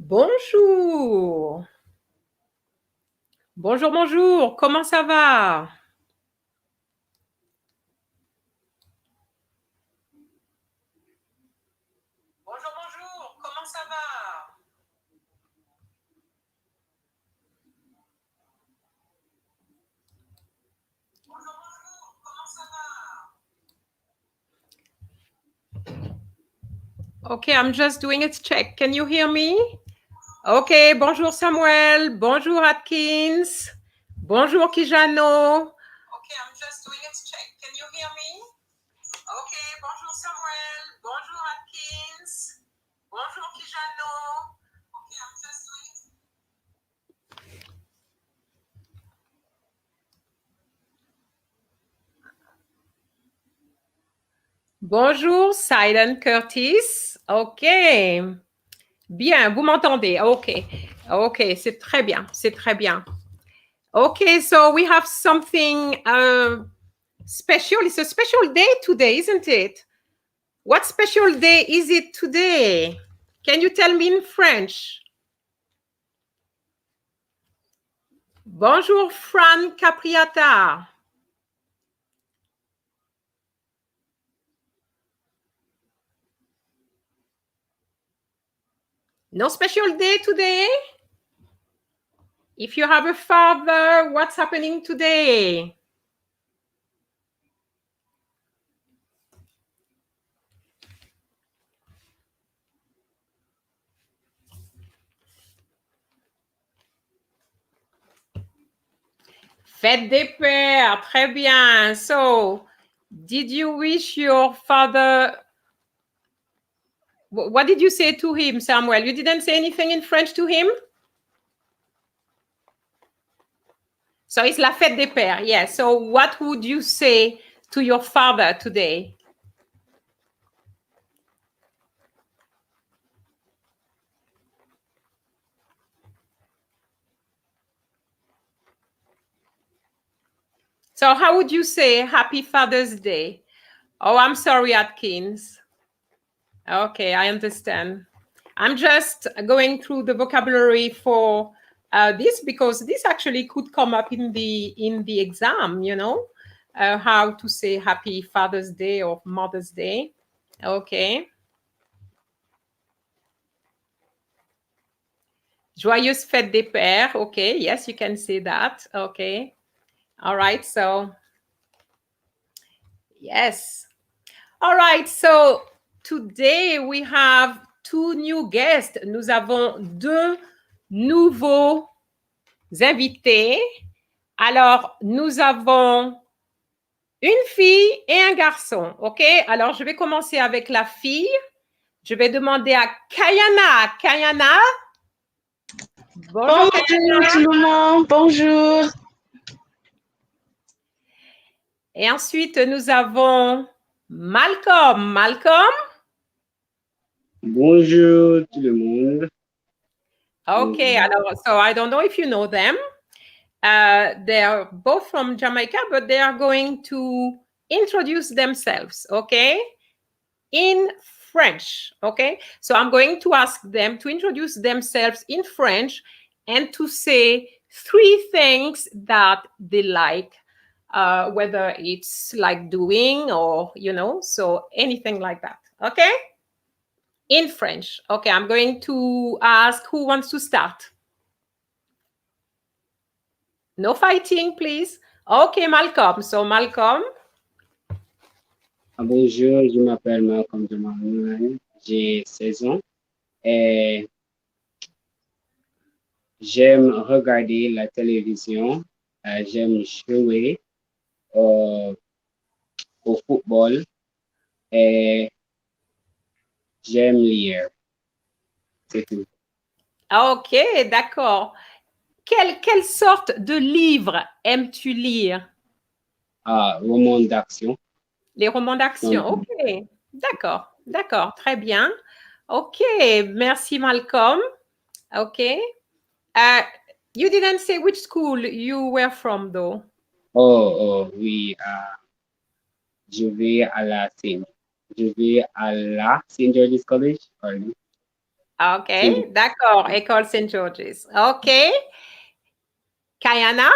Bonjour. Bonjour, bonjour. Comment ça va? Bonjour, bonjour. Comment ça va? Bonjour, bonjour. Comment ça va? Okay, I'm just doing a check. Can you hear me? Okay, bonjour Samuel. Bonjour Atkins. Bonjour Kijano. Okay, I'm just doing a check. Can you hear me? Okay, bonjour Samuel. Bonjour Atkins. Bonjour Kijano. Okay, I'm just doing it. Bonjour Silent Curtis. Ok. Bien, vous m'entendez? Ok. Ok, c'est très bien. C'est très bien. Okay, so we have something special. It's a special day today, isn't it? What special day is it today? Can you tell me in French? Bonjour, Fran Capriata. No special day today? If you have a father, what's happening today? Fête des pères, très bien. So, did you wish your father... What did you say to him, Samuel? You didn't say anything in French to him? So it's la fête des pères, yes. So what would you say to your father today? So how would you say Happy Father's Day? Oh, I'm sorry, Atkins. Okay, I understand. I'm just going through the vocabulary for this because this actually could come up in the exam, you know, how to say Happy Father's Day or Mother's Day. Okay. Joyeuse fête des pères. Okay, yes, you can say that. Okay. All right, so yes. All right, so today we have two new guests. Nous avons deux nouveaux invités. Alors, nous avons une fille et un garçon, OK? Alors, je vais commencer avec la fille. Je vais demander à Kayana. Kayana? Bonjour tout le monde, bonjour. Et ensuite, nous avons Malcolm. Malcolm? Bonjour tout le monde. Okay, alors, so I don't know if you know them. They are both from Jamaica, but they are going to introduce themselves, okay? In French, okay? So I'm going to ask them to introduce themselves in French and to say three things that they like, whether it's like doing or, you know, so anything like that, okay? In French. Okay, I'm going to ask who wants to start. No fighting, please. Okay, Malcolm. So, Malcolm. Bonjour, je m'appelle Malcolm de Marouane, j'ai 16 ans et j'aime regarder la télévision, j'aime jouer au football et j'aime lire. C'est tout. Ok, d'accord. Quelle sorte de livre aimes-tu lire? Romans d'action. Les romans d'action, ok. D'accord, d'accord, très bien. Ok, merci Malcolm. Ok. You didn't say which school you were from though. Oui, je vais à la St. George's College. Pardon. Ok, d'accord, École St. George's. Ok. Kayana?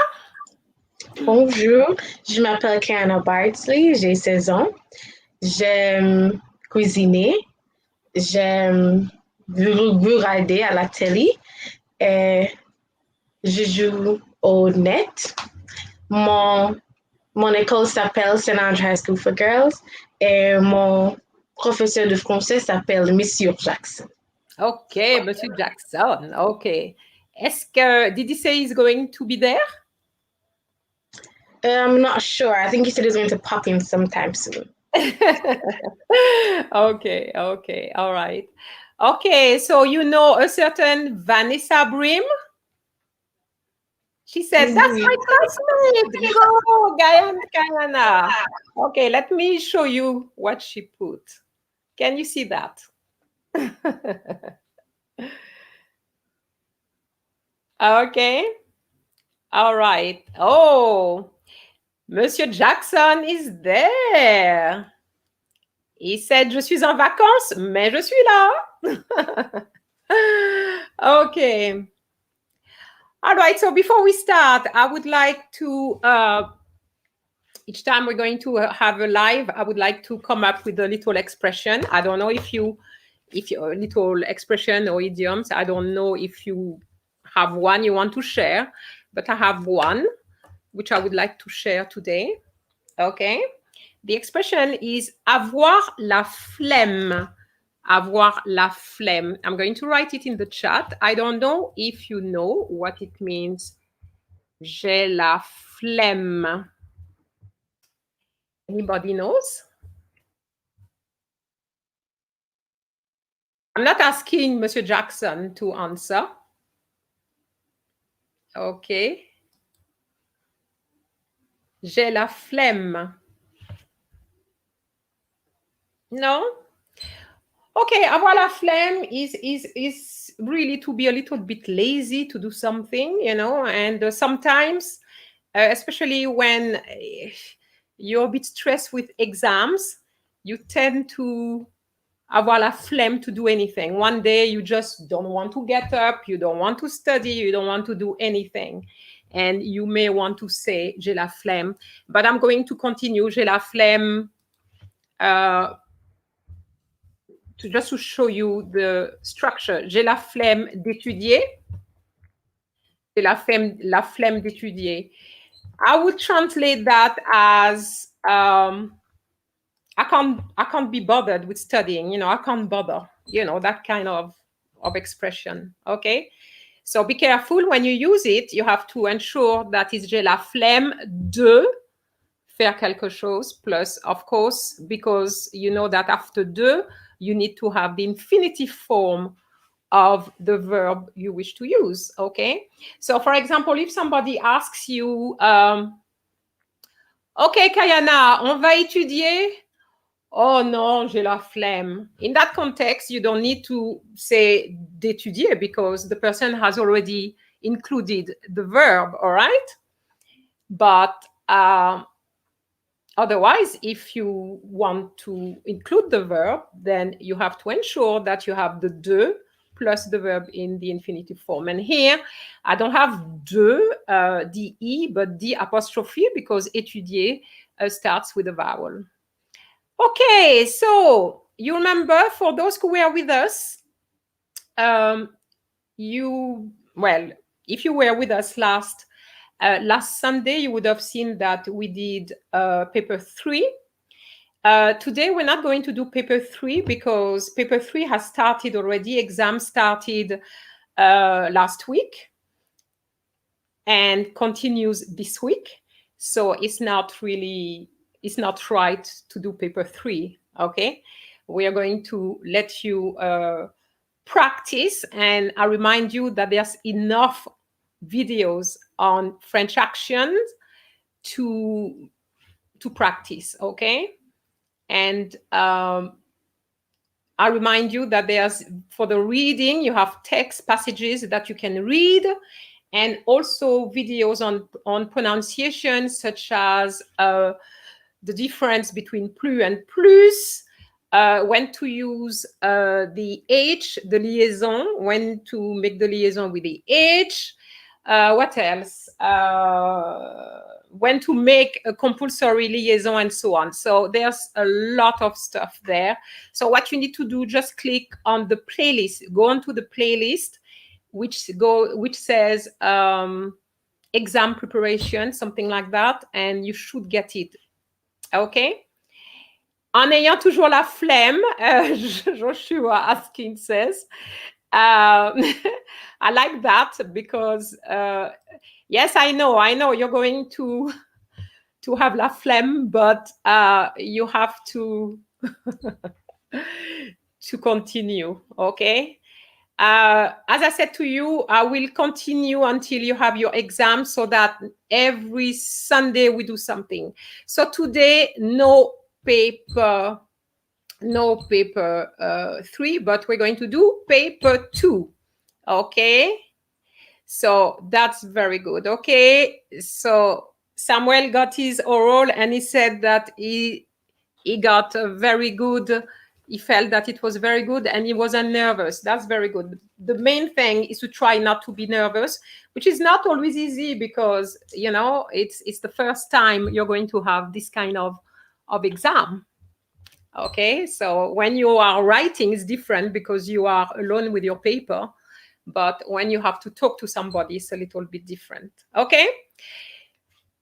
Bonjour, je m'appelle Kayana Bardsley, j'ai 16 ans. J'aime cuisiner, j'aime regarder à la télé et je joue au net. Mon école s'appelle St. Andrew High School for Girls et mon professeur de français s'appelle Monsieur Jackson. Ok, Monsieur Jackson. Ok. Est-ce que, did he say he's going to be there? I'm not sure. I think he said he's going to pop in sometime soon. Okay, okay, all right. Okay, so you know a certain Vanessa Brim? She said, that's my classmate. Go, Kayana. Okay, let me show you what she put. Can you see that? Okay. All right. Oh, Monsieur Jackson is there. He said, je suis en vacances, mais je suis là. Okay. All right. So before we start, I would like to, each time we're going to have a live, I would like to come up with a little expression. I don't know if you a little expression or idioms. I don't know if you have one you want to share, but I have one which I would like to share today. Okay. The expression is avoir la flemme. Avoir la flemme. I'm going to write it in the chat. I don't know if you know what it means. J'ai la flemme. Anybody knows? I'm not asking Monsieur Jackson to answer. Okay. J'ai la flemme. No? Okay, avoir la flemme is really to be a little bit lazy to do something, you know, and sometimes, especially when you're a bit stressed with exams, you tend to avoir la flemme to do anything. One day you just don't want to get up, you don't want to study, you don't want to do anything. And you may want to say, j'ai la flemme. But I'm going to continue, j'ai la flemme, just to show you the structure. J'ai la flemme d'étudier. la flemme d'étudier. I would translate that as I can't be bothered with studying. I can't bother. That kind of expression. Okay. So be careful when you use it. You have to ensure that it's j'ai la flemme de faire quelque chose. Plus, of course, because you know that after de, you need to have the infinitive form of the verb you wish to use. Okay. So, for example, if somebody asks you, OK, Kayana, on va étudier. Oh non, j'ai la flemme. In that context, you don't need to say d'étudier because the person has already included the verb, all right? But otherwise, if you want to include the verb, then you have to ensure that you have the de plus the verb in the infinitive form. And here, I don't have de, de, but the apostrophe because étudier starts with a vowel. Okay, so you remember, for those who were with us, if you were with us last Sunday, you would have seen that we did paper 3. Today, we're not going to do paper 3 because paper 3 has started already. Exam started last week and continues this week. So it's not right to do paper 3, okay? We are going to let you practice, and I remind you that there's enough videos on French actions to practice, okay? And I remind you that for the reading, you have text passages that you can read, and also videos on pronunciation, such as the difference between plus and plus, when to use the H, the liaison, when to make the liaison with the H. What else? When to make a compulsory liaison and so on. So there's a lot of stuff there. So what you need to do, just click on the playlist. Go onto the playlist, which says exam preparation, something like that, and you should get it. Okay. En ayant toujours la flemme, Joshua Askin says. I like that because, yes, I know you're going to have la flemme, but you have to continue, okay? As I said to you, I will continue until you have your exam so that every Sunday we do something. So today, no paper 3, but we're going to do paper 2. Okay. So that's very good. Okay. So Samuel got his oral and he said that he got a very good, he felt that it was very good and he wasn't nervous. That's very good. The main thing is to try not to be nervous, which is not always easy because, it's the first time you're going to have this kind of exam. Okay, so when you are writing, it's different because you are alone with your paper. But when you have to talk to somebody, it's a little bit different. Okay,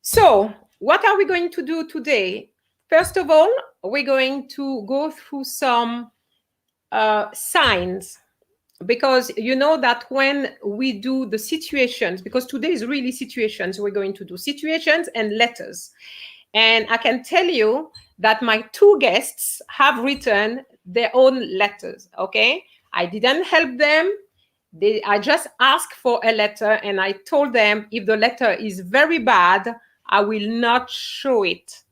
so what are we going to do today? First of all, we're going to go through some signs, because you know that when we do the situations, because today is really situations, we're going to do situations and letters. And I can tell you that my 2 guests have written their own letters, okay? I didn't help them. I just asked for a letter and I told them if the letter is very bad, I will not show it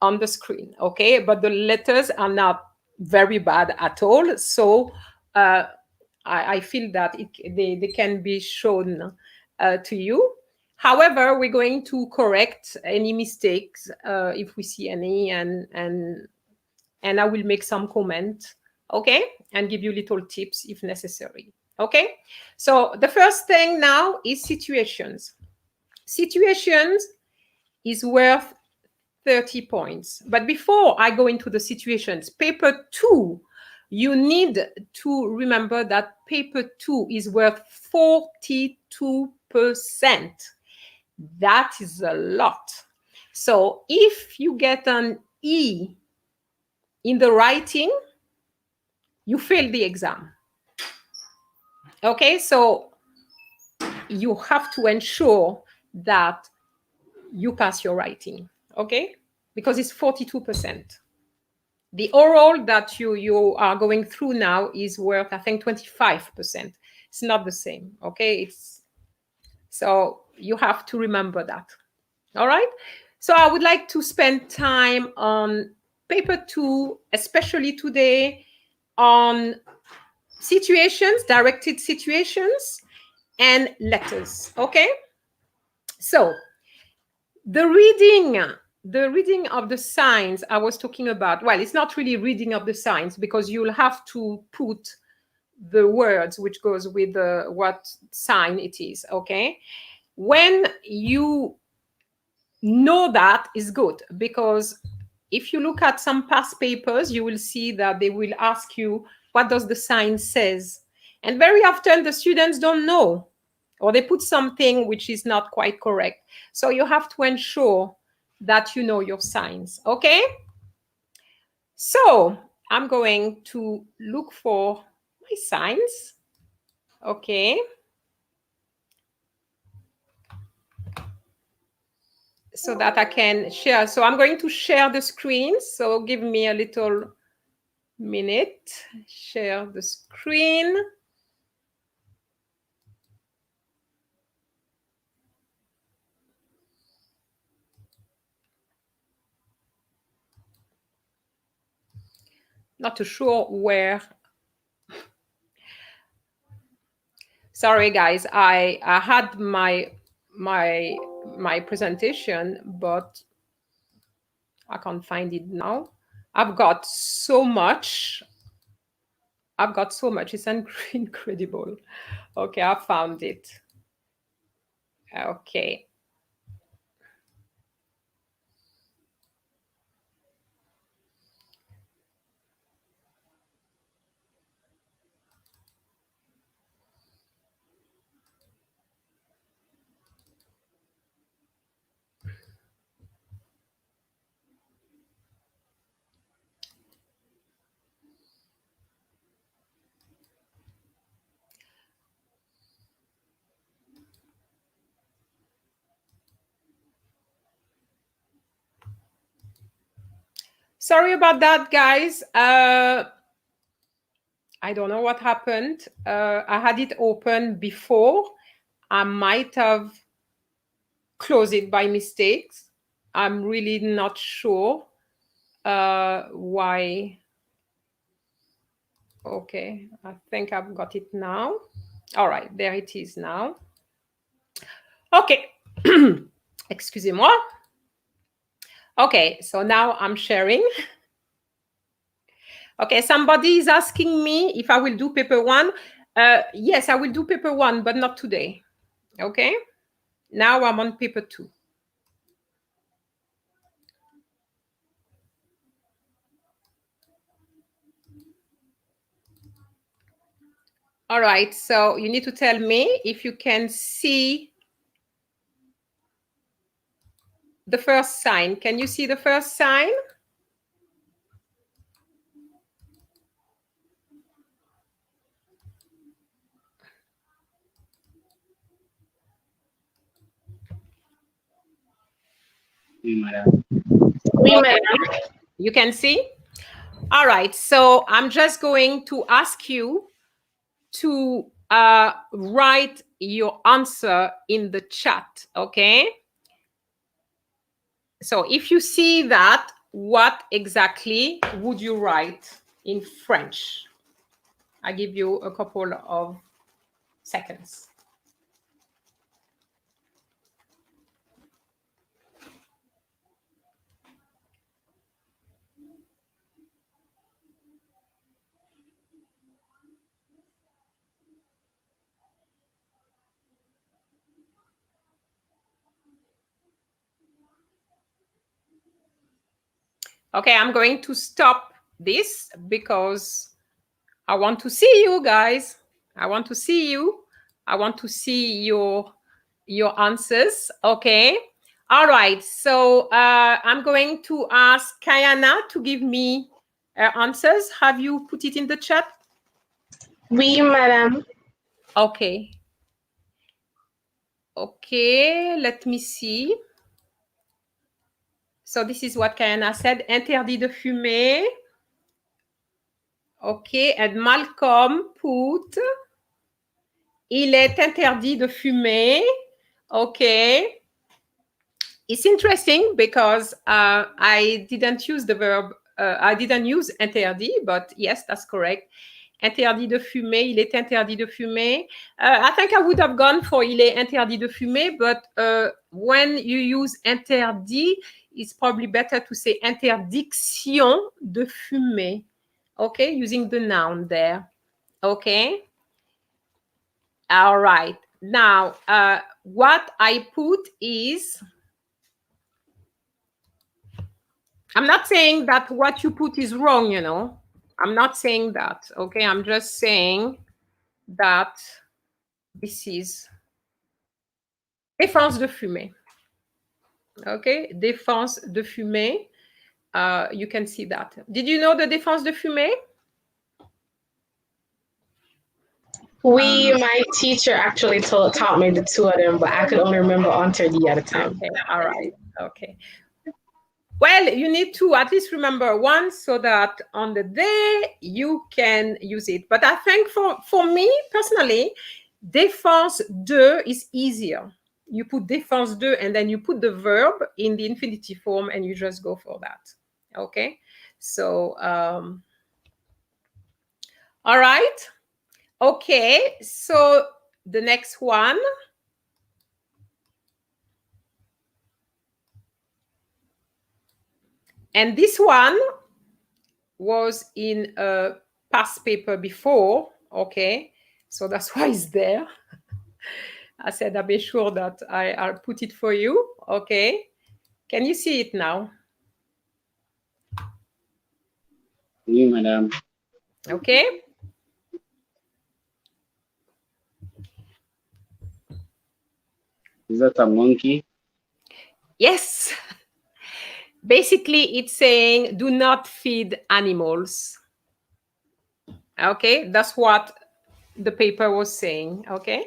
on the screen, okay? But the letters are not very bad at all. So I feel that they can be shown to you. However, we're going to correct any mistakes if we see any, and I will make some comment, okay? And give you little tips if necessary, okay? So the first thing now is situations. Situations is worth 30 points. But before I go into the situations, paper 2, you need to remember that paper 2 is worth 42 That is a lot. So if you get an E in the writing, you fail the exam. Okay, so you have to ensure that you pass your writing, okay? Because it's 42%. The oral that you are going through now is worth, I think, 25%. It's not the same, okay? So you have to remember that, all right? So I would like to spend time on paper 2, especially today, on situations, directed situations, and letters, okay? So the reading of the signs I was talking about, well, it's not really reading of the signs because you'll have to put the words which goes with what sign it is, okay? When you know that is good, because if you look at some past papers, you will see that they will ask you, what does the sign says? And very often the students don't know, or they put something which is not quite correct. So you have to ensure that you know your signs, okay? So I'm going to look for my signs, okay? So that I can share. So I'm going to share the screen. So give me a little minute. Share the screen. Not too sure where. Sorry, guys. I had my presentation, but I can't find it now. I've got so much. It's incredible. Okay, I found it. Okay. Sorry about that, guys. I don't know what happened. I had it open before. I might have closed it by mistake. I'm really not sure why. Okay, I think I've got it now. All right, there it is now. Okay, excusez-moi. Okay, so now I'm sharing. Okay, somebody is asking me if I will do paper 1. Yes, I will do paper 1, but not today. Okay, now I'm on paper 2. All right, so you need to tell me if you can see the first sign. Can you see the first sign? Oui, madame. Oui, Okay. madame. You can see? All right, so I'm just going to ask you to write your answer in the chat, okay? So if you see that, what exactly would you write in French? I give you a couple of seconds. Okay, I'm going to stop this because I want to see you guys. I want to see you. I want to see your your answers. Okay. All right. So I'm going to ask Kayana to give me her answers. Have you put it in the chat? Oui, madame. Okay. Okay. Let me see. So this is what Kayana said. Interdit de fumer. Okay. And Malcolm put. Il est interdit de fumer. Okay. It's interesting because I didn't use the verb, I didn't use interdit, but yes, that's correct. Interdit de fumer, il est interdit de fumer. I think I would have gone for il est interdit de fumer, but when you use interdit, it's probably better to say interdiction de fumer. Okay, using the noun there. Okay. All right. Now, what I put is, I'm not saying that what you put is wrong, you know. I'm not saying that, okay? I'm just saying that this is défense de fumer. Okay, défense de fumer. You can see that. Did you know the défense de fumer? My teacher actually taught me the two of them, but I could only remember interdit at a time. Okay, all right, okay. Well, you need to at least remember one so that on the day you can use it. But I think for me personally, défense de is easier. You put défense de and then you put the verb in the infinitive form and you just go for that. Okay. So, all right. Okay. So the next one. And this one was in a past paper before, okay? So that's why it's there. I said I'll be sure that I'll put it for you, okay? Can you see it now? Oui, madame. Okay. Is that a monkey? Yes. Basically, it's saying do not feed animals. Okay, that's what the paper was saying, okay?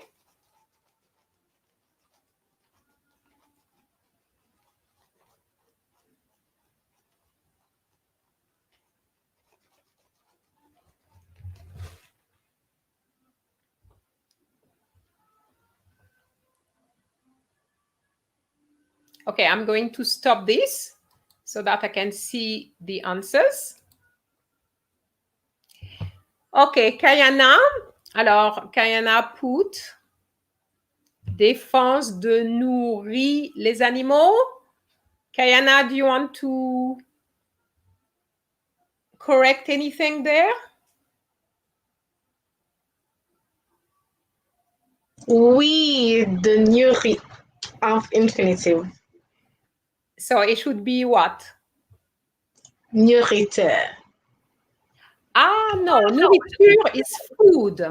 Okay, I'm going to stop this so that I can see the answers. Okay, Kayana. Alors, Kayana put défense de nourrir les animaux. Kayana, do you want to correct anything there? Oui, the nourrit of infinitive. So it should be what? Nourriteur. Ah, no, nourriture is food.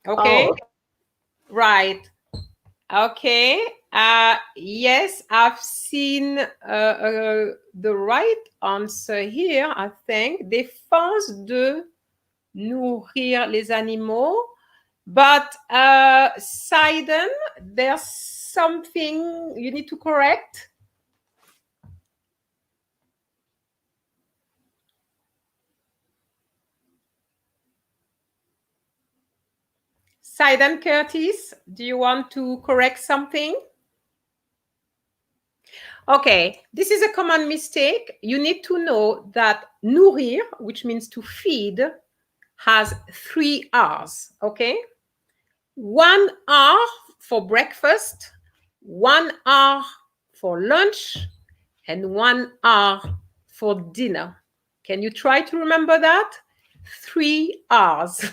Okay. Oh. Right. Okay. Yes, I've seen the right answer here, I think. Défense de nourrir les animaux. But Saiden, there's something you need to correct. Saiden Curtis, do you want to correct something? Okay, this is a common mistake. You need to know that nourrir, which means to feed, has 3 R's, okay? 1 R for breakfast, 1 R for lunch, and 1 R for dinner. Can you try to remember that? 3 R's.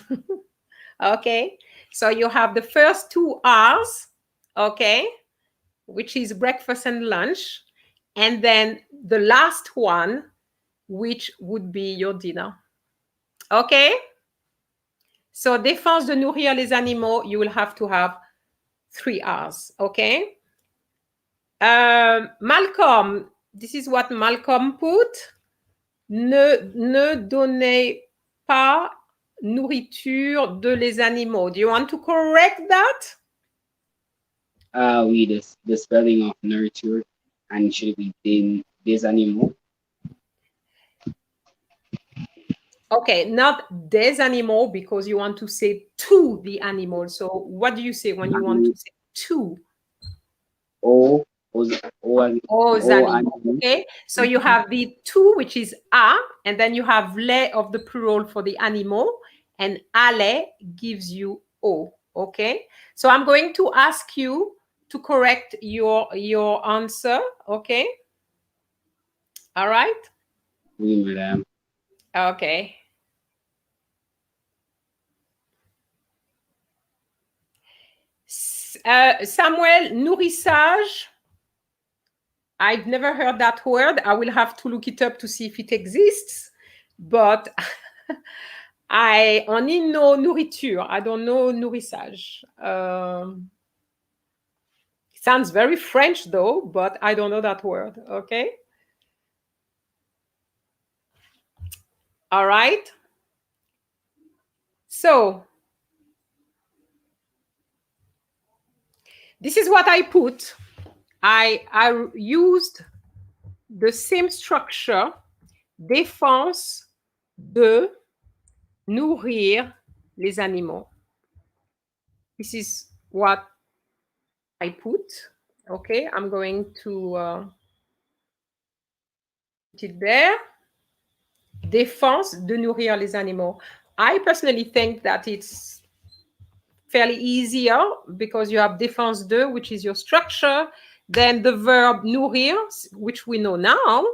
Okay, so you have the first 2 R's, okay, which is breakfast and lunch, and then the last one, which would be your dinner. Okay? So, défense de nourrir les animaux, you will have to have 3 R's, okay? Malcolm, this is what Malcolm put. Ne donnez pas nourriture de les animaux. Do you want to correct that? Oui, the spelling of nurture and should be des animaux. Okay, not des animaux because you want to say to the animal. So what do you say when you want to say to? Aux animaux. Okay, so you have the to, which is a, and then you have les of the plural for the animal, and ale gives you o. Okay, so I'm going to ask you to correct your answer. Okay, all right. Oui, madame. Okay. Samuel, nourrissage. I've never heard that word. I will have to look it up to see if it exists. But I only know nourriture. I don't know nourrissage. It sounds very French though, but I don't know that word. Okay. All right. So this is what I put. I used the same structure, défense de nourrir les animaux. This is what I put. Okay, I'm going to put it there. Défense de nourrir les animaux. I personally think that it's fairly easier because you have défense de, which is your structure, then the verb nourrir, which we know now,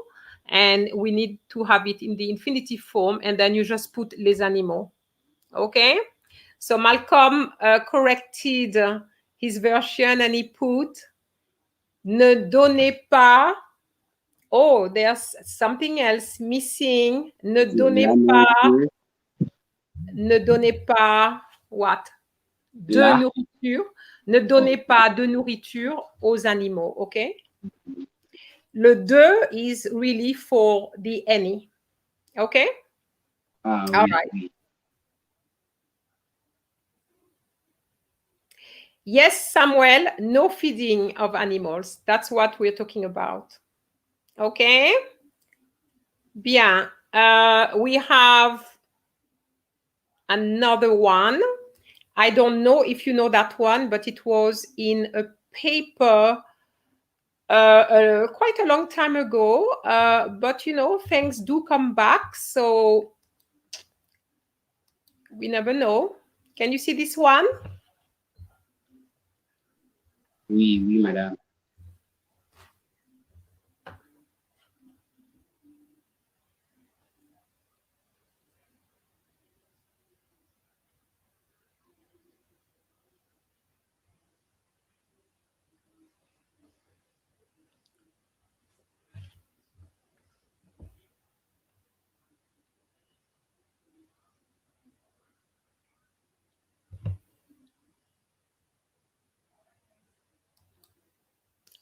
and we need to have it in the infinitive form, and then you just put les animaux. Okay? So Malcolm corrected his version and he put ne donnez pas. Oh, there's something else missing. Ne donnez pas. Ne donnez pas what? De nourriture. Ne donnez pas de nourriture aux animaux. Okay? Le de is really for the any. Okay? All right. Yes, Samuel, no feeding of animals. That's what we're talking about. Okay? Bien. We have another one. I don't know if you know that one, but it was in a paper quite a long time ago. But, you know, things do come back. So we never know. Can you see this one? Oui, oui, madame.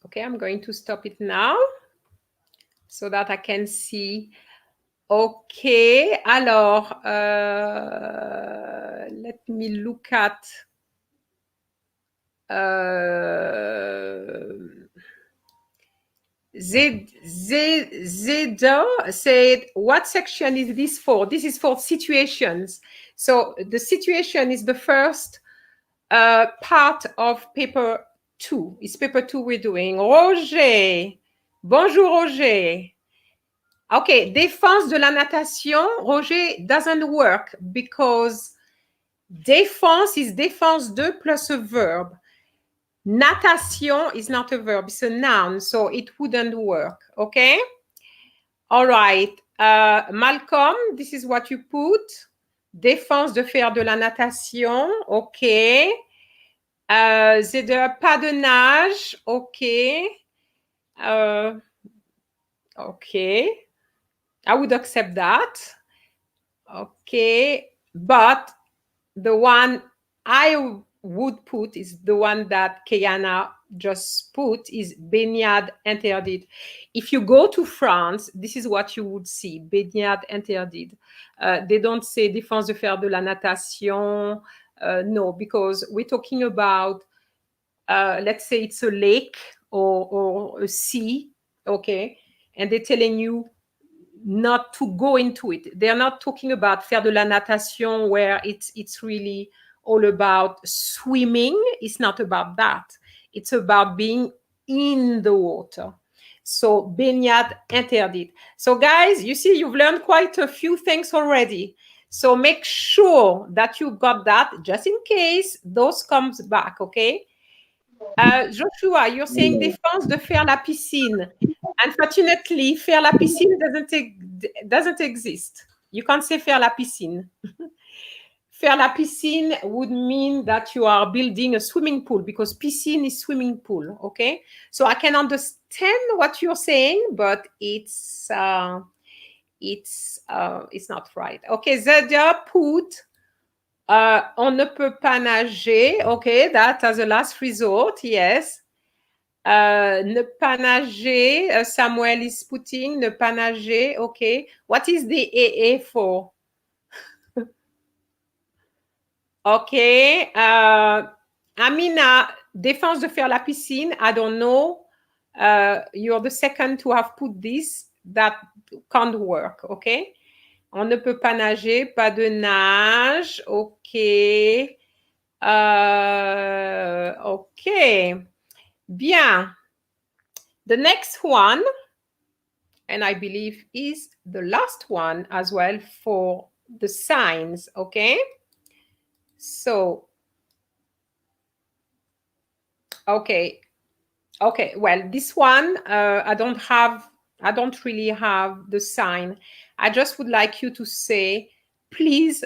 Okay, I'm going to stop it now so that I can see. Okay, alors, let me look at Zeda said, what section is this for? This is for situations. So the situation is the first part of paper 2. It's paper 2 we're doing. Roger. Bonjour, Roger. Okay, défense de la natation. Roger doesn't work because défense is défense de plus a verb. Natation is not a verb, it's a noun, so it wouldn't work, okay? All right, Malcolm, this is what you put. Défense de faire de la natation, okay. C'est de pas de nage, okay. Okay, I would accept that. Okay, but the one I would put is the one that Kayana just put, is baignade interdite. If you go to France, this is what you would see, baignade interdite. They don't say défense de faire de la natation. No, because we're talking about, let's say it's a lake or a sea, okay? And they're telling you not to go into it. They're not talking about faire de la natation where it's really all about swimming. It's not about that. It's about being in the water. So baignade interdite. So guys, you see, you've learned quite a few things already. So make sure that you got that just in case those comes back, okay? Joshua, you're saying défense de faire la piscine. Unfortunately, faire la piscine doesn't exist. You can't say faire la piscine. Faire la piscine would mean that you are building a swimming pool, because piscine is swimming pool, okay? So I can understand what you're saying, but it's not right. Okay, Zadia put on ne peut pas nager. Okay, that as a last resort, yes. Ne pas nager, Samuel is putting ne pas nager. Okay, what is the AA for? Okay, Amina, défense de faire la piscine. I don't know. You're the second to have put this. That can't work. Okay. On ne peut pas nager, pas de nage. OK. OK. Bien. The next one, and I believe is the last one as well for the signs. Okay. So, okay. Okay. Well, this one, I don't really have the sign. I just would like you to say, please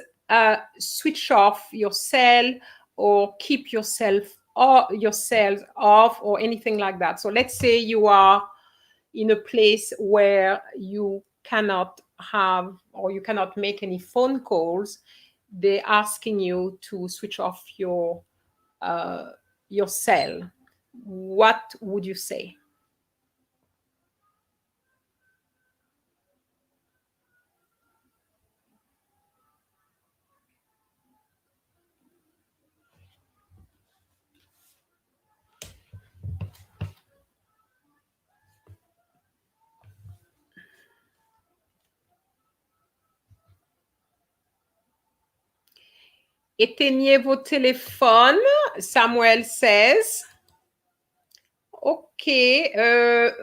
switch off your cell or keep yourself or yourselves off or anything like that. So let's say you are in a place where you cannot have or you cannot make any phone calls. They're asking you to switch off your cell. What would you say? Éteignez vos téléphones, Samuel says. Okay.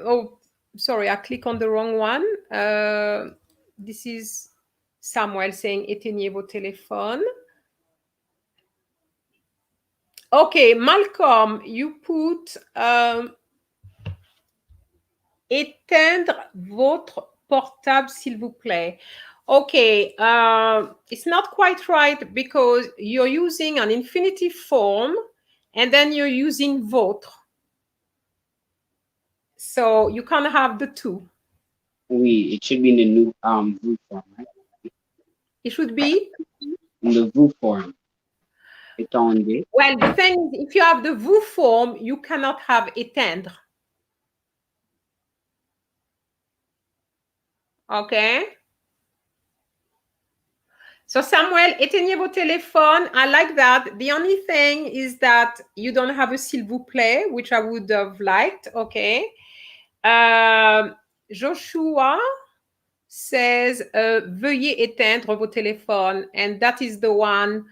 Oh, sorry, I clicked on the wrong one. This is Samuel saying éteignez vos téléphones. Okay, Malcolm, you put éteindre votre portable, s'il vous plaît. Okay, it's not quite right because you're using an infinitive form and then you're using votre. So you can't have the two. Oui, it should be in the new vous form, right? It should be? In the vous form. Étendre. Well, the thing is, if you have the vous form, you cannot have éteindre. Okay? So Samuel, éteignez vos téléphones. I like that. The only thing is that you don't have a s'il vous plaît, which I would have liked. Okay. Joshua says, veuillez éteindre vos téléphones. And that is the one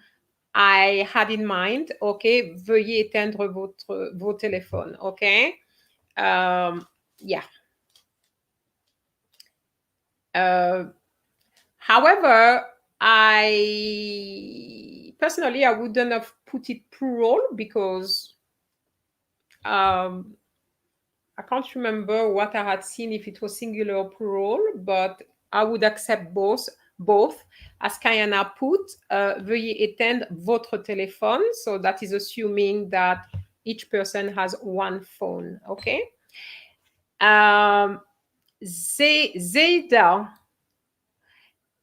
I had in mind. Okay. Veuillez éteindre vos téléphones. Okay. Yeah. However, I personally, I wouldn't have put it plural because I can't remember what I had seen if it was singular or plural, but I would accept both. As Kayana put, veuillez éteindre votre téléphone. So that is assuming that each person has one phone. Okay. Zayda.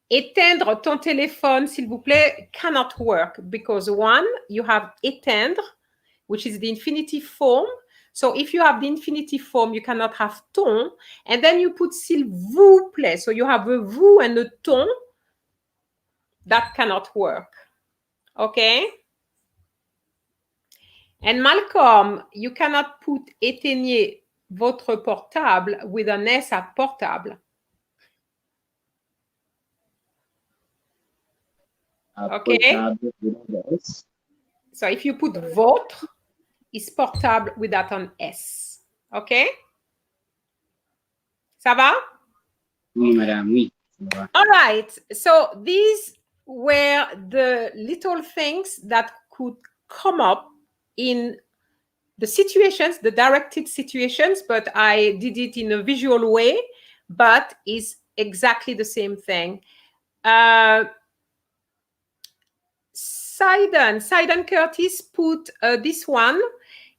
éteindre ton téléphone, s'il vous plaît, cannot work because one, you have éteindre, which is the infinitive form. So if you have the infinitive form, you cannot have ton. And then you put s'il vous plaît. So you have a vous and a ton. That cannot work. Okay? And Malcolm, you cannot put éteignez votre portable with an S at portable. Okay? So if you put votre, it's portable without an S. Okay? Ça va? Oui, madame, oui. All right. So these were the little things that could come up in the situations, the directed situations, but I did it in a visual way, but it's exactly the same thing. Sidon Curtis put this one.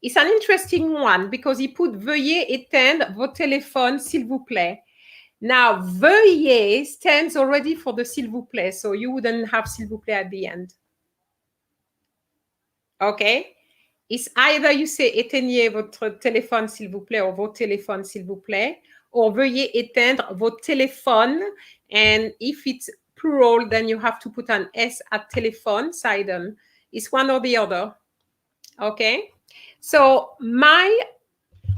It's an interesting one because he put veuillez éteindre vos téléphones, s'il vous plaît. Now, veuillez stands already for the s'il vous plaît, so you wouldn't have s'il vous plaît at the end. Okay? It's either you say éteignez votre téléphone, s'il vous plaît, or vos téléphones, s'il vous plaît, or veuillez éteindre vos téléphones, and if it's plural, then you have to put an S at telephone, Sidon. It's one or the other. Okay? So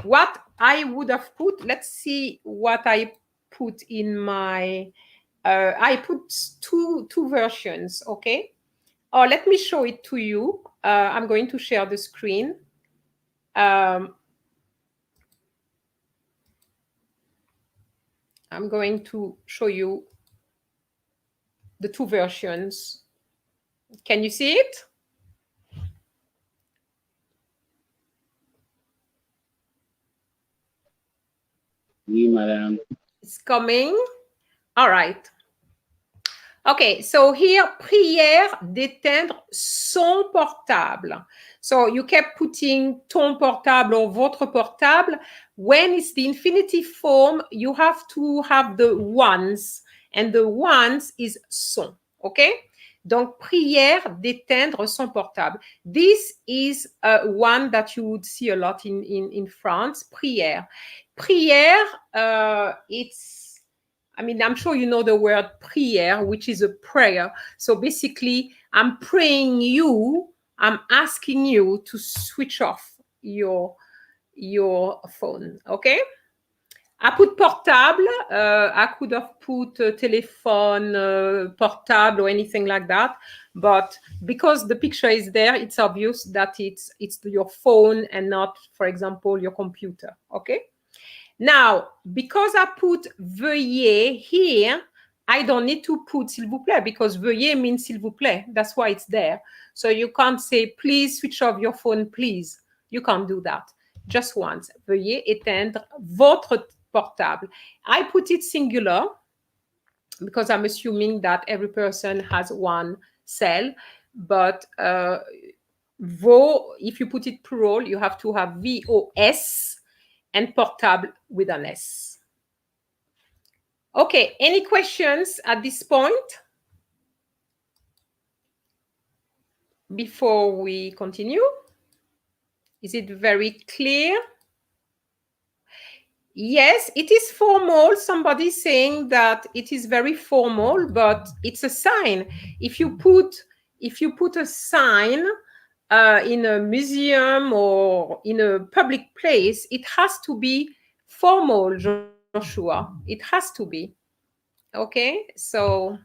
what I would have put, let's see what I put in my, I put two versions, okay? Oh, let me show it to you. I'm going to share the screen. I'm going to show you the two versions. Can you see it? Oui, madame. It's coming. All right. Okay, so here, prière d'éteindre son portable. So you kept putting ton portable or votre portable. When it's the infinitive form, you have to have the ones, and the ones is son, okay? Donc, prière d'éteindre son portable. This is one that you would see a lot in France, prière. Prière, I mean, I'm sure you know the word prière, which is a prayer. So basically, I'm praying you, I'm asking you to switch off your phone, okay? I put portable. I could have put téléphone, portable, or anything like that. But because the picture is there, it's obvious that it's your phone and not, for example, your computer, okay? Now, because I put veuillez here, I don't need to put s'il vous plaît because veuillez means s'il vous plaît. That's why it's there. So you can't say, please switch off your phone, please. You can't do that. Just once. Veuillez éteindre votre portable. I put it singular because I'm assuming that every person has one cell. But if you put it plural, you have to have VOS and portable with an S. Okay, any questions at this point before we continue? Is it very clear? Yes, it is formal. Somebody saying that it is very formal, but it's a sign. If you put a sign in a museum or in a public place, it has to be formal, Joshua. It has to be. Okay, so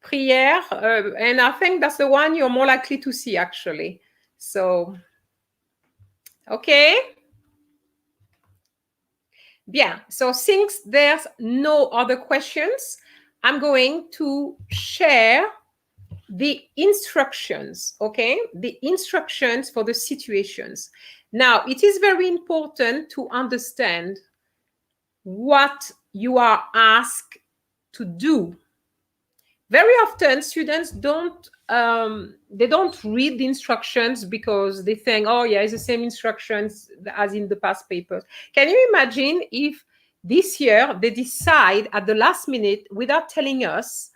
prière, and I think that's the one you're more likely to see, actually. So, okay. Bien, so since there's no other questions, I'm going to share the instructions, okay? The instructions for the situations. Now, it is very important to understand what you are asked to do. Very often, students don't read the instructions because they think, oh yeah, it's the same instructions as in the past papers. Can you imagine if this year, they decide at the last minute, without telling us,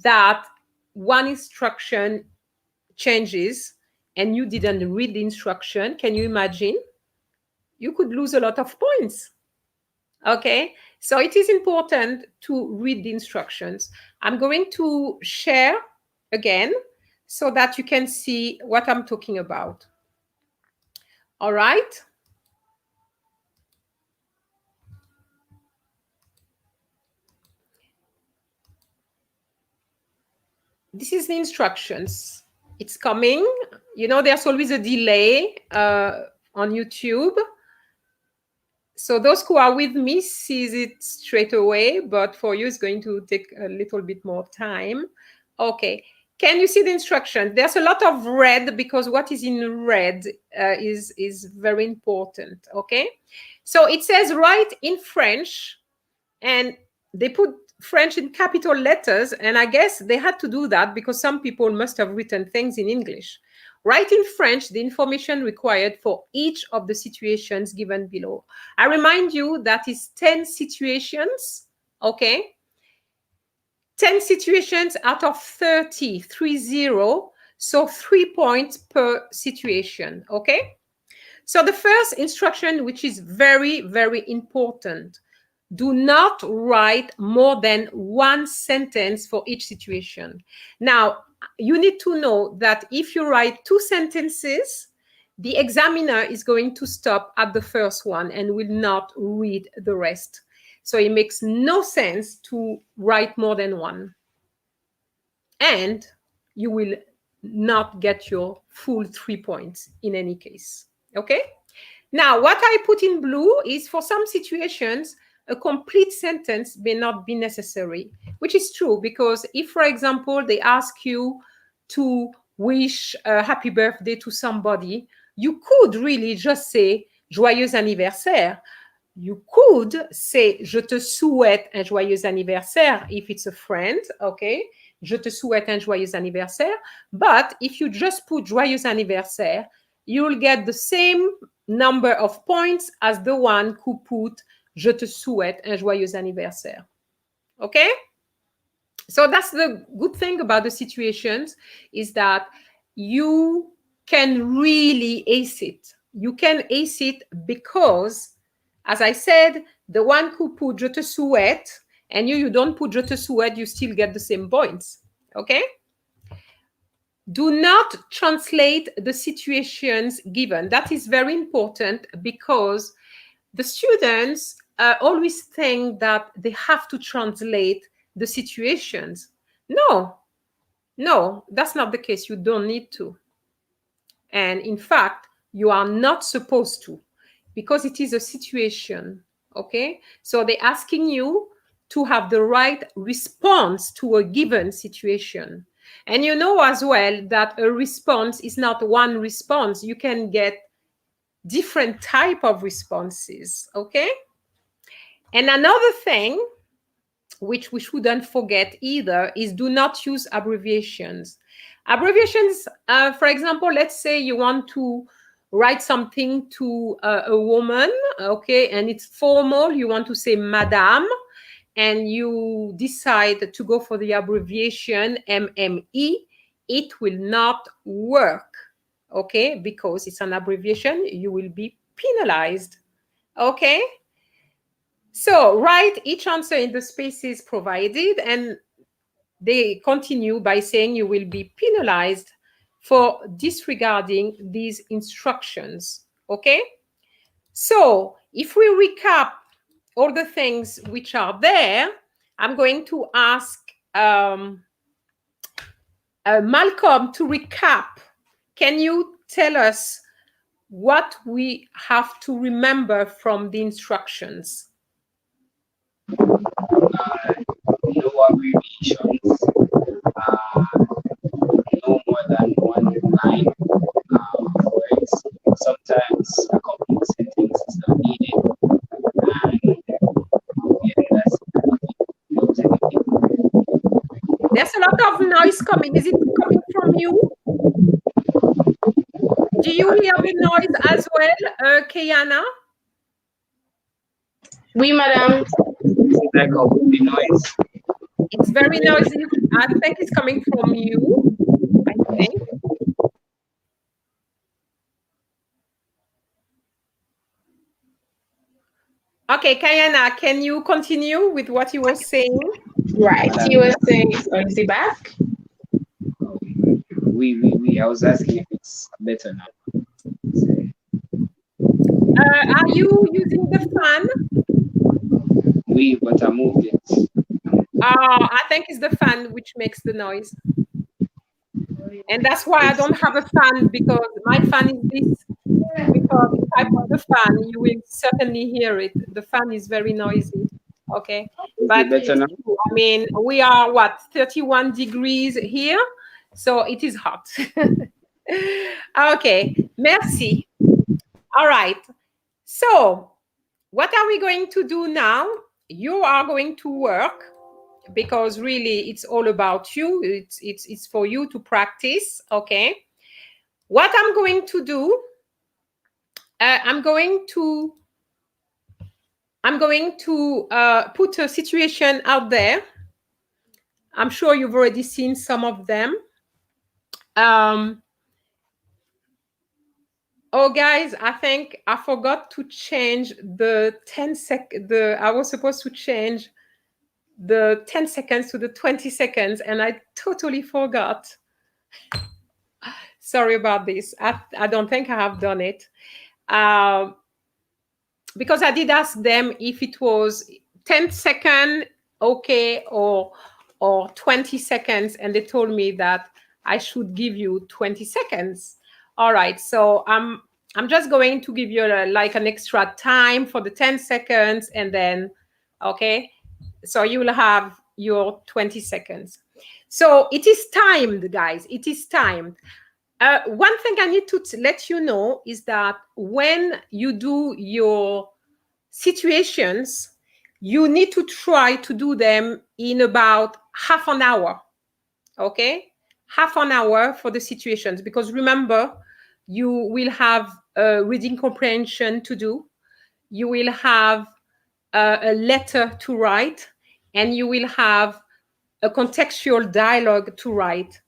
that one instruction changes and you didn't read the instruction. Can you imagine? You could lose a lot of points. Okay, so it is important to read the instructions. I'm going to share again so that you can see what I'm talking about. All right. This is the instructions. It's coming. You know, there's always a delay on YouTube. So those who are with me sees it straight away, but for you, it's going to take a little bit more time. Okay. Can you see the instruction? There's a lot of red because what is in red is very important. Okay. So it says write in French, and they put French in capital letters. And I guess they had to do that because some people must have written things in English. Write in French the information required for each of the situations given below. I remind you that is 10 situations, okay? 10 situations out of 30, 30, so 3 points per situation, okay? So the first instruction, which is very, very important, do not write more than one sentence for each situation. Now, you need to know that if you write 2 sentences, the examiner is going to stop at the first one and will not read the rest. So it makes no sense to write more than one. And you will not get your full 3 points in any case. Okay? Now, what I put in blue is for some situations, a complete sentence may not be necessary, which is true because if, for example, they ask you to wish a happy birthday to somebody, you could really just say joyeux anniversaire. You could say je te souhaite un joyeux anniversaire if it's a friend, okay? Je te souhaite un joyeux anniversaire. But if you just put joyeux anniversaire, you will get the same number of points as the one who put je te souhaite un joyeux anniversaire. Okay? So that's the good thing about the situations is that you can really ace it. You can ace it because, as I said, the one who put je te souhaite and you don't put je te souhaite, you still get the same points. Okay? Do not translate the situations given. That is very important because the students always think that they have to translate the situations. No, that's not the case. You don't need to. And in fact, you are not supposed to because it is a situation, okay? So they're asking you to have the right response to a given situation. And you know as well that a response is not one response. You can get different type of responses, okay? And another thing, which we shouldn't forget either, is do not use abbreviations. Abbreviations, for example, let's say you want to write something to a woman, okay, and it's formal, you want to say madame, and you decide to go for the abbreviation MME, it will not work, okay, because it's an abbreviation, you will be penalized, okay? So write each answer in the spaces provided, and they continue by saying you will be penalized for disregarding these instructions, okay? So if we recap all the things which are there, I'm going to ask Malcolm to recap. Can you tell us what we have to remember from the instructions? No abbreviations, no more than one line of words. Sometimes a complete sentence is not needed. And yeah, that's There's a lot of noise coming. Is it coming from you? Do you hear the noise as well, Kayana? Oui, madame. Like the noise. It's very noisy. I think it's coming from you. I think. Okay, Kayana, can you continue with what you were saying? Right. You were saying, is he back? I was asking if it's better now. Are you using the fan? But I moved it. I think it's the fan which makes the noise. And that's why I don't have a fan, because my fan is this. Because if I put the fan, you will certainly hear it. The fan is very noisy. Okay. But Better now? I mean, we are what, 31 degrees here, so it is hot. Okay, merci. All right. So, what are we going to do now? You are going to work, because really it's all about you. It's for you to practice. Okay. What I'm going to do, I'm going to put a situation out there. I'm sure you've already seen some of them. Oh, guys, I think I forgot to change the 10-second. I was supposed to change the 10 seconds to the 20 seconds, and I totally forgot. Sorry about this. I don't think I have done it. Because I did ask them if it was 10 seconds, okay, or 20 seconds, and they told me that I should give you 20 seconds. All right, so I'm just going to give you like an extra time for the 10 seconds, and then, okay, so you will have your 20 seconds. So it is timed, guys. It is timed. One thing I need to let you know is that when you do your situations, you need to try to do them in about half an hour. Okay? Half an hour for the situations, because remember, you will have a reading comprehension to do. You will have a letter to write, and you will have a contextual dialogue to write.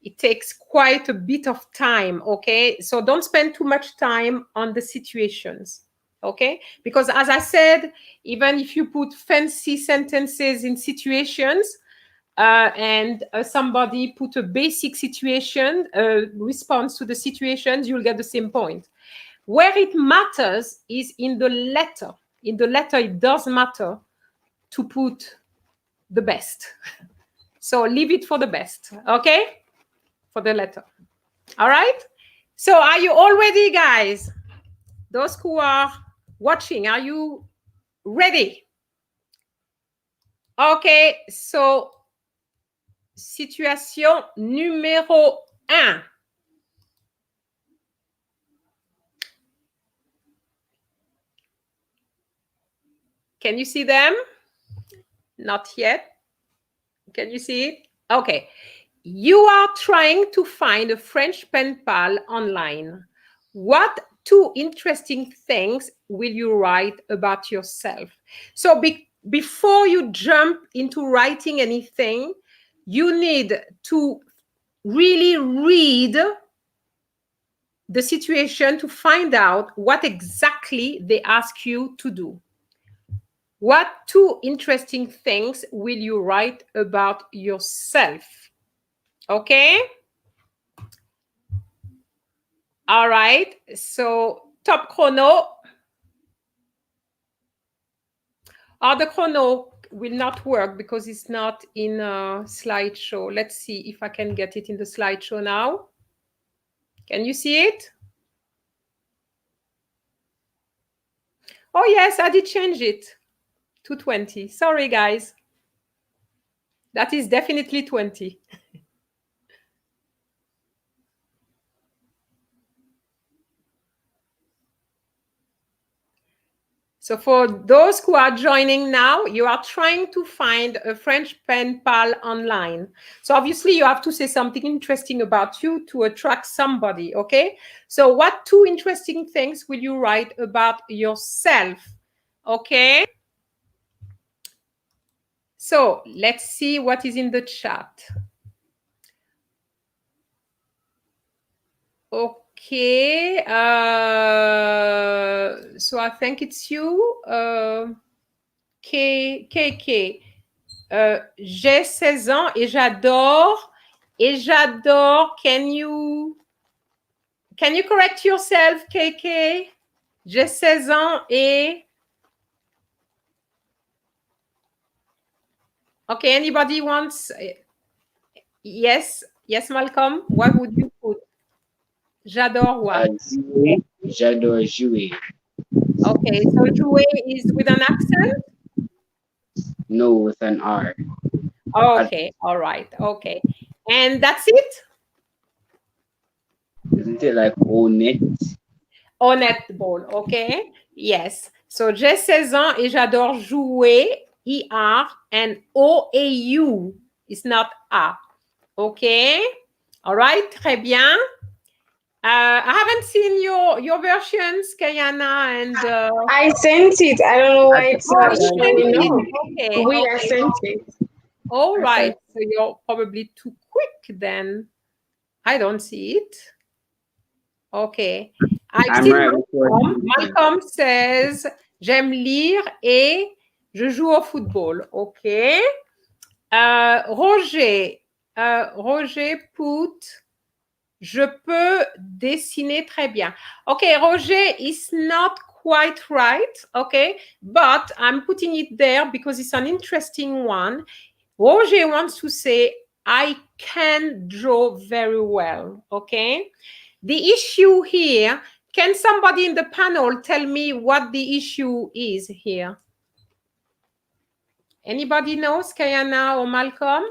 It takes quite a bit of time, okay? So don't spend too much time on the situations, okay? Because as I said, even if you put fancy sentences in situations, and somebody put a basic situation, response to the situations, you'll get the same point. Where it matters is in the letter. In the letter, it does matter to put the best. So leave it for the best, okay? For the letter. All right? So are you all ready, guys? Those who are watching, are you ready? Okay, so situation numéro 1. Can you see them? Not yet. Can you see it? Okay. You are trying to find a French pen pal online. What 2 interesting things will you write about yourself? So before you jump into writing anything, you need to really read the situation to find out what exactly they ask you to do. What 2 interesting things will you write about yourself? Okay? All right. So top chrono. The chrono will not work because it's not in a slideshow. Let's see if I can get it in the slideshow now. Can you see it? Oh, yes, I did change it to 20. Sorry, guys. That is definitely 20. So for those who are joining now, you are trying to find a French pen pal online. So obviously you have to say something interesting about you to attract somebody, okay? So what 2 interesting things will you write about yourself? Okay. So let's see what is in the chat. Okay. So I think it's you, KK. J'ai 16 ans et j'adore. Can you correct yourself, KK? J'ai 16 ans et... Okay, anybody wants... Yes, Malcolm, what would you put? J'adore what? Jouer. J'adore jouer. Okay, so jouer is with an accent? No, with an R. Okay, all right, okay. And that's it? Isn't it like honnête? Honnête ball, okay? Yes. So, j'ai 16 ans et j'adore jouer, ER, and OAU. It's not A. Okay? All right, très bien. I haven't seen your versions, Kayana, and... I sent it. I don't know why it's not you showing sent it. up. Okay. We okay. are sent it. All right. So you're probably too quick then. I don't see it. Okay. I see Malcolm says, j'aime lire et je joue au football. Okay. Roger put, je peux dessiner très bien. Okay, Roger is not quite right, okay, but I'm putting it there because it's an interesting one. Roger wants to say, I can draw very well, okay? The issue here, can somebody in the panel tell me what the issue is here? Anybody knows, Kayana or Malcolm?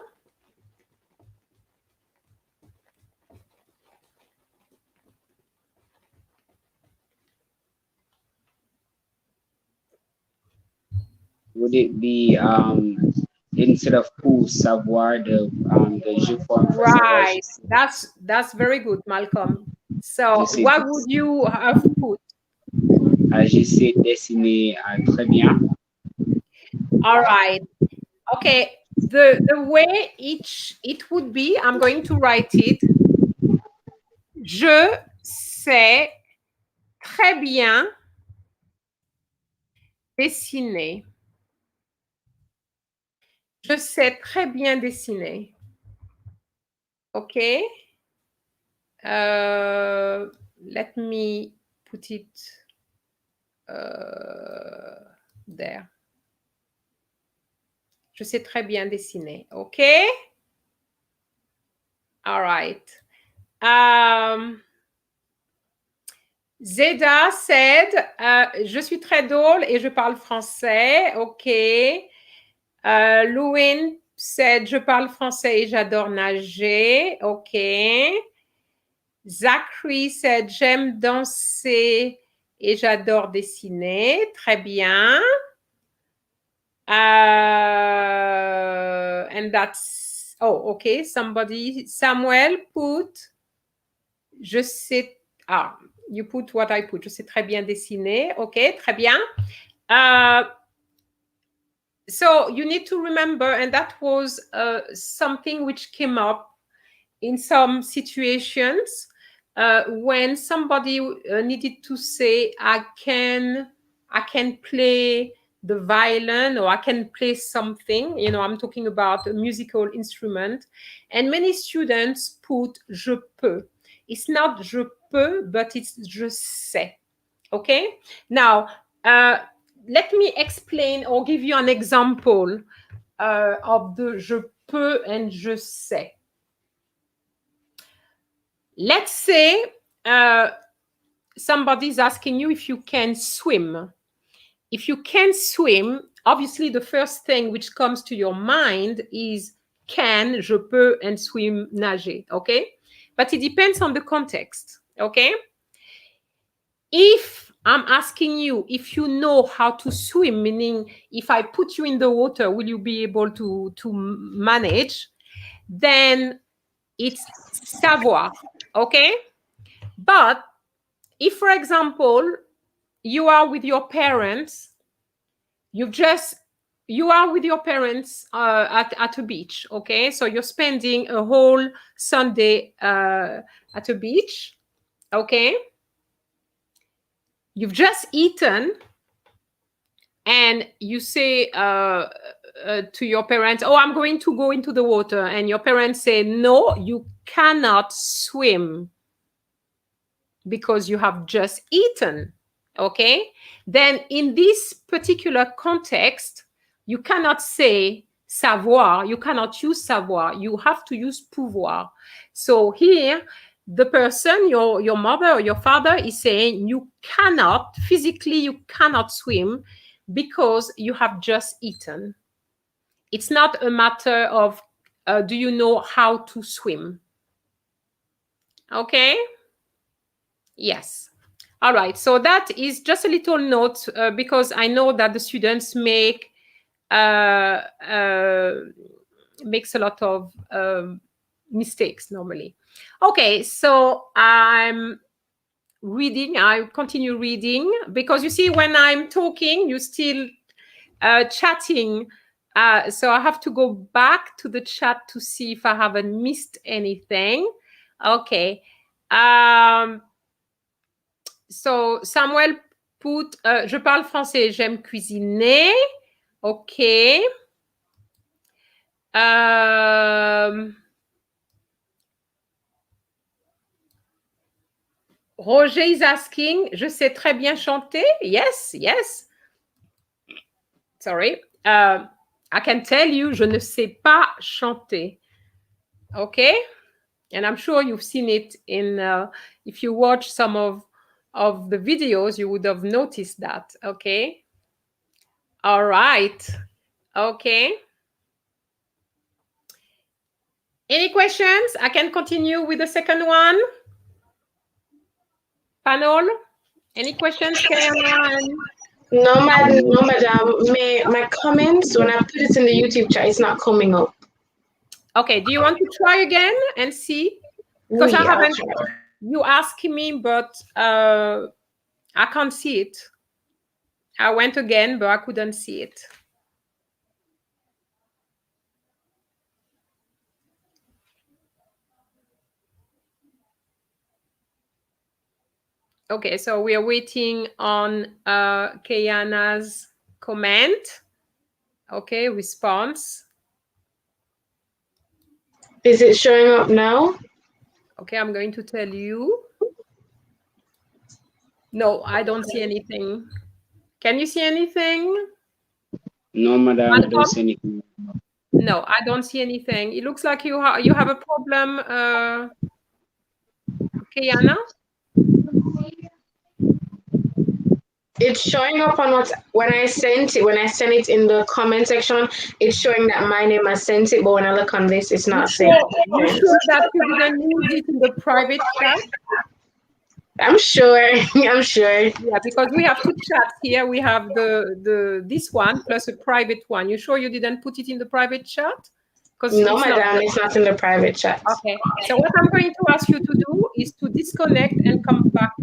Would it be instead of pour, savoir, the je form? Right. That's very good, Malcolm. So what would you have put? Je sais dessiner très bien. All right. Okay. The way it would be, I'm going to write it. Je sais très bien dessiner. Je sais très bien dessiner. Okay. Let me put it there. Je sais très bien dessiner. Okay. All right. Zeda said, je suis très drôle et je parle français. OK. Louine said, je parle français et j'adore nager. OK. Zachary said, j'aime danser et j'adore dessiner. Très bien. And that's, oh, OK. Samuel put, je sais, you put what I put. Je sais très bien dessiner. OK, très bien. So you need to remember, and that was something which came up in some situations when somebody needed to say, I can play the violin, or I can play something. You know, I'm talking about a musical instrument. And many students put je peux. It's not je peux, but it's je sais. Okay? Now, let me explain or give you an example of the je peux and je sais. Let's say somebody's asking you if you can swim. If you can swim, obviously the first thing which comes to your mind is can, je peux, and swim, nager, okay? But it depends on the context, okay? If I'm asking you if you know how to swim, meaning if I put you in the water, will you be able to manage? Then it's savoir, okay? But if, for example, you are with your parents you are with your parents at a beach, okay? So you're spending a whole Sunday at a beach, okay? You've just eaten and you say to your parents, oh, I'm going to go into the water. And your parents say, no, you cannot swim because you have just eaten, okay? Then in this particular context, you cannot say savoir, you cannot use savoir, you have to use pouvoir. So here, the person, your mother or your father is saying you cannot, physically you cannot swim because you have just eaten. It's not a matter of do you know how to swim? Okay? Yes. All right. So that is just a little note because I know that the students makes a lot of mistakes normally. Okay. So I'm reading. I continue reading because you see, when I'm talking, you still chatting. So I have to go back to the chat to see if I haven't missed anything. Okay. So Samuel put, je parle français, j'aime cuisiner. OK. Roger is asking, je sais très bien chanter. Yes, yes. Sorry. I can tell you, je ne sais pas chanter. Okay? And I'm sure you've seen it in, if you watch some of the videos, you would have noticed that. Okay? All right. Okay. Any questions? I can continue with the second one. Panel? Any questions, Kayana? No, madam. My comments, when I put it in the YouTube chat, it's not coming up. Okay. Do you want to try again and see? Because I haven't. You asking me, but I can't see it. I went again, but I couldn't see it. Okay, so we are waiting on Kayana's comment. Okay, response. Is it showing up now? Okay, I'm going to tell you. No, I don't see anything. Can you see anything? No, madam, I don't see anything. No, I don't see anything. It looks like you have a problem, Kayana. It's showing up on when I sent it in the comment section, it's showing that my name has sent it, but when I look on this, it's not saying. You sure that you didn't use it in the private chat? I'm sure. I'm sure. Yeah, because we have two chats here. We have this one plus a private one. You sure you didn't put it in the private chat? No, madam, it's not in the private chat. Okay. So what I'm going to ask you to do is to disconnect and come back,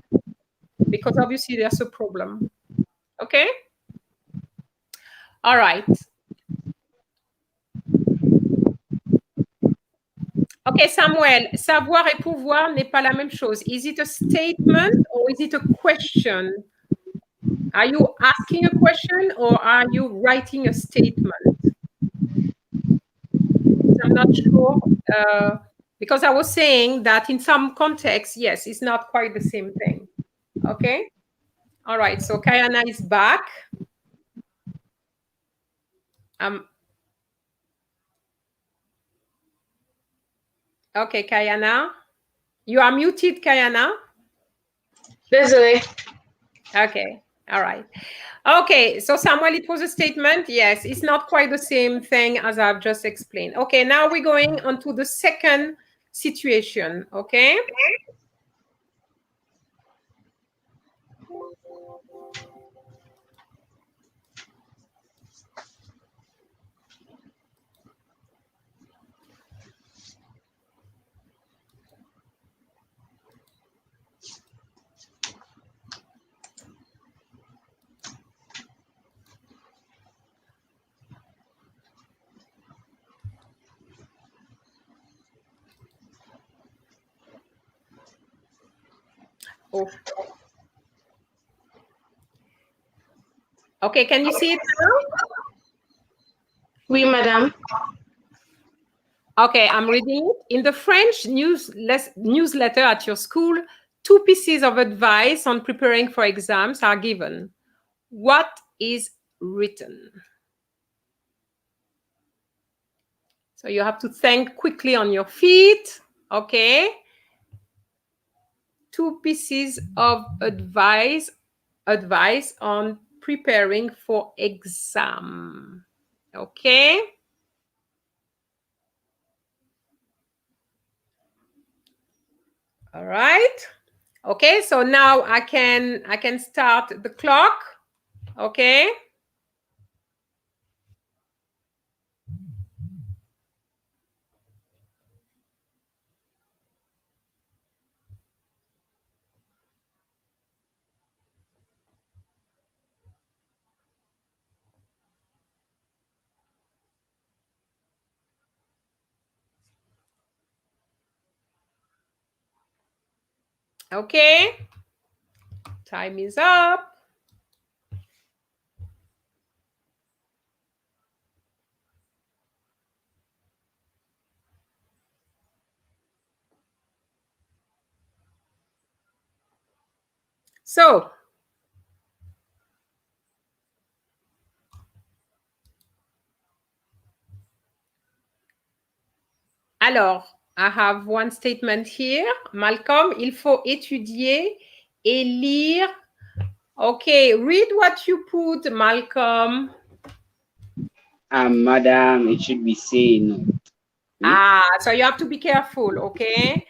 because obviously there's a problem. Okay? All right. Okay, Samuel, savoir et pouvoir n'est pas la même chose. Is it a statement or is it a question? Are you asking a question or are you writing a statement? I'm not sure, because I was saying that in some contexts, yes, it's not quite the same thing. Okay? All right, so Kayana is back. Okay, Kayana. You are muted, Kayana. Désolé. Okay, all right. Okay, so Samuel, it was a statement. Yes, it's not quite the same thing as I've just explained. Okay, now we're going on to the second situation, okay? Oh. Okay, can you see it now? Oui, madame. Okay, I'm reading it. In the French newsletter at your school, 2 pieces of advice on preparing for exams are given. What is written? So you have to think quickly on your feet. Okay. 2 pieces of advice on preparing for exam. Okay. All right. Okay, so now I can start the clock. Okay. Okay. Time is up. So, alors, I have one statement here. Malcolm, il faut étudier et lire. Okay, read what you put, Malcolm. Madam, it should be saying. So you have to be careful, okay?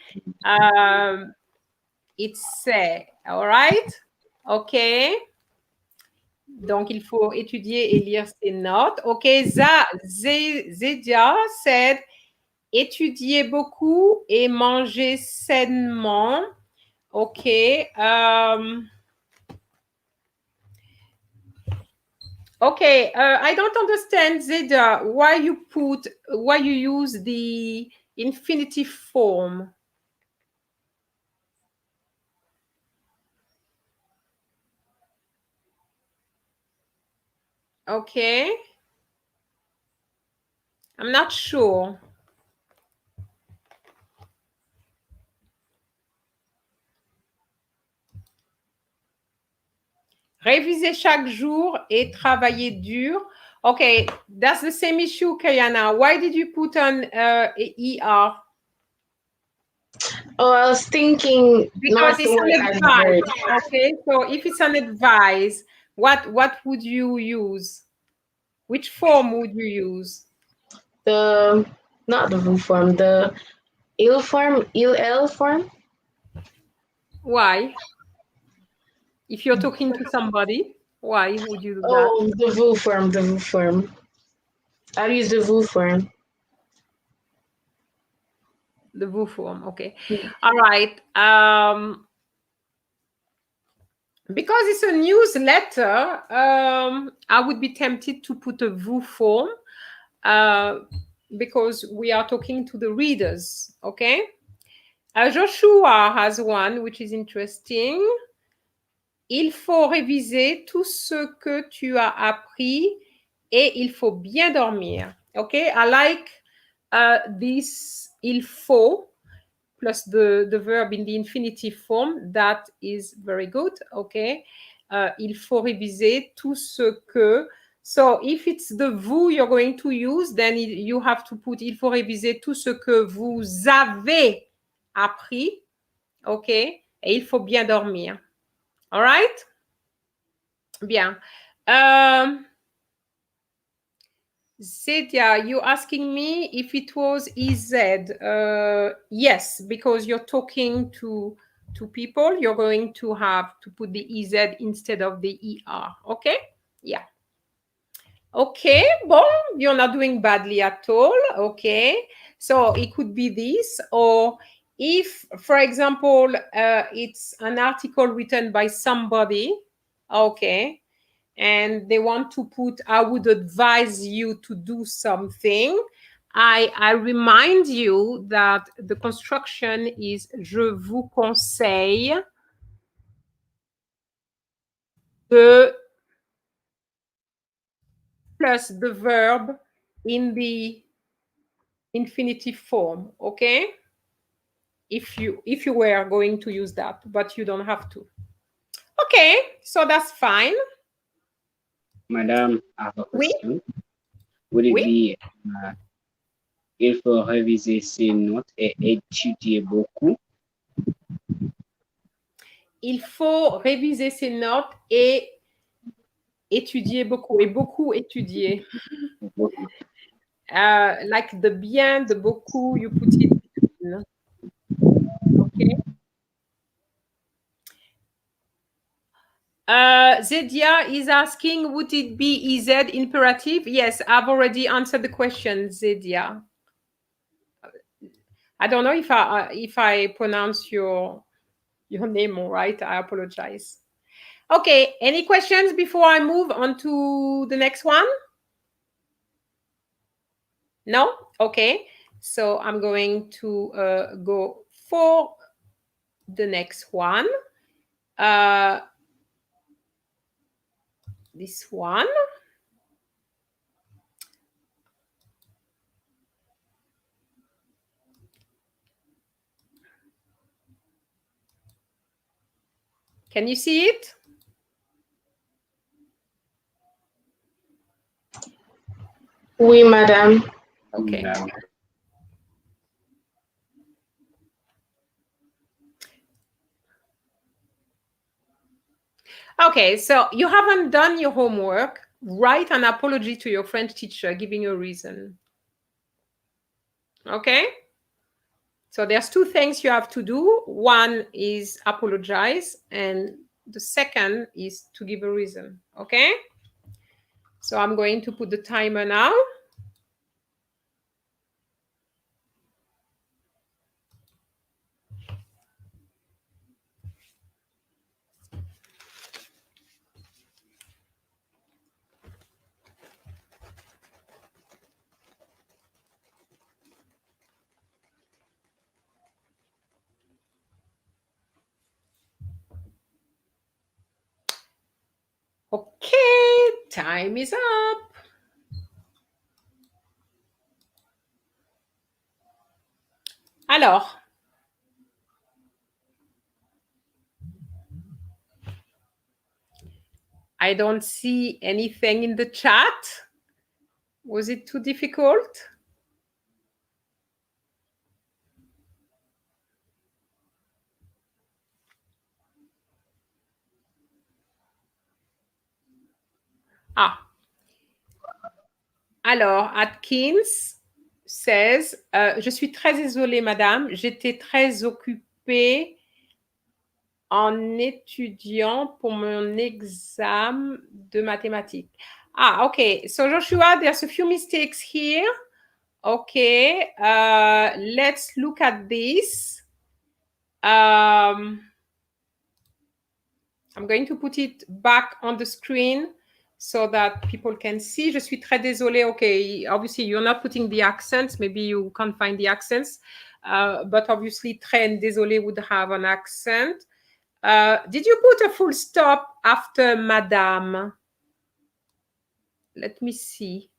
It's say, all right? Okay. Donc, il faut étudier et lire ses notes. Okay, Zedia said, étudier beaucoup et manger sainement. Okay. Okay, I don't understand, Zeda, why you use the infinitive form. Okay. I'm not sure. Réviser chaque jour et travailler dur. Okay, that's the same issue, Kayana. Why did you put on ER? Oh, I was thinking because it's an advice. Okay, so if it's an advice, what would you use? Which form would you use? Not the vous form, the il form, il form. Why? If you're talking to somebody, why would you do that? Oh, the vous form. I use the vous form. The vous form, okay. All right. Because it's a newsletter, I would be tempted to put a vous form because we are talking to the readers, okay? Joshua has one which is interesting. Il faut réviser tout ce que tu as appris et il faut bien dormir. Okay, I like this il faut plus the verb in the infinitive form. That is very good. Okay, il faut réviser tout ce que. So if it's the vous you're going to use, then you have to put il faut réviser tout ce que vous avez appris. Okay, et il faut bien dormir. All right? Bien. Zedia, you're asking me if it was EZ. Yes, because you're talking to people, you're going to have to put the EZ instead of the ER. Okay? Yeah. Okay, bon, you're not doing badly at all. Okay. So it could be this, or if, for example, it's an article written by somebody, okay, and they want to put, I would advise you to do something. I remind you that the construction is je vous conseille. the plus the verb in the infinitive form, okay? If you were going to use that, but you don't have to. Okay, so that's fine. Madame, I have a Oui. question. Would it Oui. be il faut réviser ses notes et étudier beaucoup? Il faut réviser ses notes et étudier beaucoup, et beaucoup étudier. Like the bien, the beaucoup, you put it between. Okay. Zedia is asking, would it be EZ imperative? Yes, I've already answered the question, Zedia. I don't know if I pronounce your name all right. I apologize. Okay, any questions before I move on to the next one? No? Okay, so I'm going to go for the next one. This one. Can you see it? Oui, madame. Okay. Okay, so you haven't done your homework. Write an apology to your French teacher, giving a reason. Okay? So there's two things you have to do. One is apologize, and the second is to give a reason. Okay? So I'm going to put the timer now. Okay, time is up. Alors, I don't see anything in the chat. Was it too difficult? Ah. Alors, Atkins says, je suis très désolée, madame, j'étais très occupée en étudiant pour mon examen de mathématiques. Ah, okay. So, Joshua, there's a few mistakes here. Okay. Let's look at this. I'm going to put it back on the screen so that people can see. Je suis très désolée. Okay, obviously you're not putting the accents. Maybe you can't find the accents. But obviously, très désolé would have an accent. Did you put a full stop after madame? Let me see.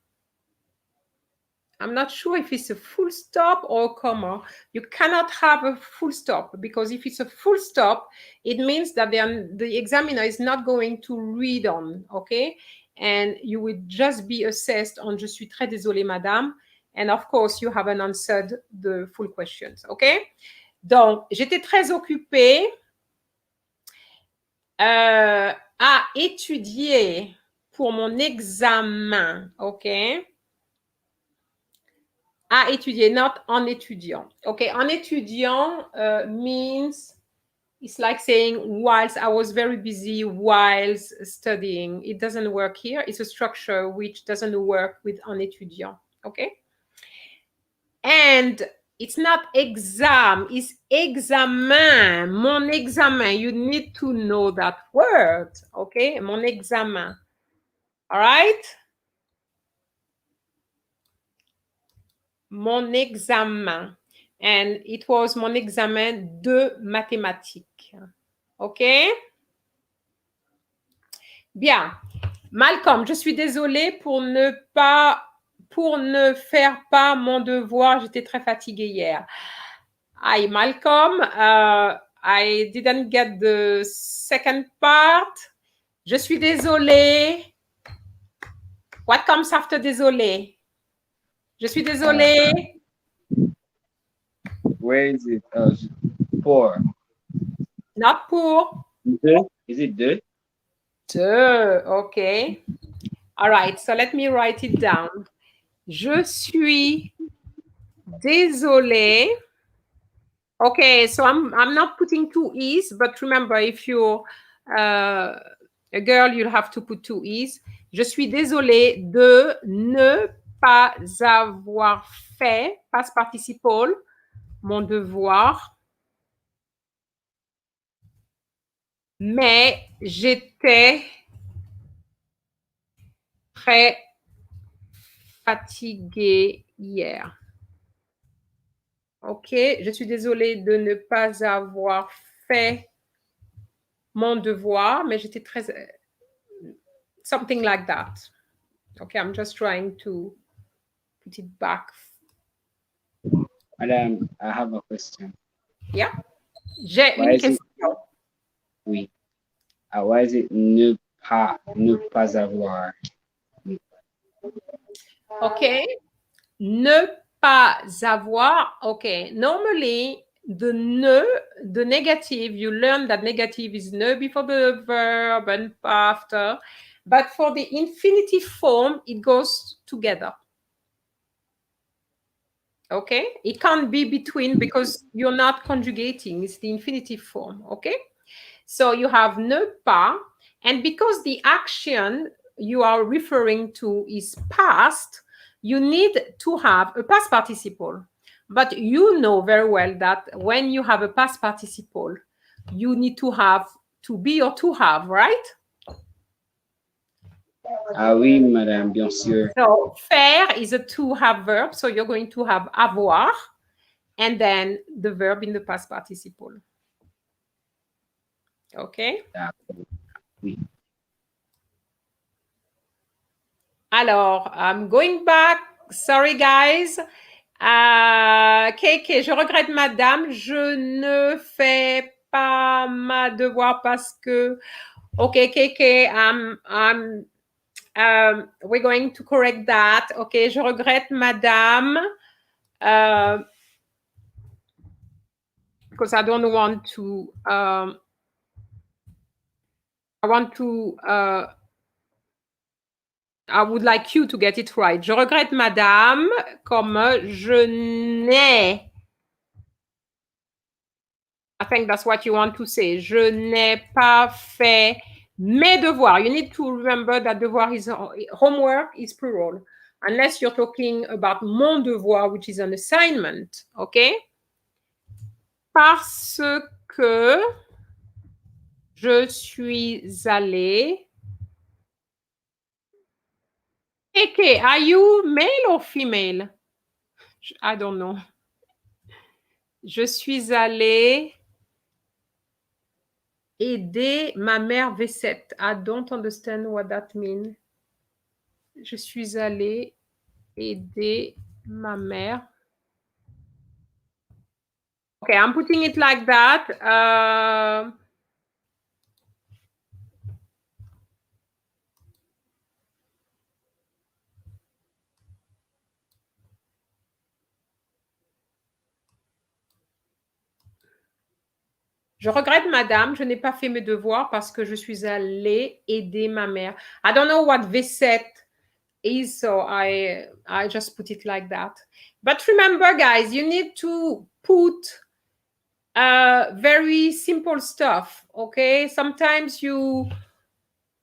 I'm not sure if it's a full stop or a comma. You cannot have a full stop because if it's a full stop, it means that the examiner is not going to read on, okay? And you would just be assessed on je suis très désolée, madame. And of course, you haven't answered the full questions, okay? Donc, j'étais très occupée à étudier pour mon examen, okay? À étudier, not en étudiant. Okay, en étudiant means it's like saying whilst I was very busy whilst studying. It doesn't work here. It's a structure which doesn't work with en étudiant. Okay. And it's not exam, it's examen. Mon examen. You need to know that word. Okay, mon examen. All right. Mon examen. And it was mon examen de mathématiques. Okay? Bien. Malcolm, je suis désolée pour ne faire pas mon devoir. J'étais très fatiguée hier. Hi, Malcolm. I didn't get the second part. Je suis désolée. What comes after désolée? Je suis désolée. Where is it? For. Not pour. Is it de? Okay. All right, so let me write it down. Je suis désolée. Okay, so I'm not putting two E's, but remember, if you're a girl, you'll have to put two E's. Je suis désolée de ne pas avoir fait, past participle, mon devoir, mais j'étais très fatiguée hier. Ok, je suis désolée de ne pas avoir fait mon devoir, mais j'étais très... something like that. Okay, I'm just trying to put it back. Madam, I have a question. Yeah. J'ai une question. Oui. Why is it ne pas avoir? Okay. Ne pas avoir. Okay. Normally, the negative, you learn that negative is ne before the verb and after. But for the infinitive form, it goes together. Okay, it can't be between because you're not conjugating, it's the infinitive form. Okay, so you have ne pas, and because the action you are referring to is past, you need to have a past participle. But you know very well that when you have a past participle, you need to have to be or to have, right? Ah oui, madame, bien sûr. So faire is a to have verb, so you're going to have avoir, and then the verb in the past participle. Okay? Oui. Alors, I'm going back. Sorry, guys. KK, je regrette, madame. Je ne fais pas ma devoir parce que... Okay, KK, we're going to correct that. Okay, je regrette, madame. Because I don't want to... I would like you to get it right. Je regrette, madame, comme je n'ai... I think that's what you want to say. Je n'ai pas fait mes devoirs. You need to remember that devoir is homework is plural. Unless you're talking about mon devoir, which is an assignment. Okay? Parce que je suis allée... Okay, are you male or female? I don't know. Je suis allée aider ma mère V7. I don't understand what that means. Je suis allée aider ma mère. Okay, I'm putting it like that. Je regrette, madame, je n'ai pas fait mes devoirs parce que je suis allée aider ma mère. I don't know what V7 is, so I just put it like that. But remember, guys, you need to put very simple stuff, okay? Sometimes you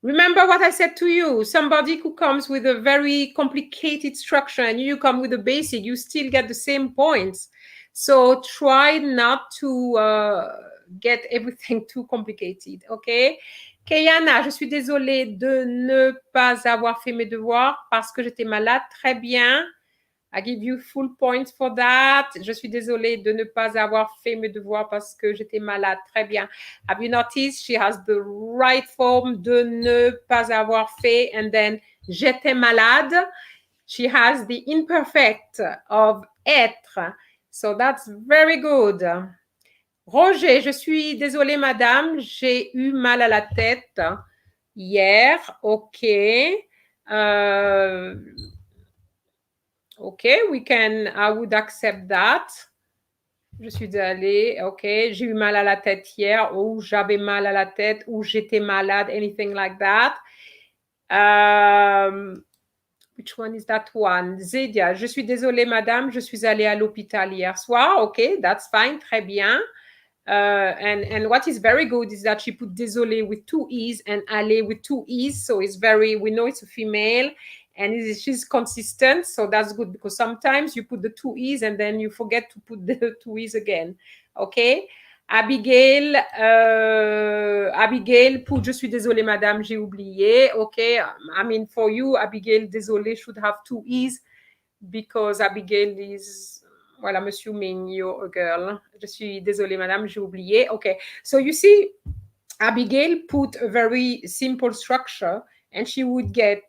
remember what I said to you. Somebody who comes with a very complicated structure and you come with a basic, you still get the same points. So try not to get everything too complicated, okay? Kayana, je suis désolée de ne pas avoir fait mes devoirs parce que j'étais malade. Très bien. I give you full points for that. Je suis désolée de ne pas avoir fait mes devoirs parce que j'étais malade. Très bien. Have you noticed she has the right form de ne pas avoir fait and then j'étais malade. She has the imperfect of être. So that's very good. Roger, je suis désolée, madame, j'ai eu mal à la tête hier. OK. OK, I would accept that. Je suis allée, OK, j'ai eu mal à la tête hier, ou j'avais mal à la tête, ou j'étais malade, anything like that. Which one is that one? Zedia, je suis désolée, madame, je suis allée à l'hôpital hier soir. OK, that's fine, très bien. And what is very good is that she put désolé with 2 E's and allé with 2 E's. So it's we know it's a female and she's consistent. So that's good because sometimes you put the 2 E's and then you forget to put the 2 E's again. Okay. Abigail, put je suis désolée, madame, j'ai oublié. Okay. I mean, for you, Abigail, désolé should have 2 E's because Abigail is... Well, I'm assuming you're a girl. Je suis désolée, madame, j'ai oublié. Okay, so you see, Abigail put a very simple structure and she would get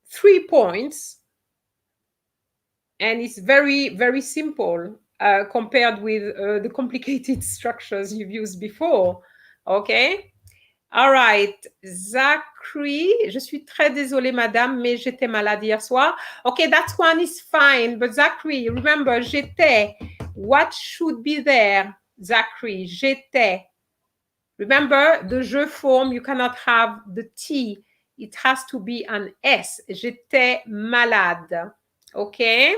3 points. And it's very, very simple compared with the complicated structures you've used before. Okay? All right, Zachary, je suis très désolée, madame, mais j'étais malade hier soir. Okay, that one is fine, but Zachary, remember, j'étais. What should be there, Zachary? J'étais. Remember, the je form, you cannot have the T. It has to be an S. J'étais malade. Okay?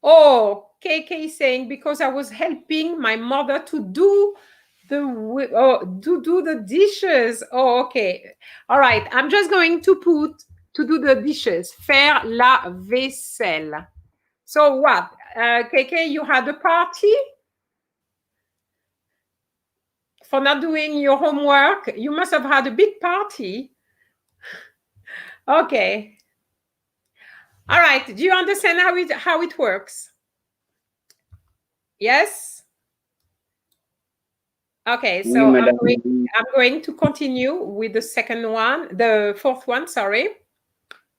Oh, KK is saying, because I was helping my mother to do the dishes. Oh, okay. All right. I'm just going to do the dishes. Faire la vaisselle. So what? KK, you had a party for not doing your homework? You must have had a big party. Okay. All right. Do you understand how it works? Yes? Okay, so I'm going to continue with the second one, the fourth one, sorry.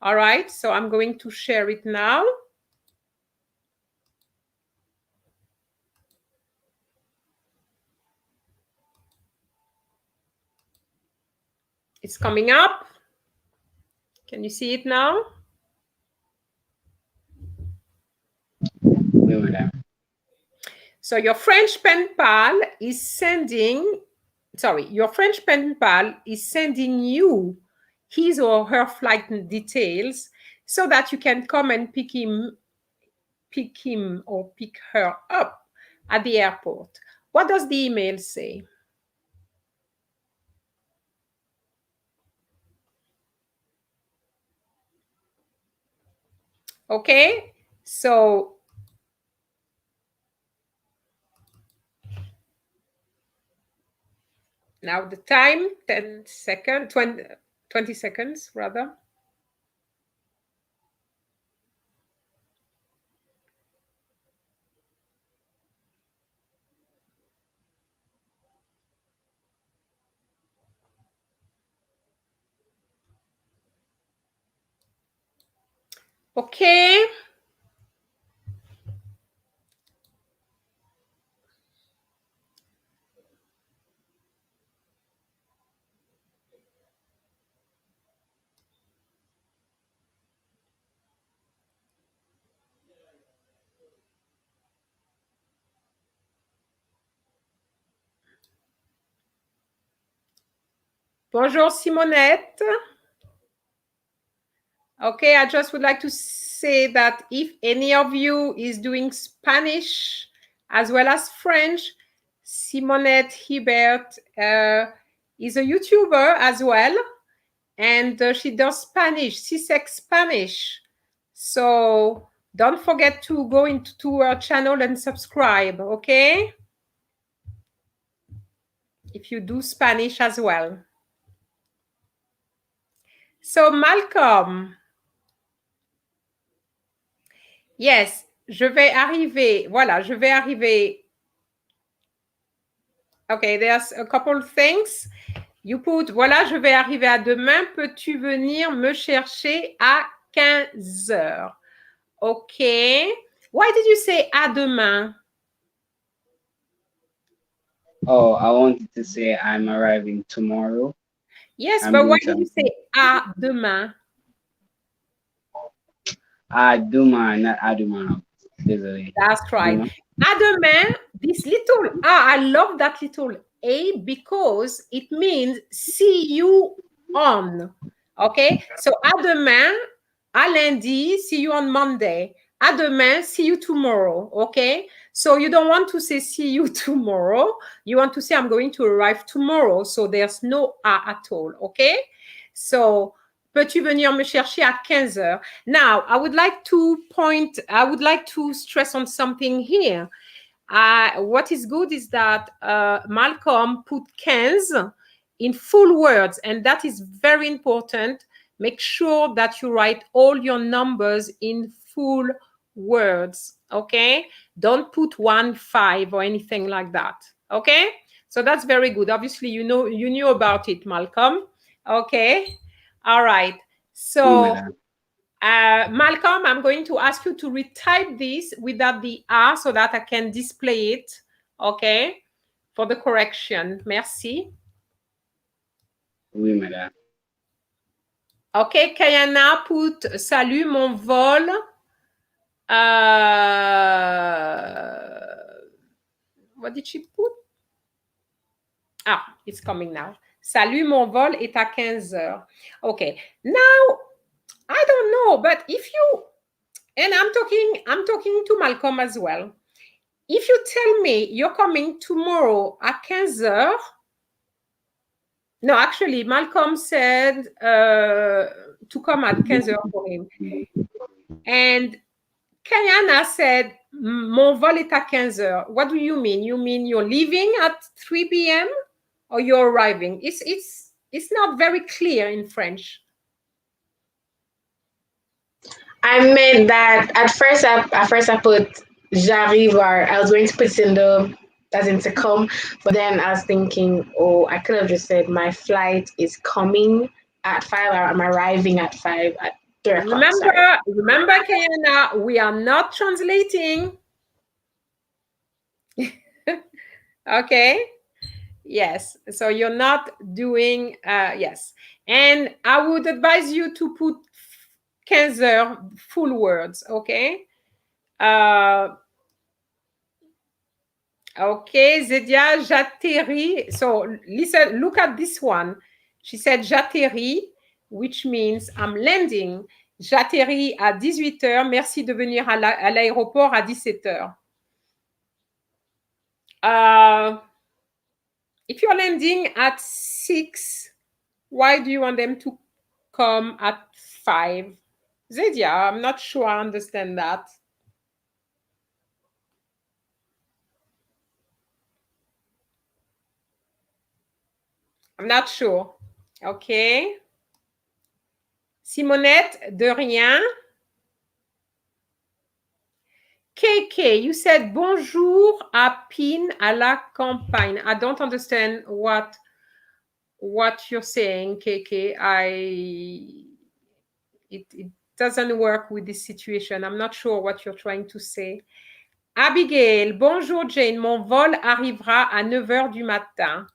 All right, so I'm going to share it now. It's coming up. Can you see it now? No, madam. So your French pen pal is sending, your French pen pal is sending you his or her flight details so that you can come and pick him or pick her up at the airport. What does the email say? Okay, so now the time, 10 seconds, 20 seconds rather. Okay. Bonjour, Simonette. Okay, I just would like to say that if any of you is doing Spanish as well as French, Simonette Hibert is a YouTuber as well, and she does Spanish, CSEC Spanish. So don't forget to go into her channel and subscribe, okay? If you do Spanish as well. So Malcolm. Yes, je vais arriver. Voilà, je vais arriver. Okay, there's a couple of things. You put, voilà, je vais arriver à demain. Peux-tu venir me chercher à 15 heures? Okay. Why did you say à demain? Oh, I wanted to say I'm arriving tomorrow. Yes, I'm but doing why did you something. say à demain? Duma, not Aduma. Désolé. That's right. Duma. À demain, this little I love that little a because it means see you on. Okay, so à demain, à lundi, see you on Monday. À demain, see you tomorrow. Okay, so you don't want to say see you tomorrow. You want to say I'm going to arrive tomorrow. So there's no à at all. Okay, so peux-tu venir me chercher à 15 heures? Now, I would like to stress on something here. What is good is that Malcolm put 15 in full words, and that is very important. Make sure that you write all your numbers in full words, okay? Don't put 1, 5 or anything like that, okay? So that's very good. Obviously, you knew about it, Malcolm, okay? All right. So, Malcolm, I'm going to ask you to retype this without the R so that I can display it, okay, for the correction. Merci. Oui, madame. Okay, Kayana put salut mon vol. What did she put? Ah, it's coming now. Salut mon vol est à 15 heures. Okay, now I don't know, but if you, and I'm talking to Malcolm as well. If you tell me you're coming tomorrow at 15 heures, no, actually, Malcolm said to come at 15 heures for him. And Kayana said, mon vol est à 15 heures. What do you mean? You mean you're leaving at 3 p.m. or you're arriving? It's not very clear in French. I meant that at first I put j'arrive, or I was going to put in the as in to come, but then I was thinking, oh, I could have just said my flight is coming at 5, or I'm arriving at 5 at 3 o'clock. Remember, Kayana, we are not translating. Okay. Yes. So you're not doing, yes. And I would advise you to put 15 heures, full words. Okay. Okay, Zedia, j'atterris. So listen, look at this one. She said j'atterris, which means I'm landing. J'atterris à 18 heures. Merci de venir à l'aéroport à 17 heures. If you're landing at 6, why do you want them to come at 5? Zedia, I'm not sure I understand that. I'm not sure. Okay. Simonette, de rien. KK, you said bonjour à Pin à la campagne. I don't understand what you're saying, KK. It doesn't work with this situation. I'm not sure what you're trying to say. Abigail, bonjour Jane, mon vol arrivera à 9 heures du matin.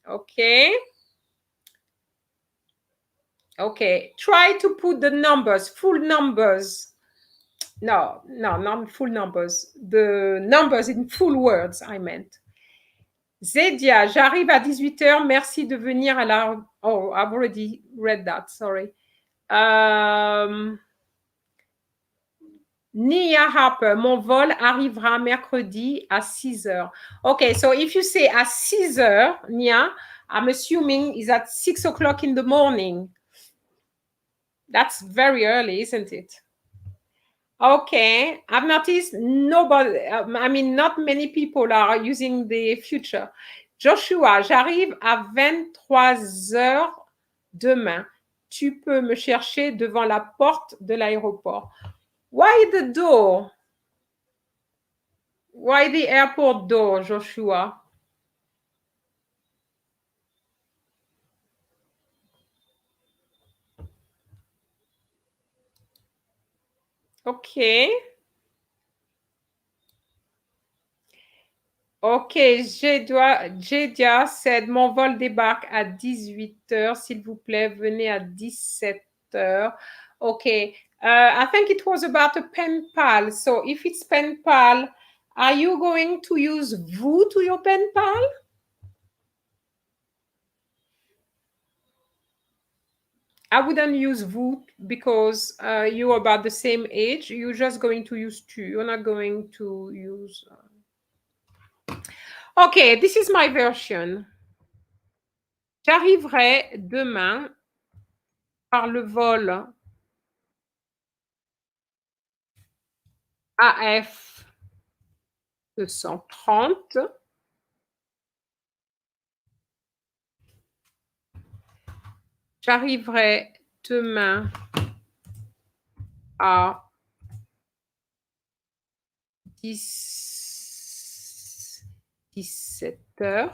Okay. Okay, try to put the numbers, full numbers. No, not full numbers. The numbers in full words, I meant. Zedia, j'arrive à 18 heures. Merci de venir à la... Oh, I've already read that. Sorry. Nia Harper, mon vol arrivera mercredi à 6 heures. Okay, so if you say à 6 heures, Nia, I'm assuming is at 6 o'clock in the morning. That's very early, isn't it? Okay, I've noticed nobody, not many people are using the future. Joshua, j'arrive à 23 heures demain. tu peux me chercher devant la porte de l'aéroport. Why the door? Why the airport door, Joshua? OK. OK, Jedia said, mon vol débarque à 18h. S'il vous plaît, venez à 17h. OK. I think it was about a pen pal. So if it's pen pal, are you going to use vous to your pen pal? I wouldn't use vous because you're about the same age. You're just going to use tu. You're not going to use... OK, this is my version. J'arriverai demain par le vol AF 230. J'arriverai demain à 17h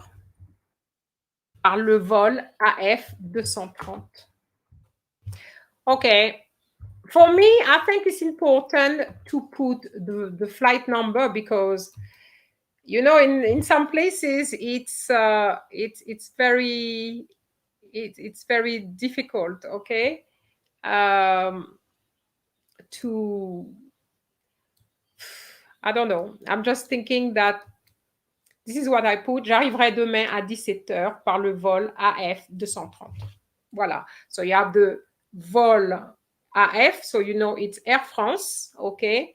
par le vol AF 230. Okay. For me, I think it's important to put the flight number because, you know, in some places it's very difficult, okay, to, I don't know. I'm just thinking that this is what I put. J'arriverai demain à 17h par le vol AF 230. Voilà. So you have the vol AF, so you know it's Air France, okay?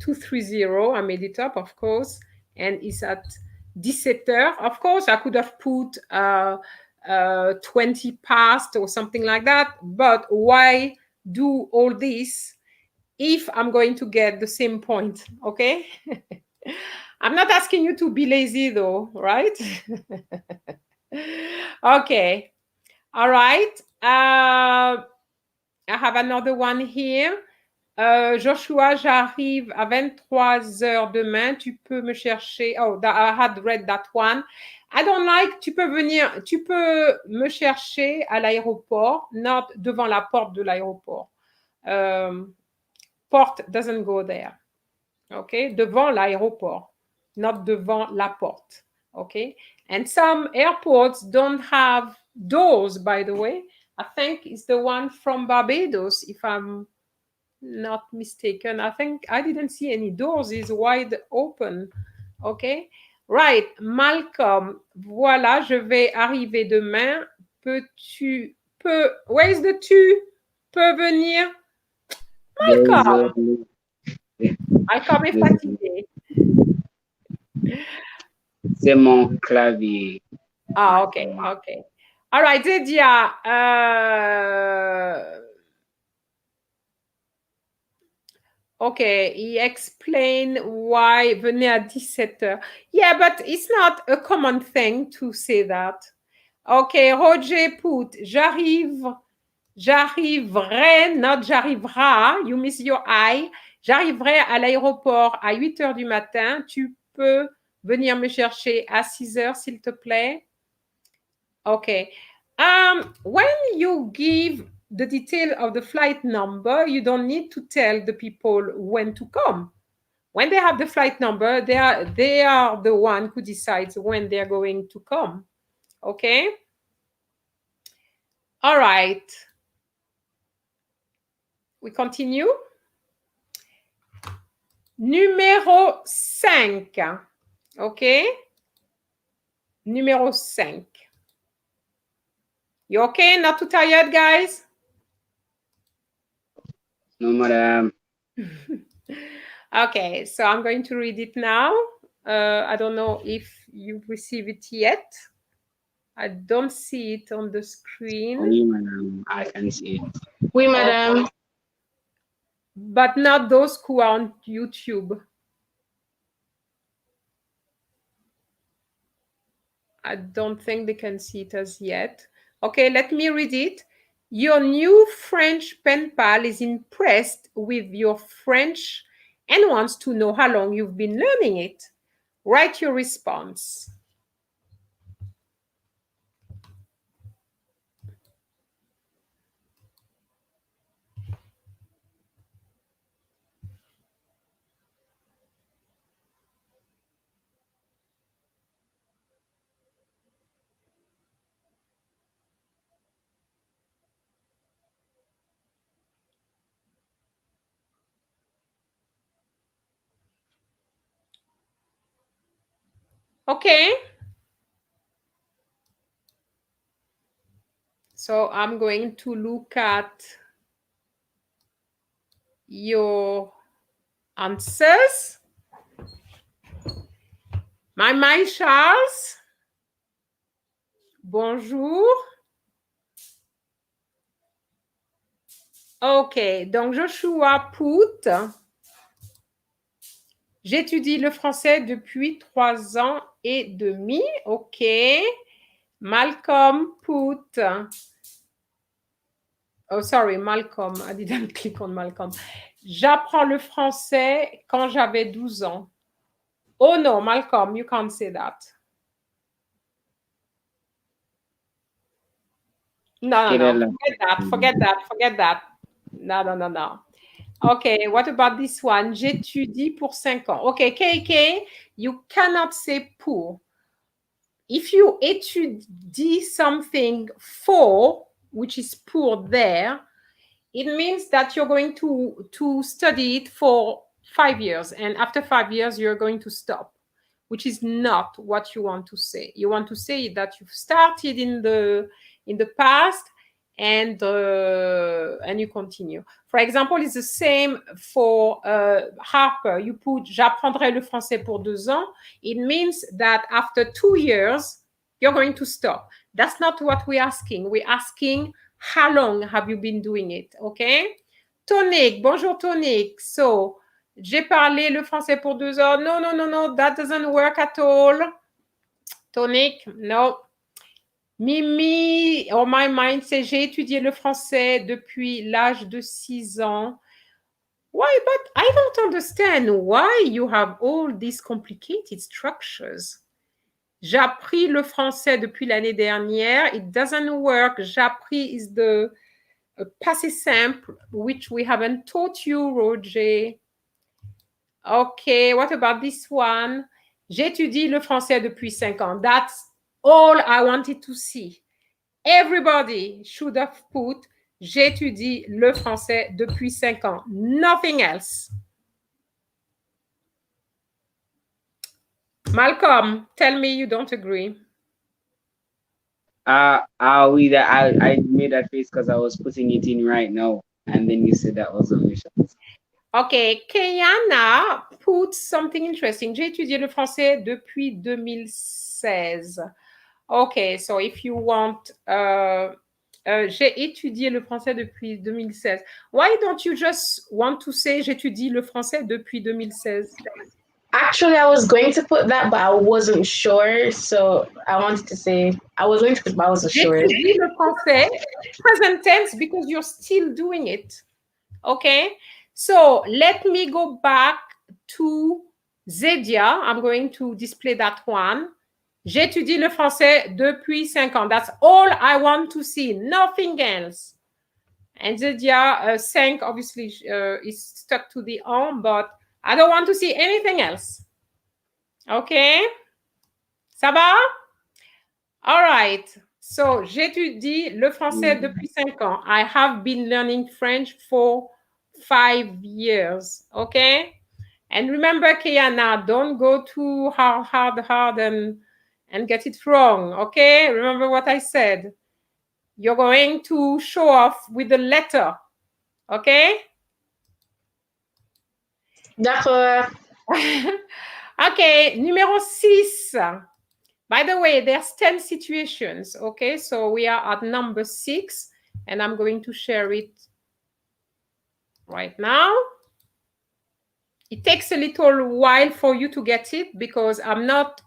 230, I made it up, of course, and it's at 17h. Of course, I could have put 20 past or something like that, but why do all this if I'm going to get the same point, okay? I'm not asking you to be lazy though, right? Okay. All right. I have another one here. Joshua, j'arrive à 23h demain. Tu peux me chercher. Oh, I had read that one. I don't like, tu peux me chercher à l'aéroport, not devant la porte de l'aéroport. Porte doesn't go there. Okay, devant l'aéroport, not devant la porte. Okay, and some airports don't have doors, by the way. I think it's the one from Barbados, if I'm not mistaken. I think I didn't see any doors, it's wide open. Okay, right, Malcolm, voilà, je vais arriver demain. Where is the tu? Peux venir? Malcolm. Malcolm est fatigué. C'est mon clavier. Ah, okay, okay. All right, Zedia. Okay, he explained why venez à 17h. Yeah, but it's not a common thing to say that. Okay, Roger put, j'arriverai, not j'arrivera, you miss your I. J'arriverai à l'aéroport à 8h du matin. Tu peux venir me chercher à 6h, s'il te plaît? Okay. When you give the detail of the flight number, you don't need to tell the people when to come. When they have the flight number, they are the one who decides when they're going to come. Okay? All right. We continue. Numéro 5. Okay? Numéro 5. You okay? Not too tired, guys? No, madam. Okay, so I'm going to read it now. I don't know if you've received it yet. I don't see it on the screen. Oui, madam, I can see it. Oui, madame. Okay. But not those who are on YouTube. I don't think they can see it as yet. Okay, let me read it. Your new French pen pal is impressed with your French and wants to know how long you've been learning it. Write your response. Okay. So I'm going to look at your answers. My Charles. Bonjour. Ok, donc Joshua put. J'étudie le français depuis 3 ans et demi. Ok. Malcolm put. Oh, sorry, Malcolm. I didn't click on Malcolm. J'apprends le français quand j'avais 12 ans. Oh no, Malcolm, you can't say that. No. Forget that. No. Okay, what about this one? J'étudie pour 5 ans. Okay, KK, you cannot say pour. If you étudie something for, which is pour there, it means that you're going to study it for 5 years. And after 5 years, you're going to stop, which is not what you want to say. You want to say that you've started in the past and you continue. For example, it's the same for Harper. You put j'apprendrai le français pour 2 ans. It means that after 2 years, you're going to stop. That's not what we're asking. We're asking how long have you been doing it, okay? Tonic, bonjour Tonic. So, j'ai parlé le français pour 2 ans. No, that doesn't work at all. Tonic, no. Mimi, on my mind, c'est j'ai étudié le français depuis l'âge de 6 ans. Why? But I don't understand why you have all these complicated structures. J'ai appris le français depuis l'année dernière. It doesn't work. J'ai appris is the passé simple, which we haven't taught you, Roger. Okay, what about this one? J'étudie le français depuis 5 ans. That's all I wanted to see. Everybody should have put j'étudie le français depuis 5 ans. Nothing else. Malcolm, tell me you don't agree. I made that face because I was putting it in right now, and then you said that was a wish. Okay, Kayana put something interesting. J'ai étudié le français depuis 2016. Okay, so if you want, j'ai étudié le français depuis 2016. Why don't you just want to say j'étudie le français depuis 2016? Actually, I was going to put that, but I wasn't sure. So I wanted to say, I was going to put, but I wasn't sure. J'étudie le français, present tense, because you're still doing it. Okay? So let me go back to Zedia. I'm going to display that one. J'étudie le français depuis 5 ans. That's all I want to see. Nothing else. And Zedia, 5 obviously is stuck to the on, but I don't want to see anything else. Okay? Ça va? All right. So, j'étudie le français depuis 5 ans. I have been learning French for 5 years. Okay? And remember, Kayana, don't go too hard and get it wrong. Okay? Remember what I said. You're going to show off with the letter. Okay? D'accord. Okay, numéro 6. By the way, there's 10 situations, okay? So we are at number 6, and I'm going to share it right now. It takes a little while for you to get it because I'm not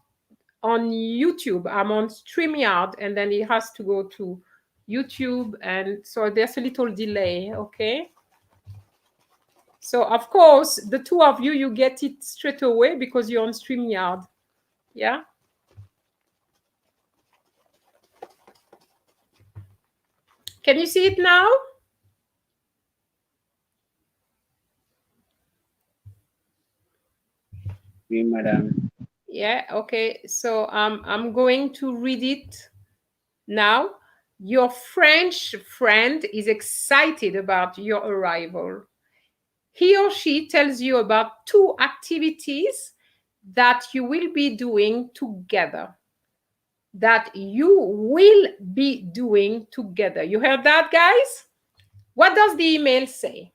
on YouTube. I'm on StreamYard, and then it has to go to YouTube, and so there's a little delay, okay? So, of course, the two of you, you get it straight away because you're on StreamYard, yeah? Can you see it now? Oui, madame. Yeah, okay. So I'm going to read it now. Your French friend is excited about your arrival. He or she tells you about 2 activities that you will be doing together. That you will be doing together. You heard that, guys? What does the email say?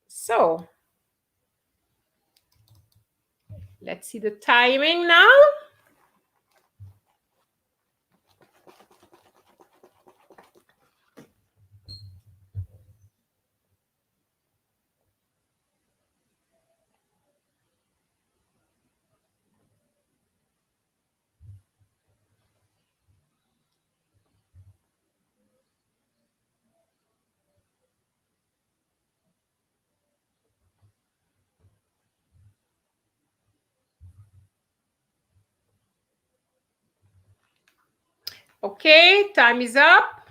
So, let's see the timing now. Okay, time is up.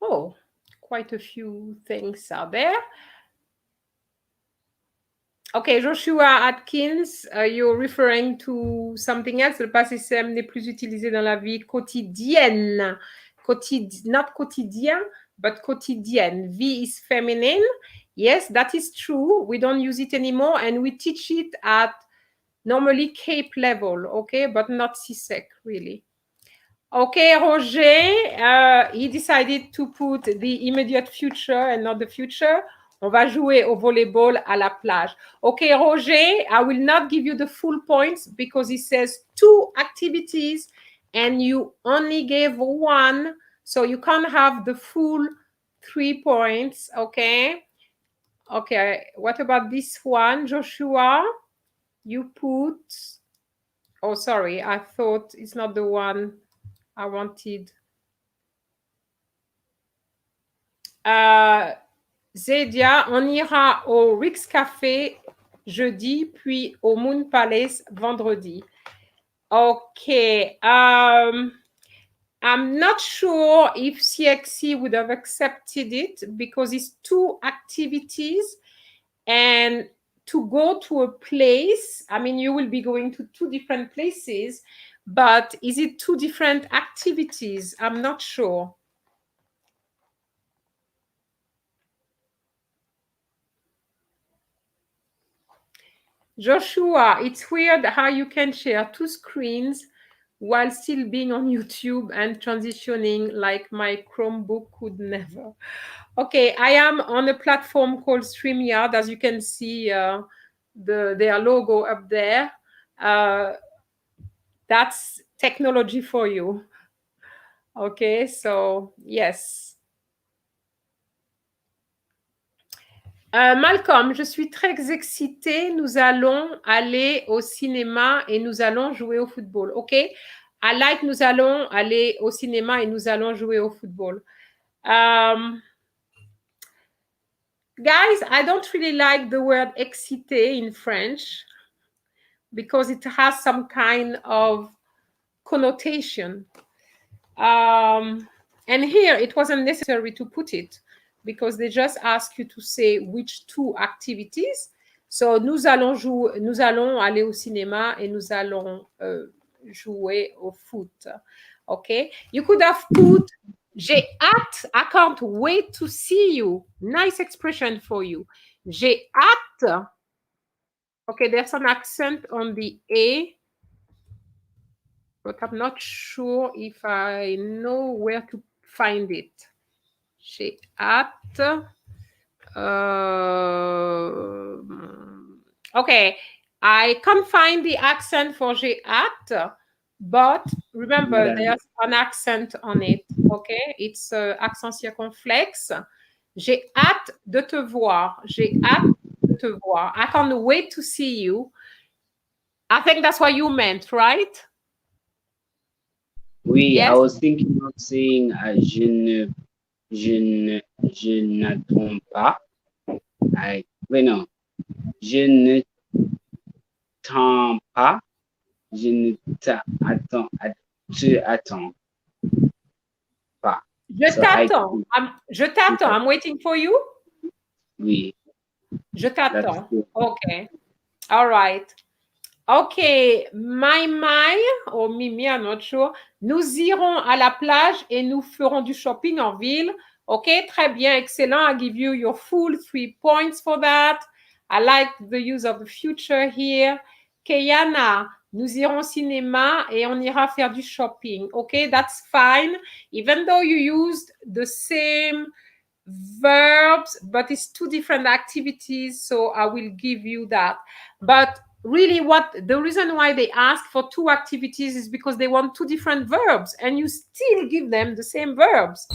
Oh, quite a few things are there. Okay, Joshua Atkins, you're referring to something else. Le passé simple n'est plus utilisé dans la vie quotidienne. Not quotidien, but quotidienne. V is feminine. Yes, that is true. We don't use it anymore, and we teach it at normally CAPE level, okay, but not CSEC, really. Okay, Roger, he decided to put the immediate future and not the future. On va jouer au volleyball à la plage. Okay, Roger, I will not give you the full points because it says 2 activities and you only gave 1. So you can't have the full 3 points, okay? Okay, what about this one, Joshua? You put, oh, sorry, I thought it's not the one I wanted. Zedia, on ira au Rix Café jeudi, puis au Moon Palace vendredi. Okay. I'm not sure if CXC would have accepted it because it's 2 activities and to go to a place, I mean, you will be going to 2 different places, but is it 2 different activities? I'm not sure. Joshua, it's weird how you can share 2 screens while still being on YouTube and transitioning like my Chromebook could never. Okay, I am on a platform called StreamYard, as you can see their logo up there. That's technology for you. Okay, so yes. Malcolm, je suis très excitée. Nous allons aller au cinéma et nous allons jouer au football. OK? I like nous allons aller au cinéma et nous allons jouer au football. Guys, I don't really like the word excité in French because it has some kind of connotation. And here, it wasn't necessary to put it because they just ask you to say which 2 activities. So, nous allons aller au cinéma et nous allons jouer au foot. Okay? You could have put, j'ai hâte, I can't wait to see you. Nice expression for you. J'ai hâte. Okay, there's an accent on the A, but I'm not sure if I know where to find it. J'ai hâte. Okay, I can't find the accent for j'ai hâte, but remember there's an accent on it. Okay, it's accent circonflexe. J'ai hâte de te voir. J'ai hâte de te voir. I can't wait to see you. I think that's what you meant, right? Oui, Yes. I was thinking of saying je n'attends pas. Wait, no. Je ne t'attends pas. Je ne t'attends. Tu attends pas. Je t'attends. Je t'attends. I'm waiting for you. Oui. Je t'attends. Okay. All right. Okay. My, or Mimi, I'm not sure. Nous irons à la plage et nous ferons du shopping en ville. Okay, très bien, excellent. I give you your full 3 points for that. I like the use of the future here. Kayana, nous irons au cinéma et on ira faire du shopping. Okay, that's fine. Even though you used the same verbs, but it's 2 different activities, so I will give you that. But really, the reason why they ask for 2 activities is because they want 2 different verbs, and you still give them the same verbs.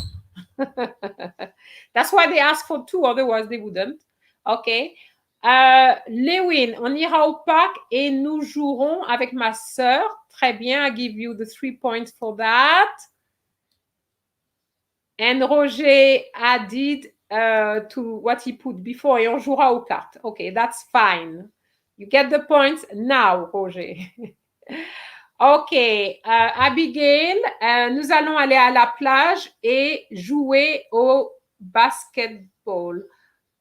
That's why they ask for 2, otherwise they wouldn't. Okay. Lewin, on ira au parc et nous jouerons avec ma sœur. Très bien, I give you the 3 points for that. And Roger added to what he put before, et on jouera aux cartes. Okay, that's fine. You get the points now, Roger. Okay, Abigail, nous allons aller à la plage et jouer au basketball.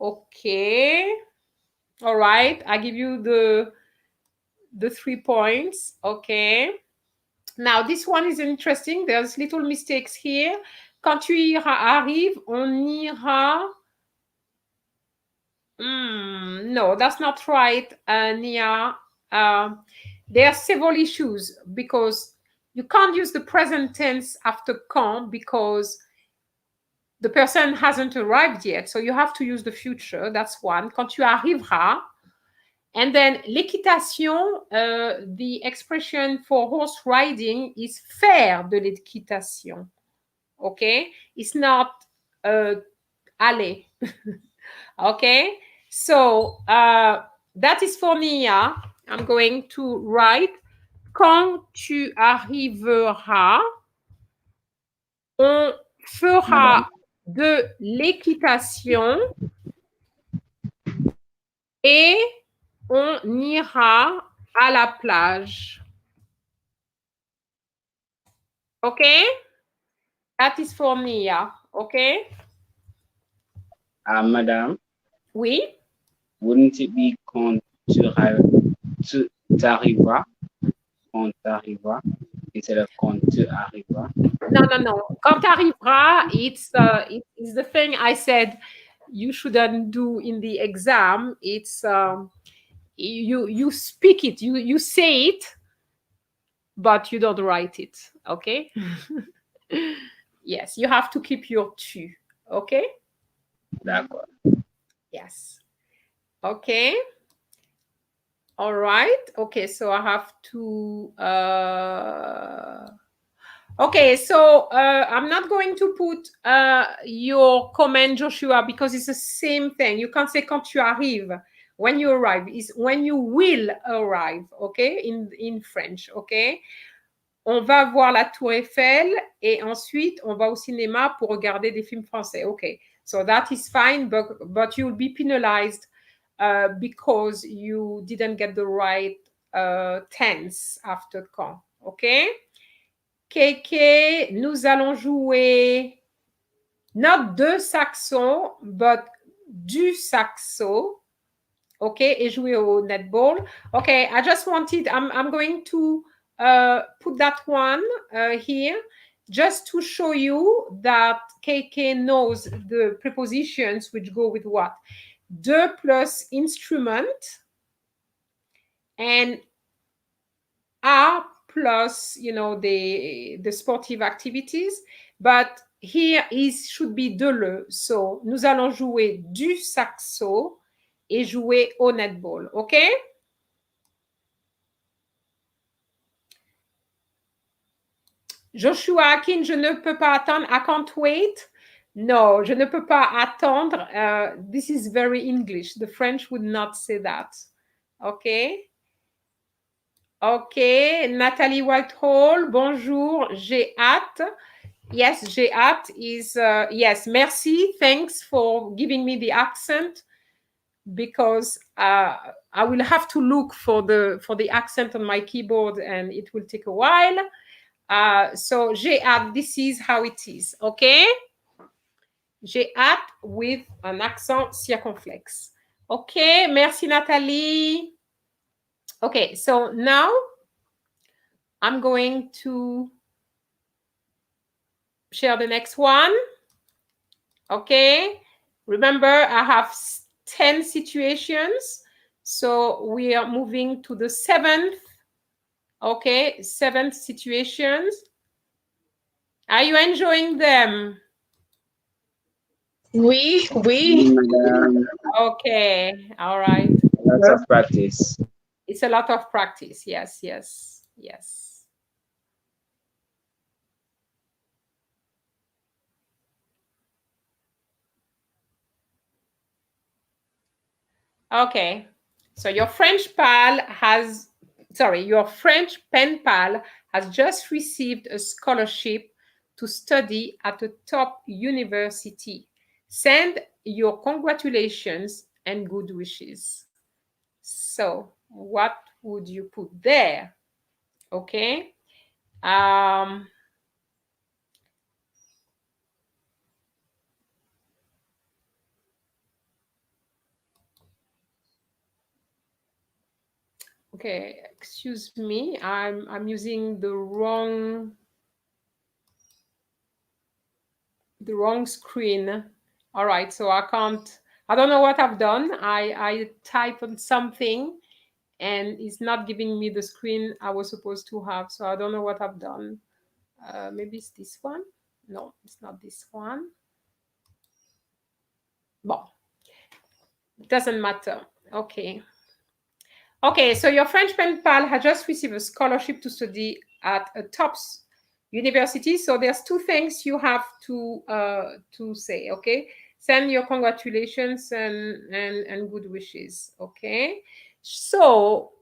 Okay. All right, I give you the 3 points. Okay. Now, this one is interesting. There's little mistakes here. Quand tu arrives, on ira. No, that's not right, Nia. There are several issues because you can't use the present tense after quand because the person hasn't arrived yet. So you have to use the future. That's one. Quand tu arriveras. And then l'équitation, the expression for horse riding is faire de l'équitation. Okay? It's not aller. Okay? So that is for Nia. I'm going to write quand tu arriveras, on fera de l'équitation et on ira à la plage. Okay? That is for Nia. Okay? Madame? Oui? Wouldn't it be quand t'arriveras? Quand t'arriveras? Instead of quand tu arriveras? No. Quand t'arriveras, it's the thing I said you shouldn't do in the exam. It's you speak it, you say it, but you don't write it. Okay? Yes, you have to keep your tu. Okay? D'accord. Yes. Okay. All right. Okay, so I have to okay, so I'm not going to put your comment, Joshua, because it's the same thing. You can't say quand tu arrives. When you arrive, is when you will arrive, okay, in French, okay? On va voir la Tour Eiffel et ensuite on va au cinéma pour regarder des films français. Okay, so that is fine, but you'll be penalized because you didn't get the right tense after quand, okay? Kéké, nous allons jouer not de saxon, but du saxo. Okay, et jouer au netball. Okay, I just wanted, I'm going to put that one here just to show you that KK knows the prepositions which go with what? De plus instrument and a plus, you know, the sportive activities, but here should be de le. So, nous allons jouer du saxo et jouer au netball, OK? Joshua Akin, je ne peux pas attendre. I can't wait. No, je ne peux pas attendre. This is very English. The French would not say that. Okay. Okay. Nathalie Whitehall, bonjour. J'ai hâte. Yes, j'ai hâte is yes. Merci. Thanks for giving me the accent, because I will have to look for the accent on my keyboard, and it will take a while. So j'ai hâte. This is how it is. Okay. J'ai hâte with un accent circonflexe. Okay, merci Nathalie. Okay, so now I'm going to share the next one. Okay, remember I have 10 situations. So we are moving to the 7th. Okay, 7th situations. Are you enjoying them? Oui. Okay, all right. Lots of practice. It's a lot of practice. Yes, yes, yes. Okay, so your French pen pal has just received a scholarship to study at a top university. Send your congratulations and good wishes. So what would you put there? Okay. Okay, excuse me, I'm using the wrong screen. All right, so I don't know what I've done. I typed on something and it's not giving me the screen I was supposed to have. So I don't know what I've done. Maybe it's this one. No, it's not this one. Bon, it doesn't matter. Okay. Okay, so your French pen pal has just received a scholarship to study at a top university. So there's two things you have to say. Okay, send your congratulations and good wishes. Okay, so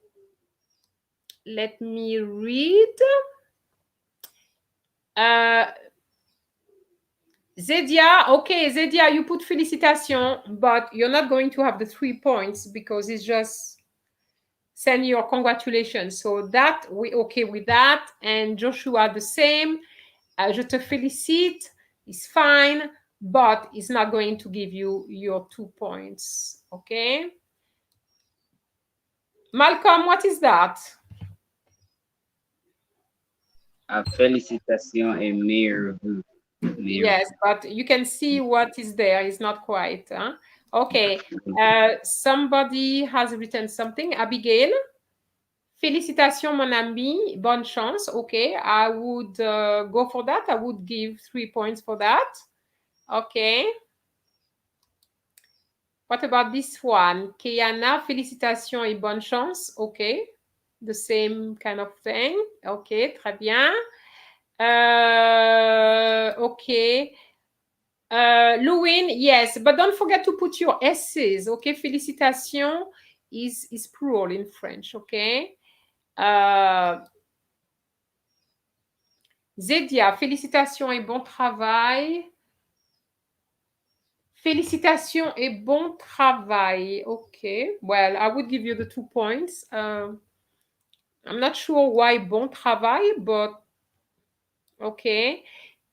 let me read. Zedia, okay, Zedia, you put félicitations, but you're not going to have the 3 points because it's just send your congratulations. So that we okay with that. And Joshua the same. Je te félicite is fine, but it's not going to give you your 2 points. Okay. Malcolm, what is that? Félicitations et meilleurs vœux. Yes, but you can see what is there. It's not quite. Huh? Okay. Somebody has written something. Abigail. Félicitations, mon ami. Bonne chance. Okay. I would go for that. I would give 3 points for that. Okay. What about this one? Kayana, félicitations et bonne chance. Okay. The same kind of thing. Okay, très bien. Okay. Louine, yes, but don't forget to put your S's, okay? Félicitations is plural in French, okay? Zedia, félicitations et bon travail. Félicitations et bon travail. Okay, well, I would give you the 2 points. I'm not sure why bon travail, but okay.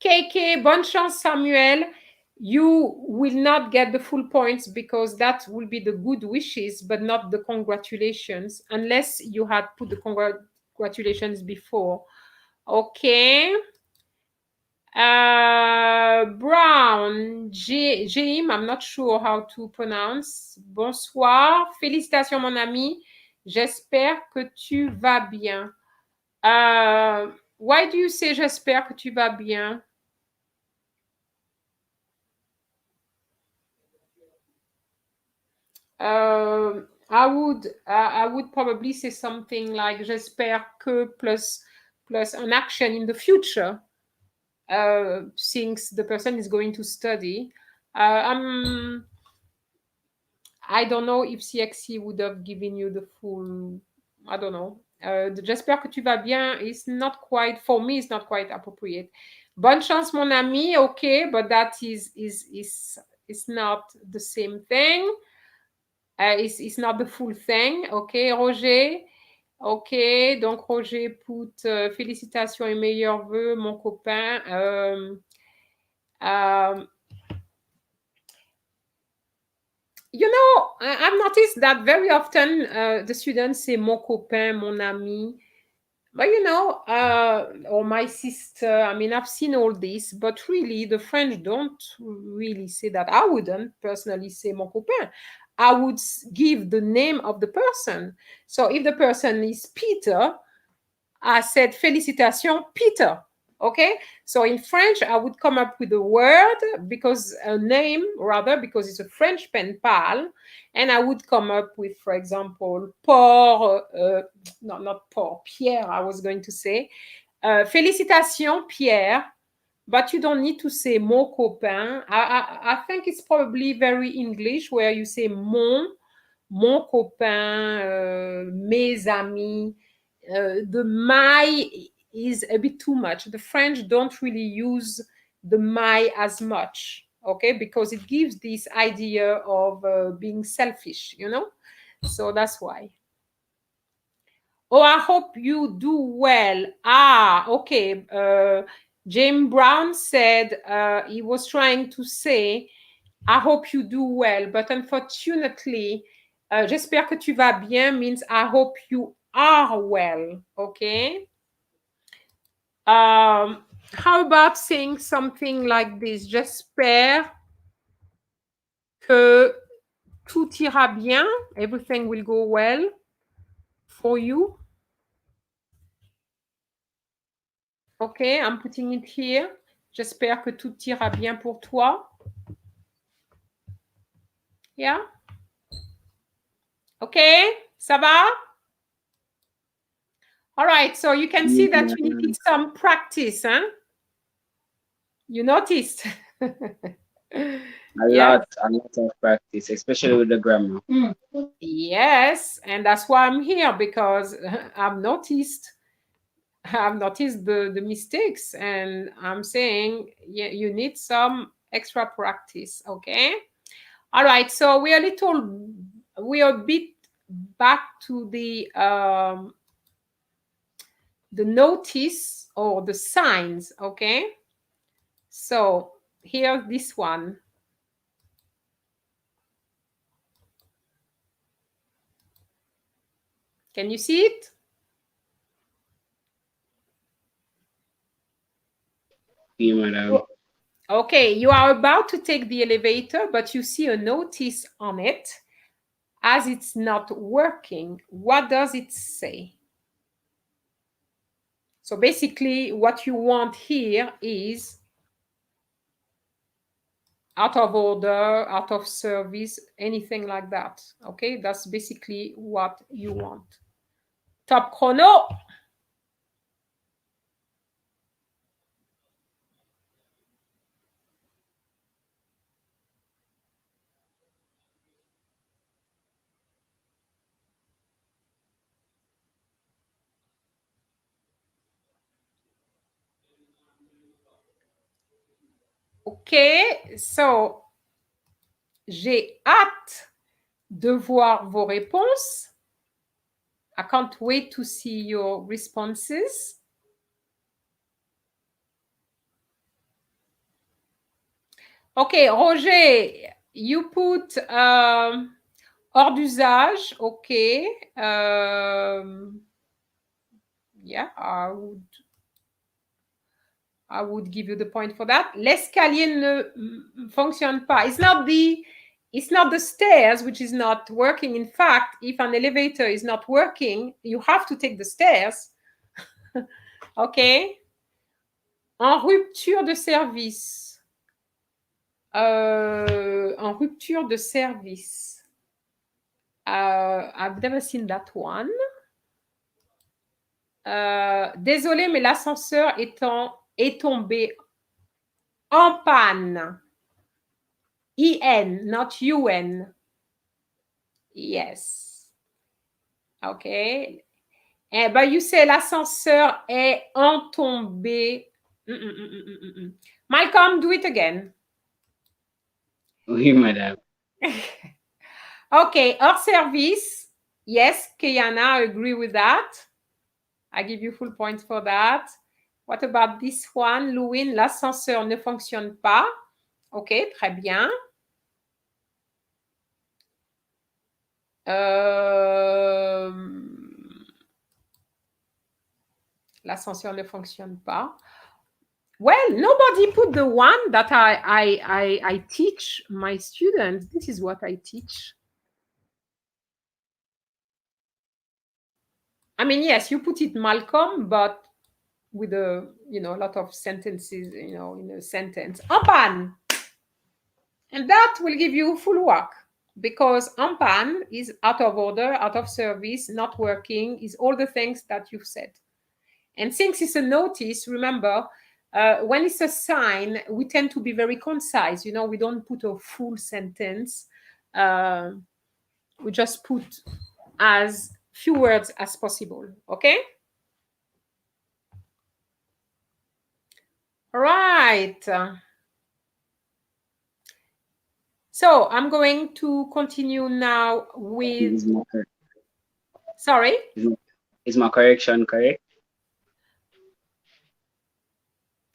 KK, bonne chance, Samuel. You will not get the full points because that will be the good wishes, but not the congratulations, unless you had put the congratulations before. Okay. Brown, Jim, I'm not sure how to pronounce. Bonsoir. Félicitations, mon ami. J'espère que tu vas bien. Why do you say j'espère que tu vas bien? I would probably say something like j'espère que plus an action in the future. thinks the person is going to study. I don't know if CXC would have given you the full, I don't know. J'espère que tu vas bien. It's not quite, for me, it's not quite appropriate. Bonne chance, mon ami. Okay, but that is not the same thing. It's not the full thing. Okay, Roger. Ok, donc Roger put félicitations et meilleurs vœux, mon copain. You know, I've noticed that very often the students say mon copain, mon ami. But you know, or my sister, I mean, I've seen all this, but really the French don't really say that. I wouldn't personally say mon copain. I would give the name of the person. So if the person is Peter, I said félicitations, Peter. Okay, so in French, I would come up with a word because a name, rather, because it's a French pen pal, and I would come up with, for example, Paul, no, not Paul, Pierre, I was going to say. Félicitations, Pierre, but you don't need to say mon copain. I think it's probably very English where you say mon copain, mes amis. The my is a bit too much. The French don't really use the my as much, okay, because it gives this idea of being selfish, you know. So that's why. Oh, I hope you do well. Ah, okay. James Brown said he was trying to say, I hope you do well, but unfortunately, j'espère que tu vas bien means I hope you are well, okay? How about saying something like this? J'espère que tout ira bien, everything will go well for you. Okay, I'm putting it here. J'espère que tout ira bien pour toi. Yeah? Okay, ça va? All right, so you can see that you need some practice, huh? You noticed? A lot of practice, especially with the grammar. Yes, and that's why I'm here, because I've noticed the mistakes, and I'm saying, yeah, you need some extra practice, okay? All right, so we are a bit back to the notice or the signs, okay? So here's this one. Can you see it? Yeah, madam. Okay, you are about to take the elevator, but you see a notice on it as it's not working. What does it say? So basically, what you want here is out of order, out of service, anything like that. Okay, that's basically what you want. Top chrono. Ok, so j'ai hâte de voir vos réponses. I can't wait to see your responses. Okay, Roger, you put hors d'usage. Okay. Yeah, I would give you the point for that. L'escalier ne fonctionne pas. It's not the stairs which is not working. In fact, if an elevator is not working, you have to take the stairs. Okay. En rupture de service. En rupture de service. I've never seen that one. Désolé, mais l'ascenseur est tombé En panne. E-N, not U-N. Yes. Okay. Eh ben, you say l'ascenseur est entombé. Malcolm, do it again. Oui, madame. Okay, hors service. Yes, Kayana, I agree with that. I give you full points for that. What about this one, Louine? L'ascenseur ne fonctionne pas. Ok, très bien. L'ascenseur ne fonctionne pas. Well, nobody put the one that I teach my students. This is what I teach. I mean, yes, you put it Malcolm, but with a lot of sentences, in a sentence. En panne. And that will give you full work because en panne is out of order, out of service, not working, is all the things that you've said. And since it's a notice, remember, when it's a sign, we tend to be very concise. We don't put a full sentence. We just put as few words as possible, okay? All right. So I'm going to continue now with... Sorry? Is my correction correct?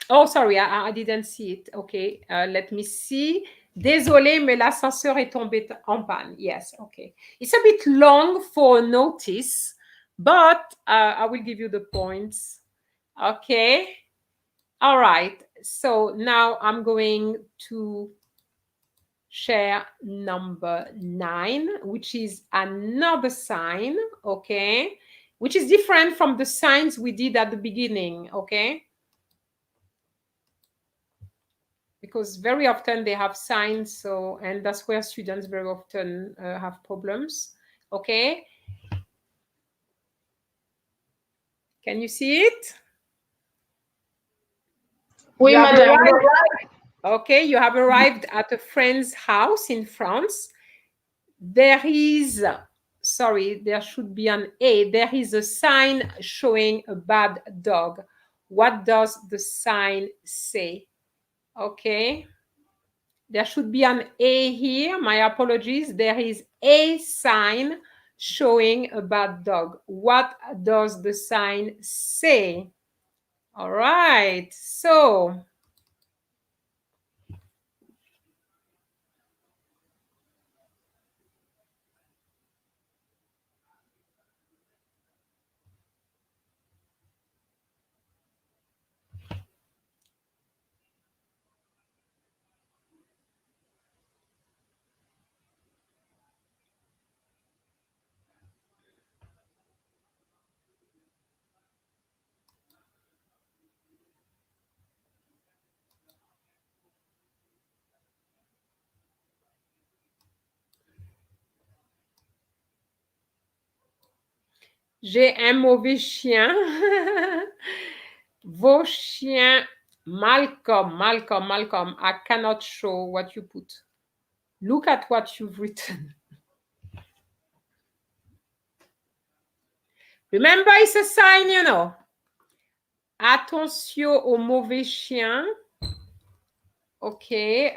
Oh, sorry, I didn't see it. Okay, let me see. Désolé, mais l'ascenseur est tombé en panne. Yes, okay. It's a bit long for notice, but I will give you the points. Okay. All right. So now I'm going to share number 9, which is another sign, okay, which is different from the signs we did at the beginning, okay? Because very often they have signs, and that's where students very often have problems, okay? Can you see it? Oui, madame. Okay, you have arrived at a friend's house in France. There is, sorry, there should be an A. There is a sign showing a bad dog. What does the sign say? Okay. There should be an A here. My apologies. There is a sign showing a bad dog. What does the sign say? All right. So, j'ai un mauvais chien. Vos chiens, Malcolm. I cannot show what you put. Look at what you've written. Remember, it's a sign, Attention au mauvais chien. Okay.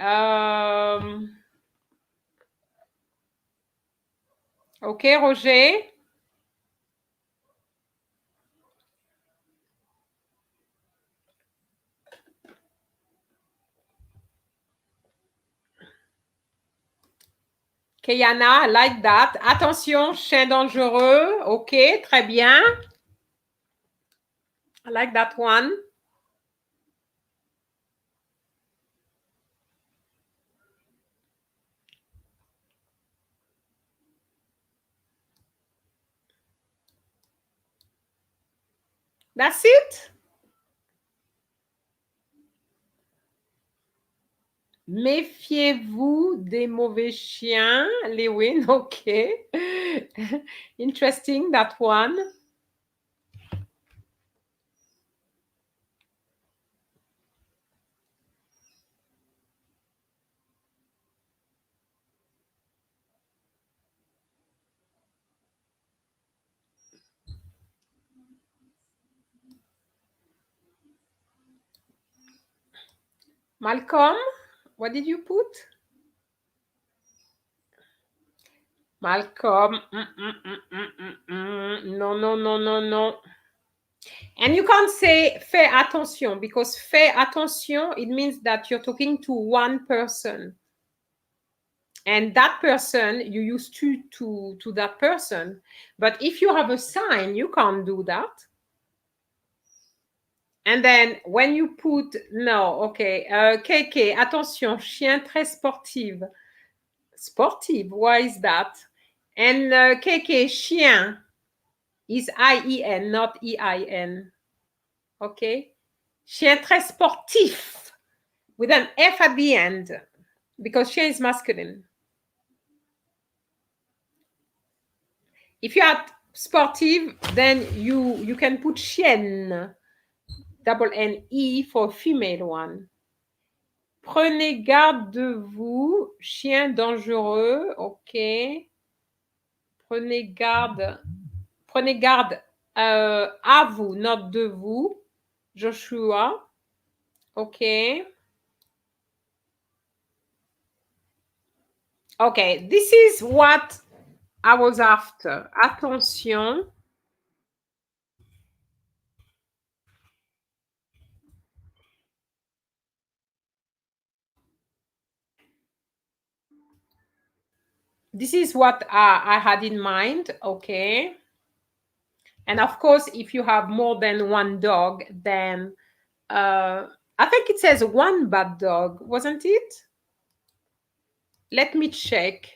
Okay, Roger. Kayana, I like that. Attention, chien dangereux. Okay, très bien. I like that one. That's it. Méfiez-vous des mauvais chiens, Lewin. Okay. Interesting, that one. Malcolm, what did you put? Malcolm, no, no, no, no, no. And you can't say fais attention because fais attention, it means that you're talking to one person. And that person, you use to that person. But if you have a sign, you can't do that. And then when you put, no, okay, KK, attention, chien très sportive. Sportive, why is that? And KK, chien is I-E-N, not E-I-N. Okay? Chien très sportif with an F at the end because chien is masculine. If you add sportive, then you can put chienne, double N-E for female one. Prenez garde de vous, chien dangereux, ok. Prenez garde à vous, not de vous, Joshua, ok. Okay, this is what I was after. Attention. This is what I had in mind, okay. And of course, if you have more than one dog, then I think it says one bad dog, wasn't it? Let me check.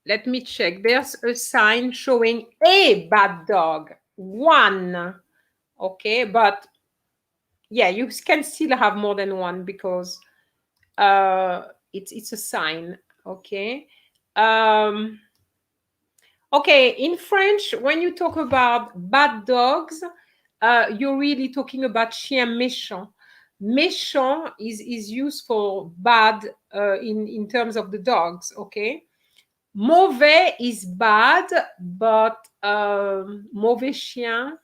Let me check. There's a sign showing a bad dog, one. Okay, but yeah, you can still have more than one because it's a sign. Okay. Okay, in French, when you talk about bad dogs, you're really talking about chien méchant. Méchant is used for bad in terms of the dogs, okay? Mauvais is bad, but mauvais chien,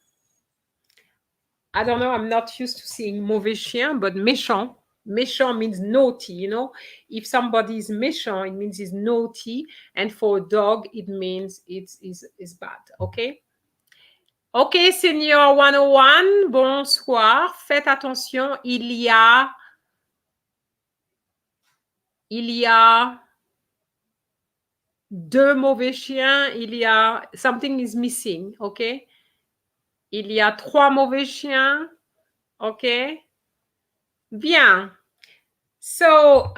I don't know, I'm not used to seeing mauvais chien, but méchant. Méchant means naughty, you know. If somebody is méchant, it means he's naughty. And for a dog, it means it's bad, okay? Okay, Senior 101, bonsoir. Faites attention, il y a deux mauvais chiens, il y a, something is missing, okay? Il y a trois mauvais chiens, okay? Bien. So,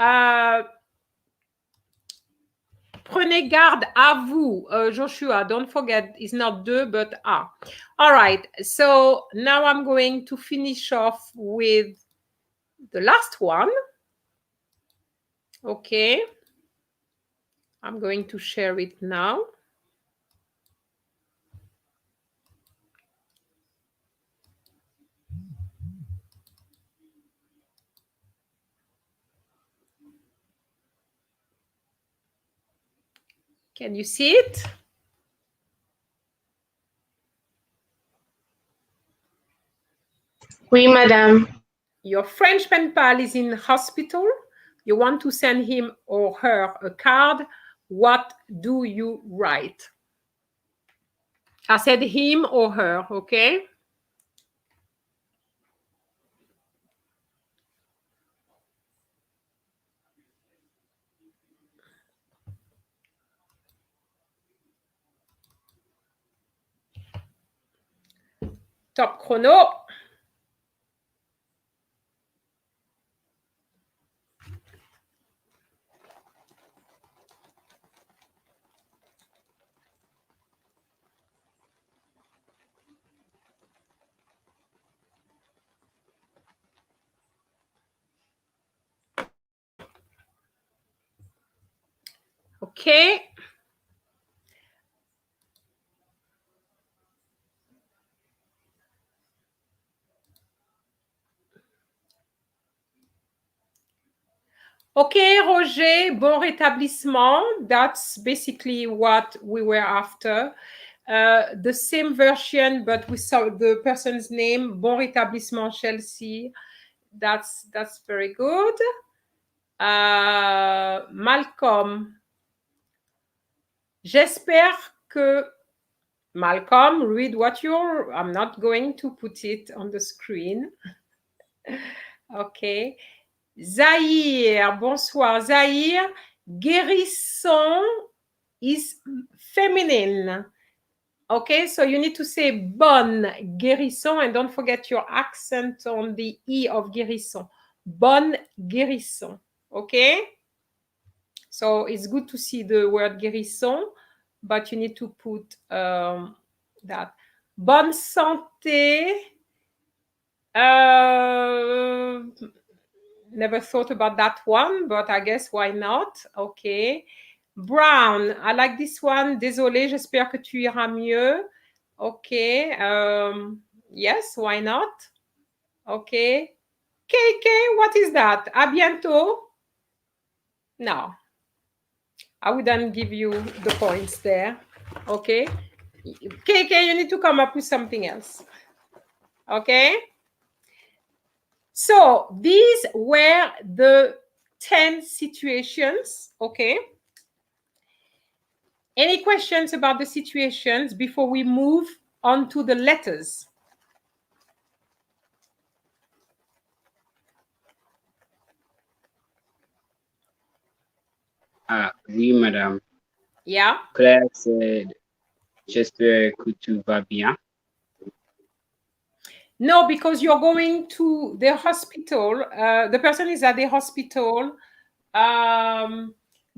prenez garde à vous, Joshua. Don't forget, it's not deux, but à. All right. So now I'm going to finish off with the last one. Okay. I'm going to share it now. Can you see it? Oui, madame. Your French pen pal is in hospital. You want to send him or her a card. What do you write? I said him or her, okay? Top chrono. Okay. Okay, Roger, bon rétablissement. That's basically what we were after. The same version, but we saw the person's name, bon rétablissement, Chelsea. That's very good. Malcolm. J'espère que Malcolm, read what you're. I'm not going to put it on the screen. Okay. Zahir, bonsoir. Zahir, guérison is feminine. Okay, so you need to say bonne guérison and don't forget your accent on the E of guérison. Bonne guérison. Okay? So it's good to see the word guérison, but you need to put that. Bonne santé. Never thought about that one, but I guess why not? Okay. Brown, I like this one. Désolé, j'espère que tu iras mieux. Okay. Yes, why not? Okay. KK, what is that? À bientôt? No. I wouldn't give you the points there. Okay. KK, you need to come up with something else. Okay. So these were the 10 situations. Okay. Any questions about the situations before we move on to the letters? Oui, madame. Yeah. Claire said, j'espère que tu vas bien. No, because you're going to the hospital. The person is at the hospital.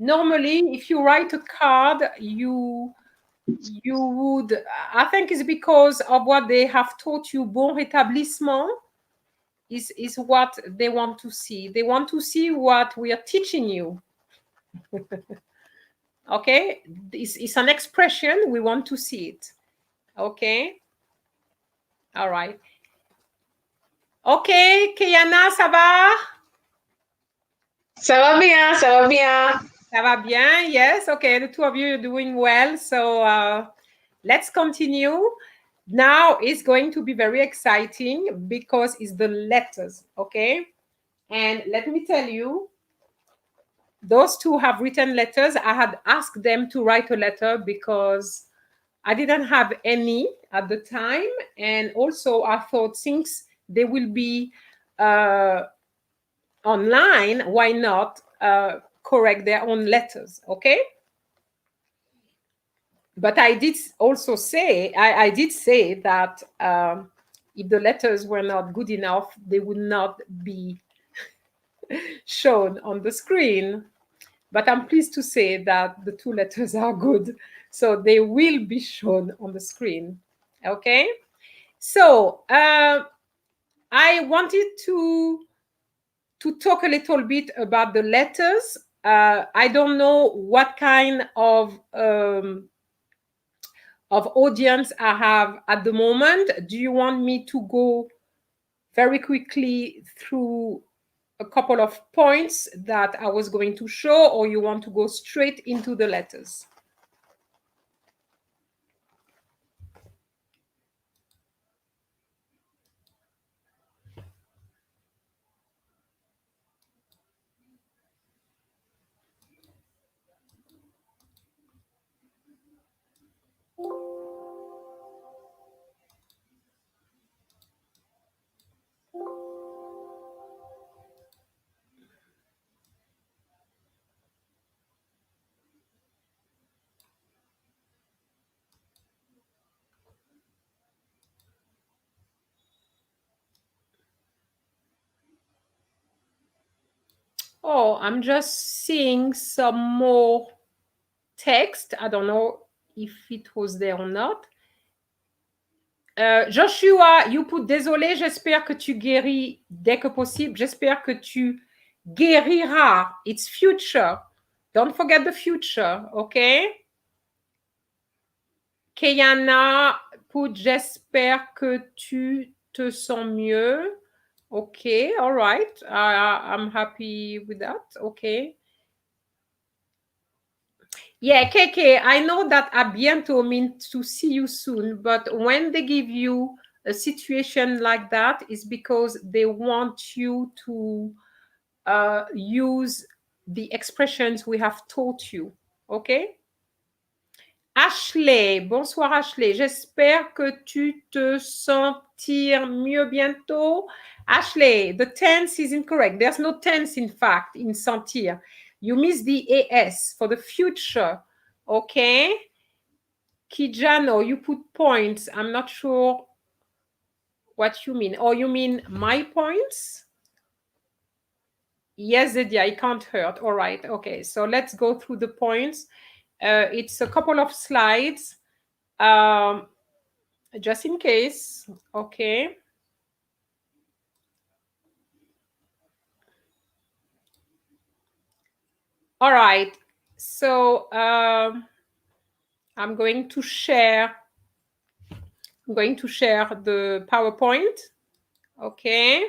Normally, if you write a card, you would, I think it's because of what they have taught you. Bon rétablissement is what they want to see. They want to see what we are teaching you. Okay, it's an expression. We want to see it. Okay. All right. Okay, Kayana, ça va? Ça va bien, ça va bien. Ça va bien, yes. Okay, the two of you are doing well. So let's continue. Now it's going to be very exciting because it's the letters, okay? And let me tell you, those two have written letters. I had asked them to write a letter because I didn't have any at the time. And also I thought since they will be online, why not correct their own letters, okay? But I did also say, I did say that if the letters were not good enough, they would not be shown on the screen. But I'm pleased to say that the two letters are good, so they will be shown on the screen, okay? So I wanted to talk a little bit about the letters. I don't know what kind of audience I have at the moment. Do you want me to go very quickly through a couple of points that I was going to show, or you want to go straight into the letters? Oh, I'm just seeing some more text. I don't know if it was there or not. Joshua, you put désolé, j'espère que tu guéris dès que possible. J'espère que tu guériras. It's future. Don't forget the future, okay? Kayana put j'espère que tu te sens mieux. Okay, all right. I'm happy with that. Okay. Yeah, KK, I know that à bientôt means to see you soon, but when they give you a situation like that is because they want you to use the expressions we have taught you. Okay? Ashley, bonsoir Ashley. J'espère que tu te sentir mieux bientôt. Ashley, the tense is incorrect. There's no tense, in fact, in sentir. You miss the AS for the future. Okay? Kijano, you put points. I'm not sure what you mean. Or you mean my points? Yes, Zedia, it can't hurt. All right. Okay. So let's go through the points. It's a couple of slides. Just in case. Okay. All right. So I'm going to share the PowerPoint. Okay.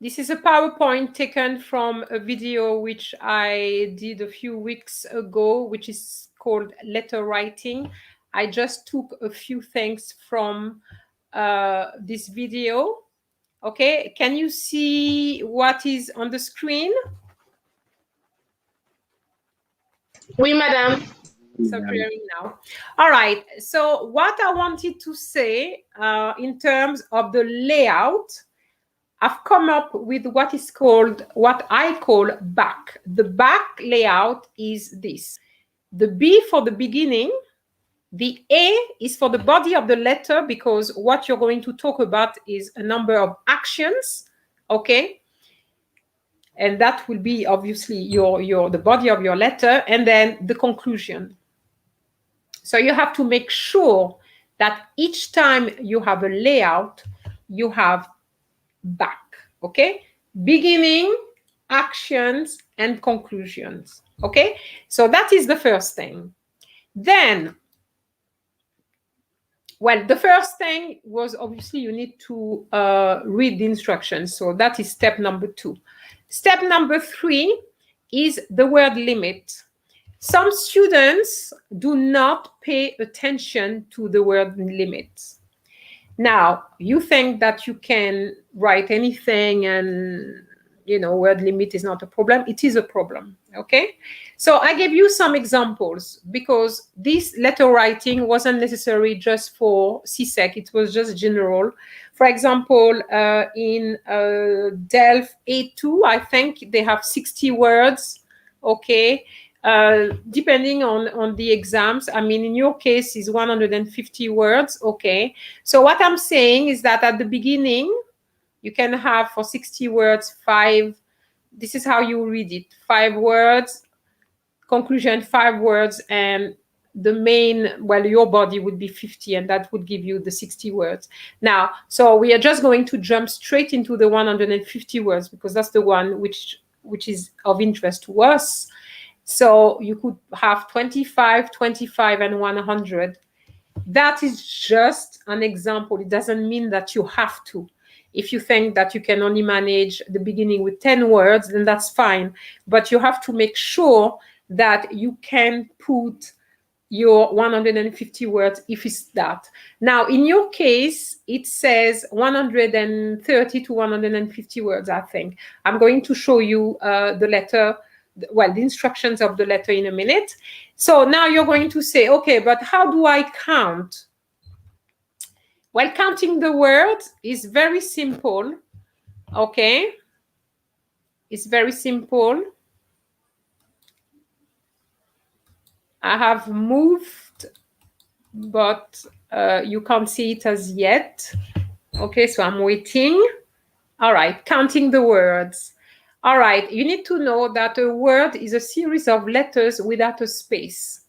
This is a PowerPoint taken from a video which I did a few weeks ago, which is called letter writing. I just took a few things from this video. Okay, can you see what is on the screen? Oui, madame. It's appearing now. All right, so what I wanted to say in terms of the layout, I've come up with what I call back. The back layout is this. The B for the beginning, the A is for the body of the letter, because what you're going to talk about is a number of actions, okay? And that will be obviously the body of your letter, and then the conclusion. So you have to make sure that each time you have a layout, you have back, okay? Beginning, actions, and conclusions, okay? So that is the first thing. Then, well, the first thing was obviously you need to read the instructions. So that is step number 2. Step number 3 is the word limit. Some students do not pay attention to the word limit. Now, you think that you can write anything and, word limit is not a problem. It is a problem, okay? So I gave you some examples because this letter writing wasn't necessary just for CSEC. It was just general. For example, in DELF A2, I think they have 60 words, okay? Depending on the exams. I mean, in your case is 150 words, okay? So what I'm saying is that at the beginning, you can have for 60 words, 5, this is how you read it, 5 words, conclusion, 5 words, and the main, well, your body would be 50, and that would give you the 60 words. Now, so we are just going to jump straight into the 150 words because that's the one which is of interest to us. So you could have 25, 25, and 100. That is just an example. It doesn't mean that you have to. If you think that you can only manage the beginning with 10 words, then that's fine. But you have to make sure that you can put your 150 words if it's that. Now, in your case, it says 130 to 150 words, I think. I'm going to show you the letter, well, the instructions of the letter in a minute. So now you're going to say, okay, but how do I count? Well, counting the words is very simple, okay? It's very simple. I have moved, but you can't see it as yet. Okay, so I'm waiting. All right, counting the words. All right, you need to know that a word is a series of letters without a space.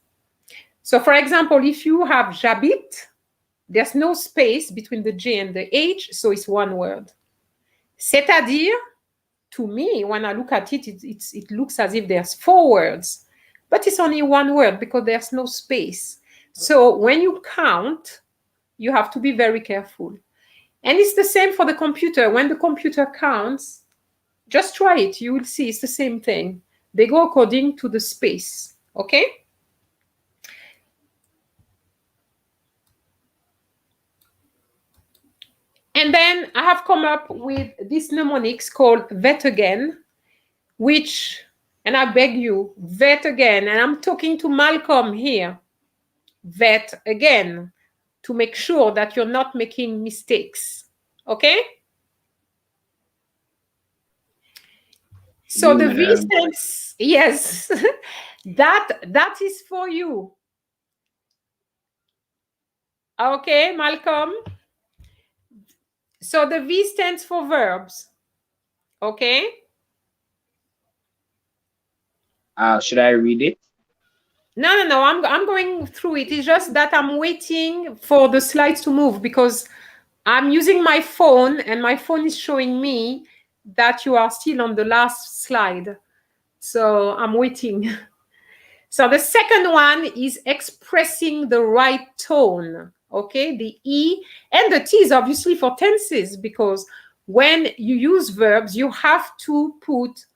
So for example, if you have j'habite, there's no space between the J and the H, so it's one word. C'est-à-dire, to me, when I look at it, it looks as if there's 4 words, but it's only one word because there's no space. So when you count, you have to be very careful. And it's the same for the computer. When the computer counts, just try it. You will see it's the same thing. They go according to the space, okay? And then I have come up with this mnemonics called vet again, which, and I beg you, vet again. And I'm talking to Malcolm here. Vet again, to make sure that you're not making mistakes. Okay? So the V stands, yes, that is for you. Okay, Malcolm? So the V stands for verbs. Okay? Should I read it? No. I'm going through it. It's just that I'm waiting for the slides to move because I'm using my phone and my phone is showing me that you are still on the last slide. So I'm waiting. So the second one is expressing the right tone. Okay, the E and the T is obviously for tenses because when you use verbs, you have to put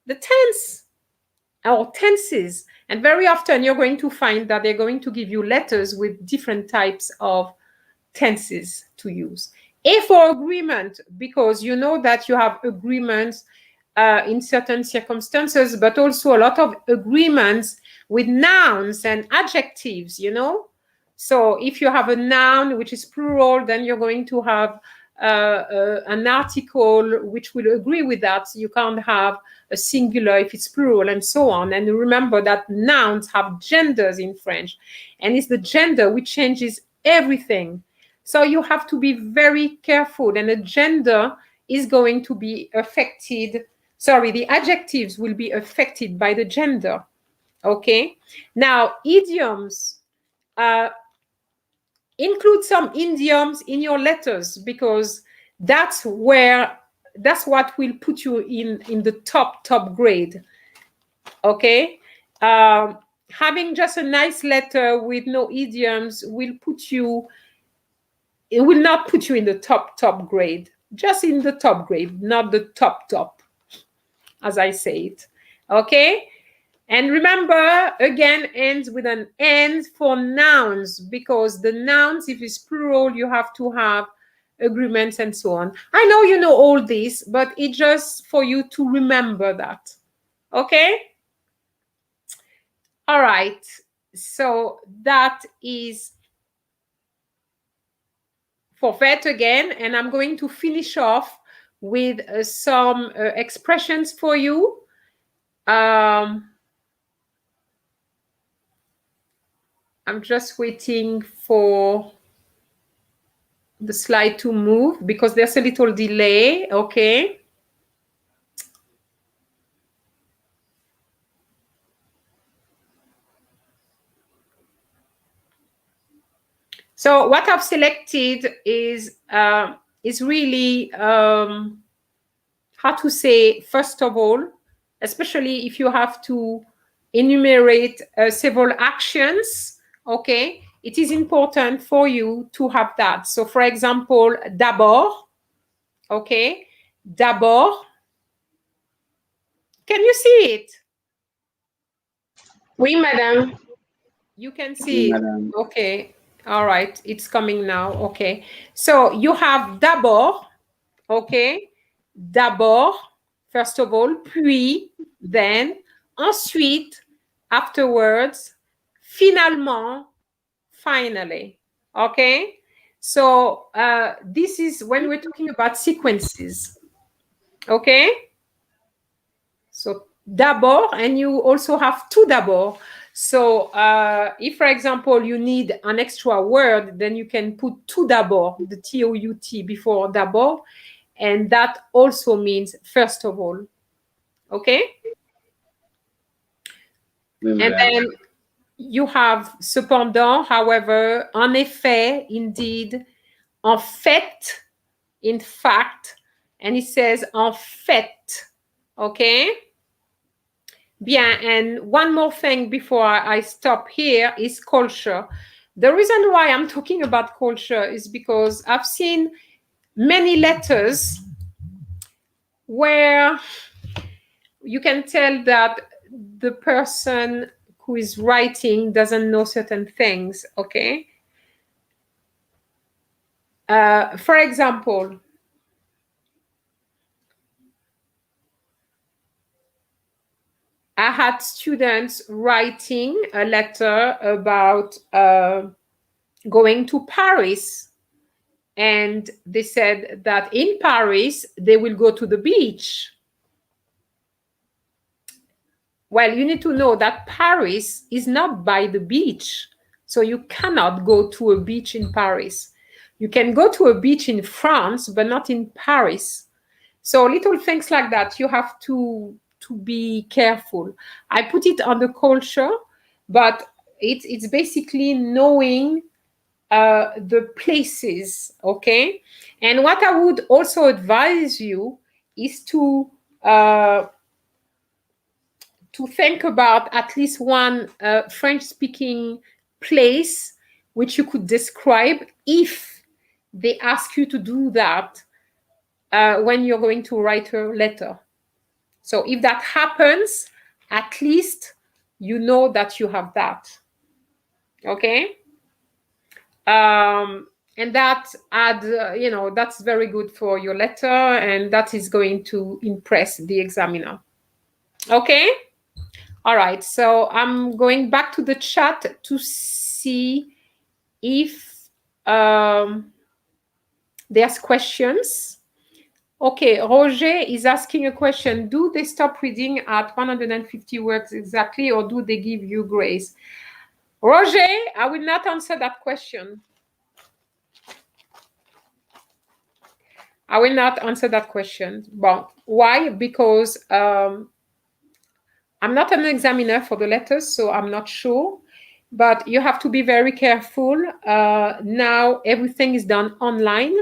the tense or tenses. And very often you're going to find that they're going to give you letters with different types of tenses to use. A for agreement, because you know that you have agreements in certain circumstances, but also a lot of agreements with nouns and adjectives, you know. So if you have a noun which is plural, then you're going to have an article which will agree with that. So you can't have a singular if it's plural and so on. And remember that nouns have genders in French, and it's the gender which changes everything. So you have to be very careful, and the gender is going to be affected. Sorry, the adjectives will be affected by the gender. Okay. Now, idioms. Include some idioms in your letters because that's what will put you in the top grade. Okay. Having just a nice letter with no idioms will put you, it will not put you in the top grade, just in the top grade, not the top, as I say it. Okay. And remember, again, ends with an N for nouns, because the nouns, if it's plural, you have to have agreements and so on. I know you know all this, but it's just for you to remember that. Okay? All right. So that is for vet again. And I'm going to finish off with some expressions for you. I'm just waiting for the slide to move because there's a little delay. Okay. So what I've selected is really how to say, first of all, especially if you have to enumerate several actions. Okay, it is important for you to have that. So, for example, d'abord. Okay, d'abord. Can you see it? Oui, madame. You can see it. Okay. All right. It's coming now. Okay. So you have d'abord. Okay. D'abord, first of all, puis, then, ensuite, afterwards, finalement, finally. Okay. So this is when we're talking about sequences. Okay. So d'abord, and you also have tout d'abord. So if, for example, you need an extra word, then you can put tout d'abord, the T-O-U-T before d'abord, and that also means first of all. Okay? And then you have cependant, however, en effet, indeed, en fait, in fact, and it says en fait. Okay? Bien, and one more thing before I stop here is culture. The reason why I'm talking about culture is because I've seen many letters where you can tell that the person who is writing doesn't know certain things, okay? For example, I had students writing a letter about going to Paris. And they said that in Paris, they will go to the beach. Well, you need to know that Paris is not by the beach. So you cannot go to a beach in Paris. You can go to a beach in France, but not in Paris. So little things like that, you have to be careful. I put it on the culture, but it's basically knowing the places, okay? And what I would also advise you is to think about at least one French-speaking place which you could describe if they ask you to do that when you're going to write a letter. So if that happens, at least you know that you have that. Okay? And that that's very good for your letter, and that is going to impress the examiner. Okay? All right, so I'm going back to the chat to see if there's questions. Okay, Roger is asking a question. Do they stop reading at 150 words exactly, or do they give you grace? Roger, I will not answer that question. I will not answer that question. Well, why? Because I'm not an examiner for the letters, so I'm not sure. But you have to be very careful. Now everything is done online.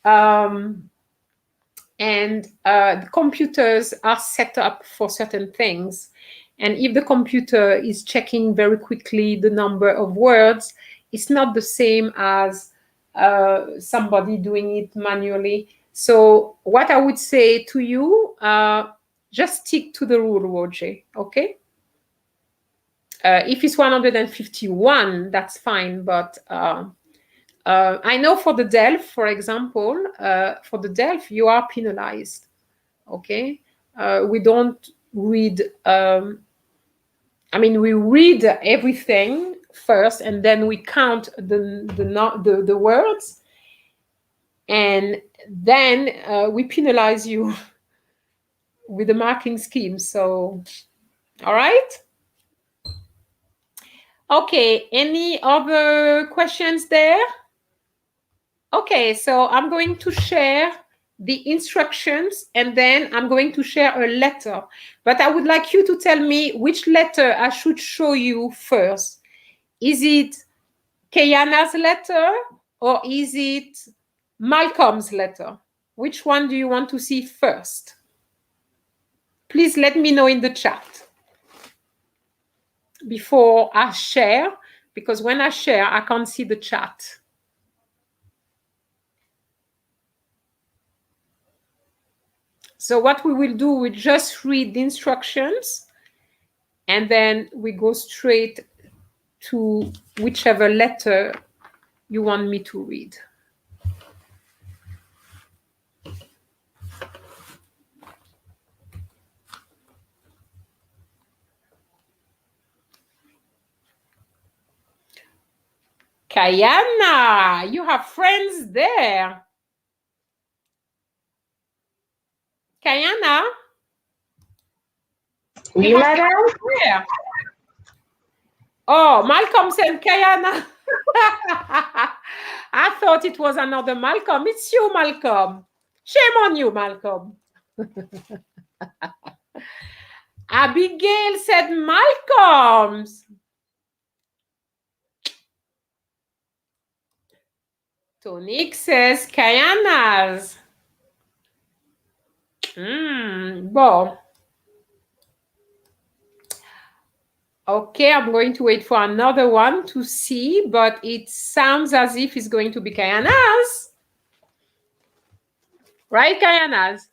And the computers are set up for certain things. And if the computer is checking very quickly the number of words, it's not the same as somebody doing it manually. So what I would say to you, just stick to the rule, Roger, okay? If it's 151, that's fine, but I know for the DELF, for example, for the DELF, you are penalized, okay? We don't read, we read everything first, and then we count the words, and then we penalize you with the marking scheme. So, all right? Okay, any other questions there? Okay, so I'm going to share the instructions, and then I'm going to share a letter. But I would like you to tell me which letter I should show you first. Is it Kayana's letter, or is it Malcolm's letter? Which one do you want to see first? Please let me know in the chat before I share, because when I share, I can't see the chat. So what we will do, we just read the instructions, and then we go straight to whichever letter you want me to read. Kayana, you have friends there. Kayana? Oui, madame. Oh, Malcolm said Kayana. I thought it was another Malcolm. It's you, Malcolm. Shame on you, Malcolm. Abigail said Malcolm's. Tonique says Kayana's. Bon. Okay, I'm going to wait for another one to see, but it sounds as if it's going to be Kayana's. Right, Kayana's?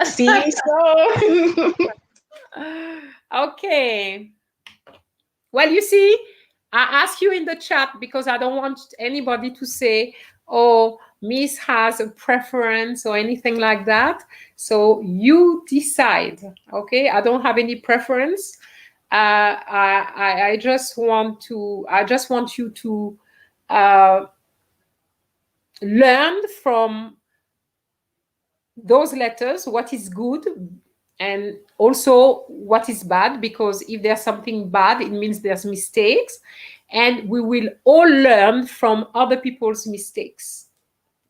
See, so. Okay. Well, you see, I asked you in the chat because I don't want anybody to say, oh, Miss has a preference or anything like that. So you decide, okay? I don't have any preference. I just want you to learn from those letters what is good and also what is bad, because if there's something bad, it means there's mistakes, and we will all learn from other people's mistakes.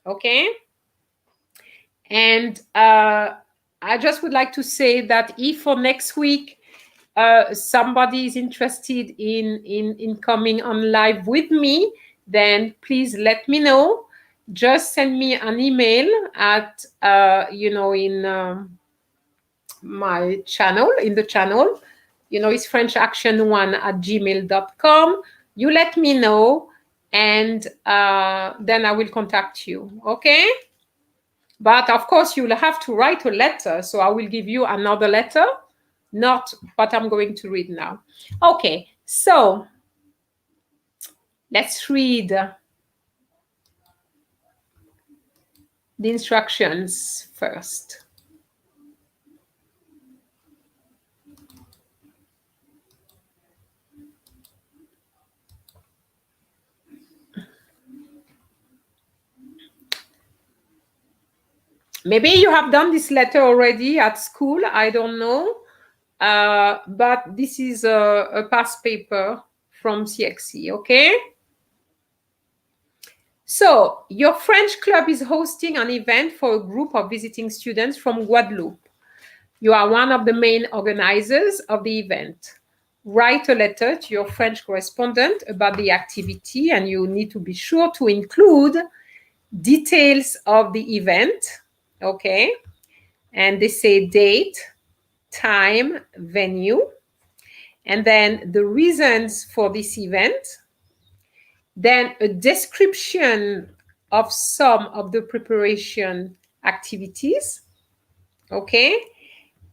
Okay? And I just would like to say that if for next week somebody is interested in coming on live with me, then please let me know. Just send me an email at in my channel, in the channel, it's frenchaction1@gmail.com. You let me know, and then I will contact you. Okay? But of course, you'll have to write a letter. So I will give you another letter, not what I'm going to read now. Okay, so let's read the instructions first. Maybe you have done this letter already at school, I don't know. But this is a past paper from CXE, okay? So your French club is hosting an event for a group of visiting students from Guadeloupe. You are one of the main organizers of the event. Write a letter to your French correspondent about the activity, and you need to be sure to include details of the event, okay? And they say date, time, venue, and then the reasons for this event, then a description of some of the preparation activities, okay?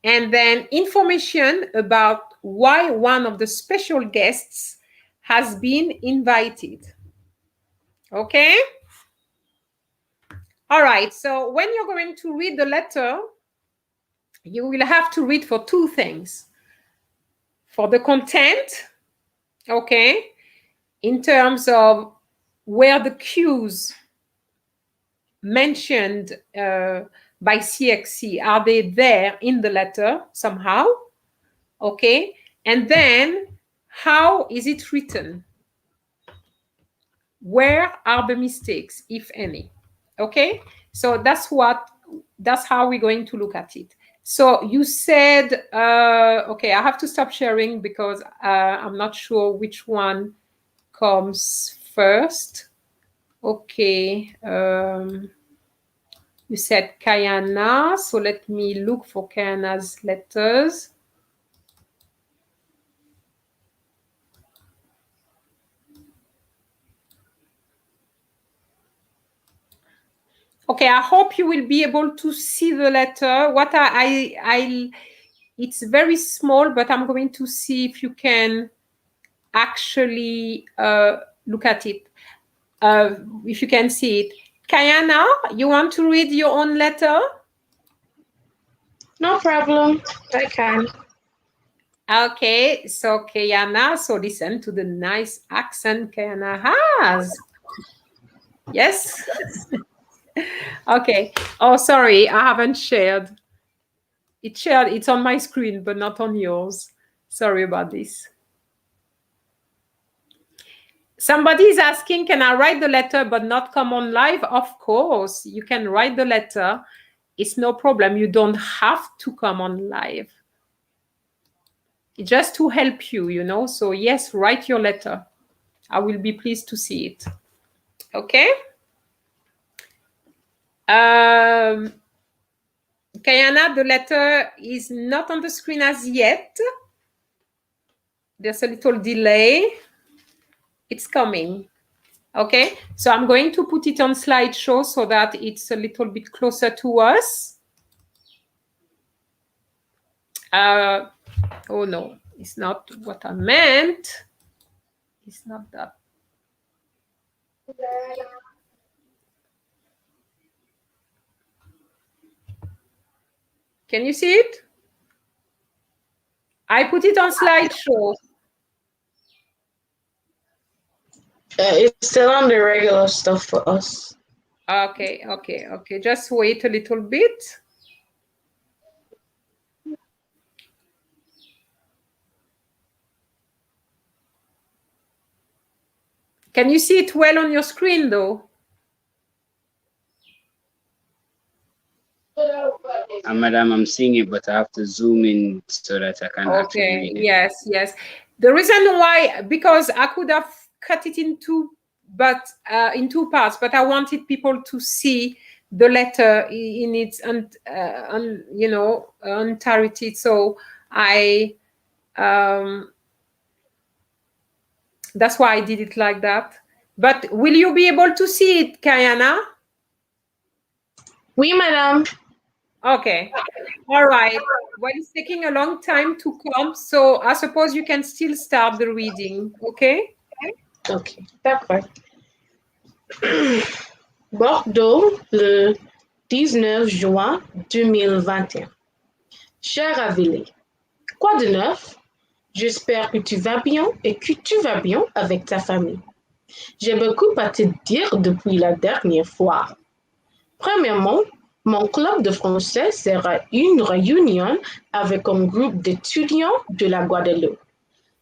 And then information about why one of the special guests has been invited, okay? All right, so when you're going to read the letter, you will have to read for two things. For the content, okay, in terms of where the cues mentioned by CXE, are they there in the letter somehow? Okay, and then how is it written? Where are the mistakes, if any? Okay, so that's how we're going to look at it. So you said, okay, I have to stop sharing because I'm not sure which one comes first. Okay, you said Kayana, so let me look for Kayana's letters. Okay, I hope you will be able to see the letter. What it's very small, but I'm going to see if you can actually look at it, if you can see it. Kayana, you want to read your own letter? No problem, I can. Okay, so Kayana, so listen to the nice accent Kayana has. Yes? Okay. Oh, sorry, I haven't shared. It's on my screen, but not on yours. Sorry about this. Somebody is asking, can I write the letter but not come on live? Of course, you can write the letter. It's no problem. You don't have to come on live. It's just to help you, you know. So yes, write your letter. I will be pleased to see it. Okay? Kayana, the letter is not on the screen as yet. There's a little delay. It's coming. Okay, so I'm going to put it on slideshow so that it's a little bit closer to us. Oh no, it's not what I meant. It's not that. Can you see it? I put it on slideshow. It's still on the regular stuff for us. Okay. Just wait a little bit. Can you see it well on your screen, though? Madam, I'm seeing it, but I have to zoom in so that I can actually read it. Yes. The reason why, because I could have cut it in two parts, but I wanted people to see the letter in its entirety. So that's why I did it like that. But will you be able to see it, Kayana? Oui, madame. Okay. All right. Well, it's taking a long time to come, so I suppose you can still start the reading, okay? Ok, d'accord. Bordeaux, le 19 juin 2021. Cher Avilé, quoi de neuf? J'espère que tu vas bien et que tu vas bien avec ta famille. J'ai beaucoup à te dire depuis la dernière fois. Premièrement, mon club de français sera une réunion avec un groupe d'étudiants de la Guadeloupe.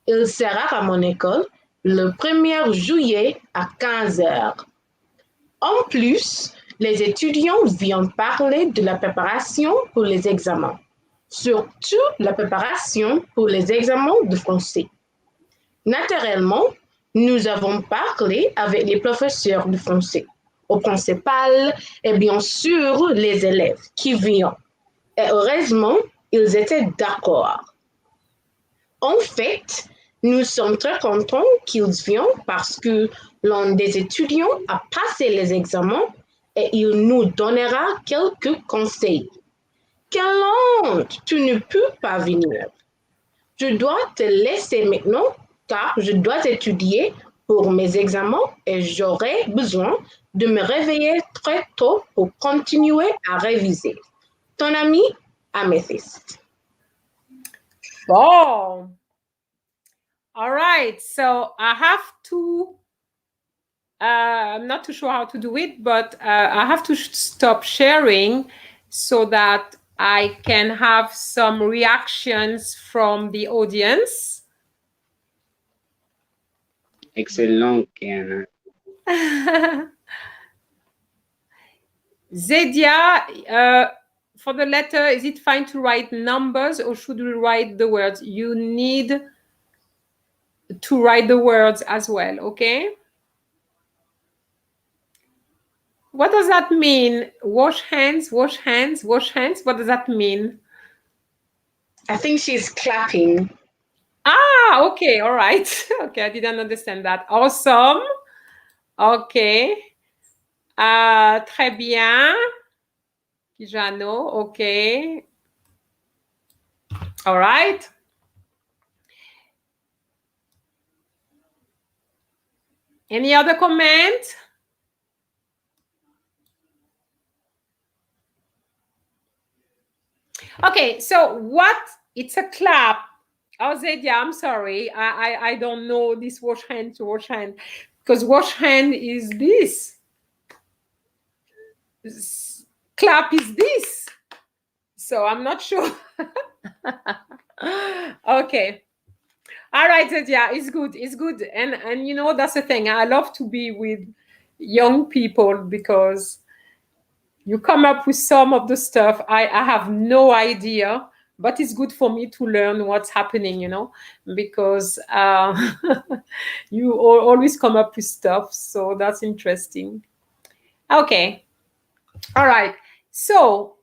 Il sera à mon école le 1er juillet à 15h. En plus, les étudiants viennent parler de la préparation pour les examens, surtout la préparation pour les examens de français. Naturellement, nous avons parlé avec les professeurs de français, au principal et bien sûr les élèves qui viennent. Et heureusement, ils étaient d'accord. En fait, nous sommes très contents qu'ils viennent parce que l'un des étudiants a passé les examens et il nous donnera quelques conseils. Quelle honte, tu ne peux pas venir. Je dois te laisser maintenant car je dois étudier pour mes examens et j'aurai besoin de me réveiller très tôt pour continuer à réviser. Ton ami, Amethyst. Bon. All right. So I have to, I'm not too sure how to do it, but I have to stop sharing so that I can have some reactions from the audience. Excellent, Kayana. Zedia, for the letter, is it fine to write numbers or should we write the words? You need to write the words as well, okay? What does that mean? Wash hands, wash hands, wash hands. What does that mean? I think she's clapping. Ah, okay, all right. Okay, I didn't understand that. Awesome. Okay. Très bien. Kijano, okay. All right. Any other comment? Okay, so what? It's a clap. Oh, Zedia, I'm sorry. I don't know this wash hand to wash hand because wash hand is this. Clap is this. So I'm not sure. Okay. All right, Zedia, it's good. It's good. And you know, that's the thing. I love to be with young people because you come up with some of the stuff. I have no idea, but it's good for me to learn what's happening, you know, because you always come up with stuff. So that's interesting. Okay. All right. So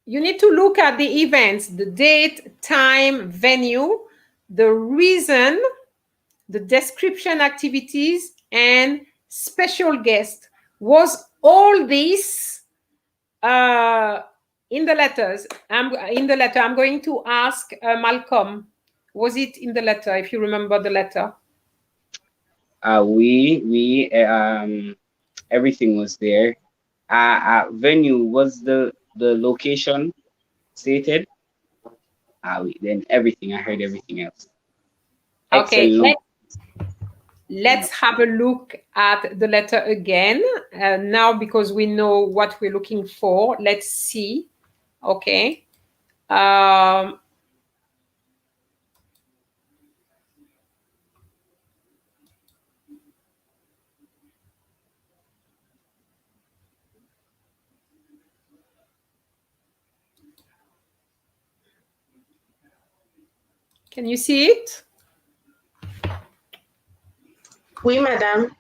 you need to look at the events, the date, time, venue, the reason, the description activities, and special guest. Was all this in the letters? In the letter, I'm going to ask Malcolm. Was it in the letter, if you remember the letter? Everything was there. Venue was the the location stated. Wait, then everything. I heard everything else. Okay, Excellent. let's have a look at the letter again. Now, because we know what we're looking for, let's see. Okay. Can you see it? Oui, madame.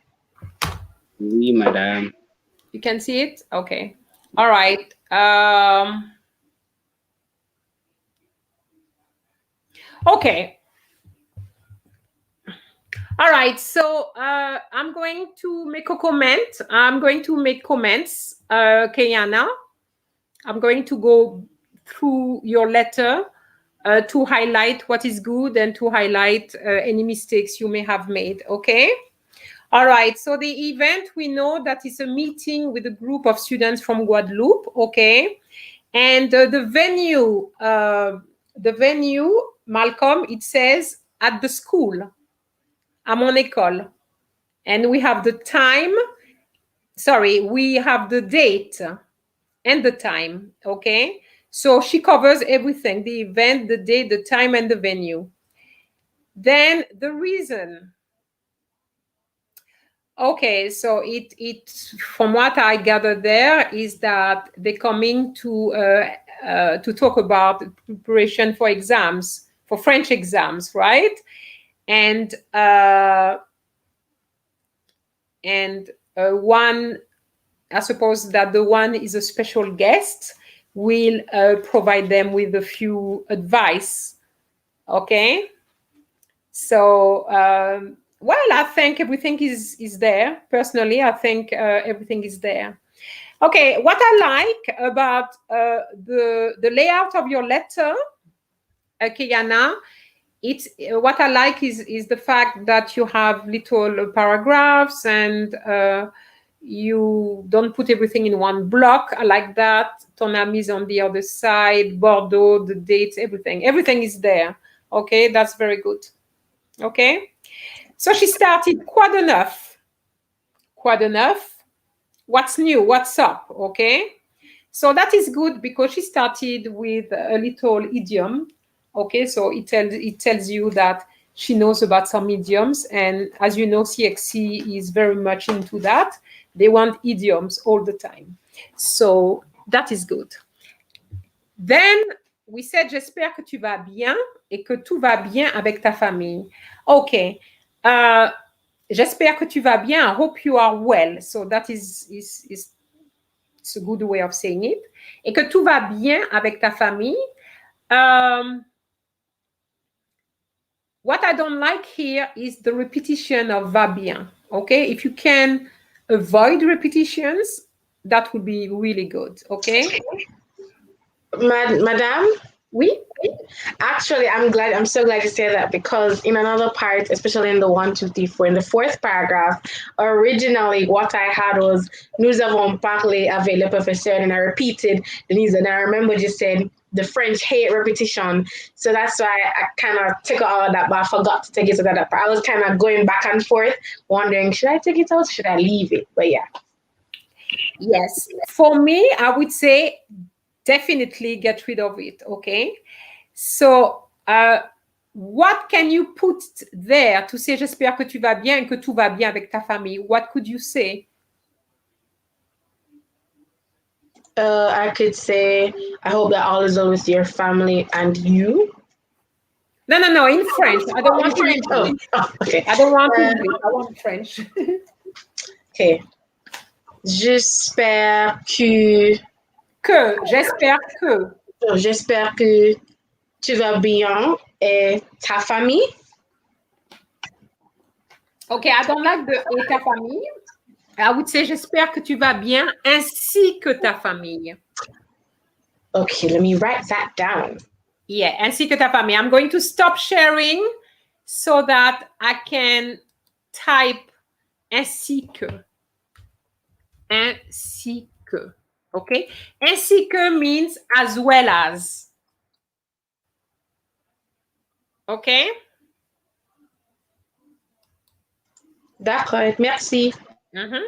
Oui, madame. You can see it? Okay. All right. Okay. All right. So I'm going to make a comment. I'm going to make comments, Kayana. I'm going to go through your letter to highlight what is good and to highlight any mistakes you may have made. Okay. All right. So the event, we know that is a meeting with a group of students from Guadeloupe. Okay. And the venue, Malcolm, it says at the school, à mon école. And we have the time, we have the date and the time, okay? So she covers everything, the event, the date, the time, and the venue. Then the reason. Okay, so it from what I gather there is that they're coming to talk about preparation for exams, for French exams, right? And one, I suppose that the one is a special guest, will provide them with a few advice. Okay. So, well, I think everything is there. Personally, I think everything is there. Okay, what I like about the layout of your letter, Kayana, it's what I like is the fact that you have little paragraphs and you don't put everything in one block. I like that. Ton ami is on the other side, Bordeaux, the dates, everything is there. Okay, that's very good. Okay, so she started quite enough. What's new? What's up? Okay, so that is good because she started with a little idiom. Okay, so it tells you that she knows about some idioms, and as you know, CXC is very much into that. They want idioms all the time, so that is good. Then we said, j'espère que tu vas bien et que tout va bien avec ta famille. Okay. J'espère que tu vas bien. I hope you are well. So that is it's a good way of saying it. Et que tout va bien avec ta famille. What I don't like here is the repetition of va bien. Okay. If you can avoid repetitions, that would be really good. Okay. Madame? Oui? Actually, I'm so glad you said that because in another part, especially in the 1, 2, 3, 4, in the 4th paragraph, originally what I had was nous avons parlé avec le professeur, and I repeated Denise, and I remember you said the French hate repetition. So that's why I kind of took out all of that, but I forgot to take it to that part. I was kind of going back and forth, wondering, should I take it out? Should I leave it? But yeah. Yes. For me, I would say definitely get rid of it. Okay. So, what can you put there to say j'espère que tu vas bien et que tout va bien avec ta famille? What could you say? I could say, I hope that all is well with your family and you. No, in French. I don't want French. Oh, okay. I don't want English. I want French. Okay. J'espère que tu vas bien et ta famille. Okay, I don't like the et ta famille. I would say j'espère que tu vas bien ainsi que ta famille. Okay, let me write that down. Yeah, ainsi que ta famille. I'm going to stop sharing so that I can type ainsi que. Ainsi que. Okay? Ainsi que means as well as. Okay? D'accord, merci. Mm-hmm.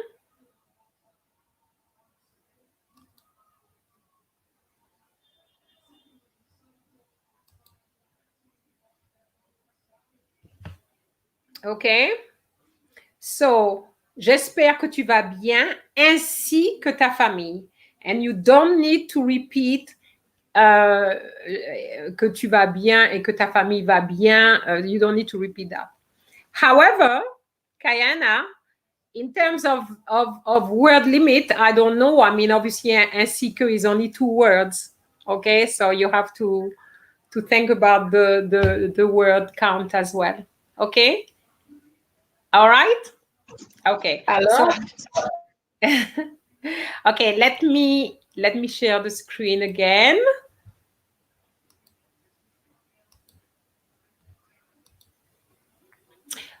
OK? So, j'espère que tu vas bien ainsi que ta famille. And you don't need to repeat que tu vas bien et que ta famille va bien. You don't need to repeat that. However, Kayana, in terms of word limit, I don't know. I mean, obviously, ainsi que is only 2 words. Okay, so you have to think about the word count as well. Okay? All right? Okay. Alors? So, okay, let me share the screen again.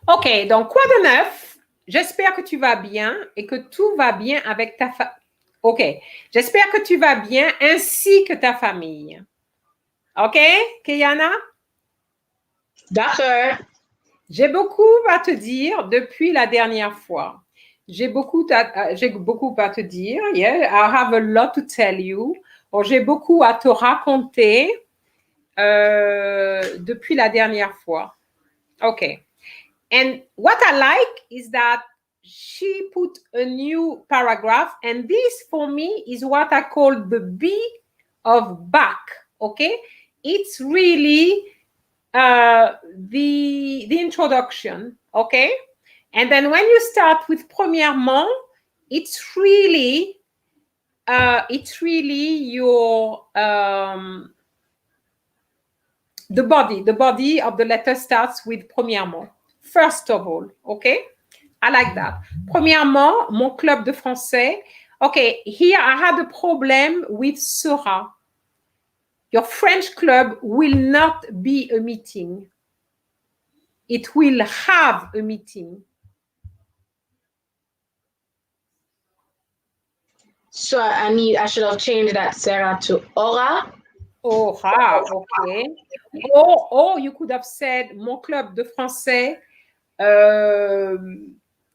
OK, donc quoi de neuf? J'espère que tu vas bien et que tout va bien avec ta famille. OK, j'espère que tu vas bien ainsi que ta famille. OK, Kayana? D'accord. J'ai beaucoup à te dire depuis la dernière fois. J'ai beaucoup à te dire. Yeah, I have a lot to tell you. J'ai beaucoup à te raconter depuis la dernière fois. OK. And what I like is that she put a new paragraph, and this for me is what I call the B of back. Okay, it's really the introduction. Okay, and then when you start with premièrement, it's really your the body of the letter starts with premièrement. First of all, okay? I like that. Premièrement, mon club de français. Okay, here I had a problem with sera. Your French club will not be a meeting. It will have a meeting. So I should have changed that Sarah to aura. Aura, okay. Or you could have said, mon club de français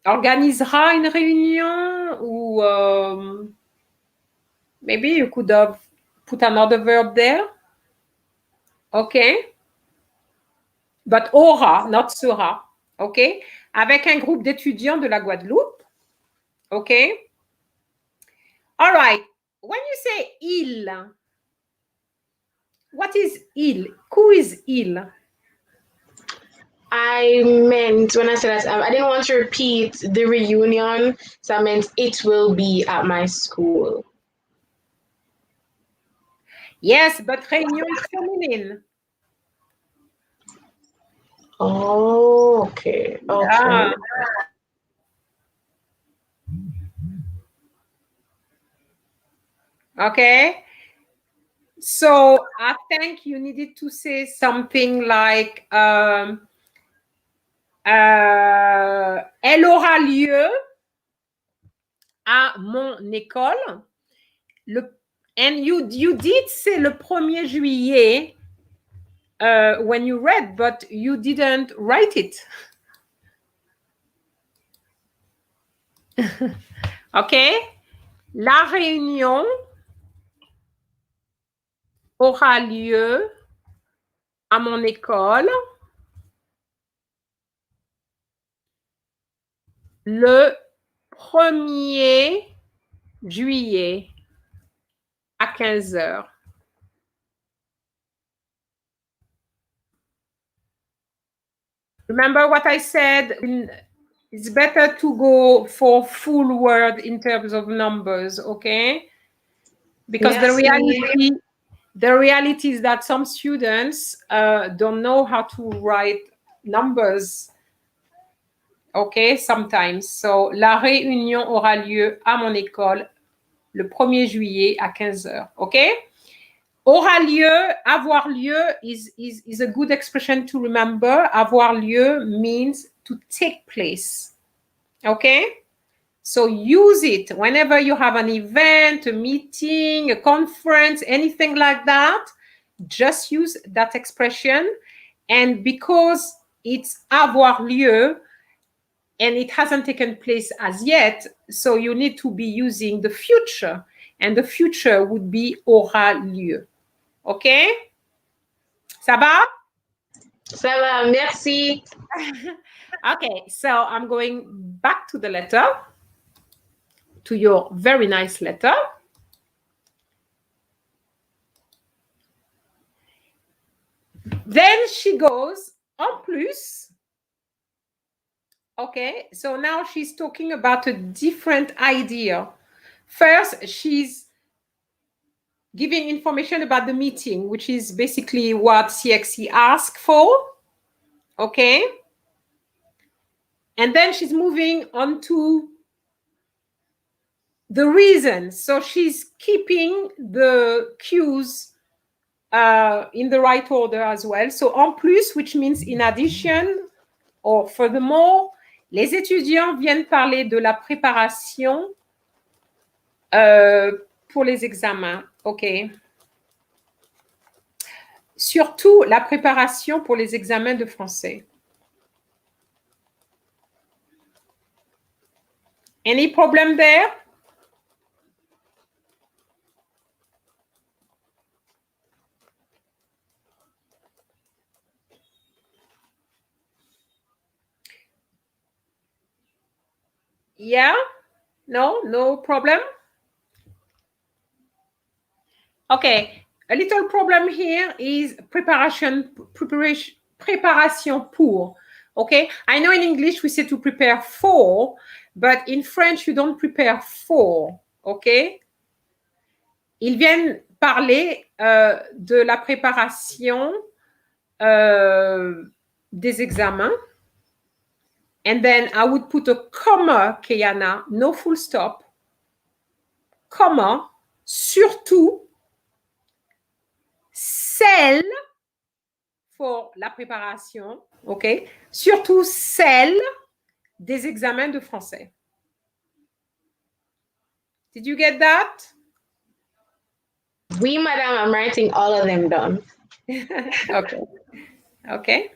organisera une réunion ou maybe you could have put another verb there. Okay. But aura, not sera. Okay. Avec un groupe d'étudiants de la Guadeloupe. Okay. All right. When you say il, what is il? Who is il? I meant, when I said that, I didn't want to repeat the reunion, so I meant it will be at my school. Yes, but réunion is feminine. Oh, okay. Okay. Okay. So I think you needed to say something like elle aura lieu à mon école. And you did say le 1er juillet when you read, but you didn't write it. Okay. La réunion aura lieu à mon école le 1er juillet à 15 heures. Remember what I said? It's better to go for full word in terms of numbers, okay? Because the reality is that some students don't know how to write numbers, okay, sometimes. So, la réunion aura lieu à mon école le 1er juillet à 15 heures, okay? Aura lieu, avoir lieu is a good expression to remember. Avoir lieu means to take place, okay? So use it whenever you have an event, a meeting, a conference, anything like that. Just use that expression. And because it's avoir lieu and it hasn't taken place as yet, so you need to be using the future. And the future would be aura lieu. Okay? Ça va? Ça va, merci. Okay, so I'm going back to the letter, to your very nice letter. Then she goes, en plus. Okay, so now she's talking about a different idea. First, she's giving information about the meeting, which is basically what CXE asked for. Okay. And then she's moving on to the reasons. So she's keeping the cues in the right order as well. So en plus, which means in addition or furthermore, les étudiants viennent parler de la préparation pour les examens. OK. Surtout la préparation pour les examens de français. Any problem there? Yeah? No problem? Okay, a little problem here is preparation pour. Okay, I know in English we say to prepare for, but in French you don't prepare for. Okay? Ils viennent parler de la préparation des examens. And then I would put a comma, Kayana, no full stop, comma, surtout celle pour la préparation, OK? Surtout celle des examens de français. Did you get that? Oui, madame, I'm writing all of them down. Okay. Okay.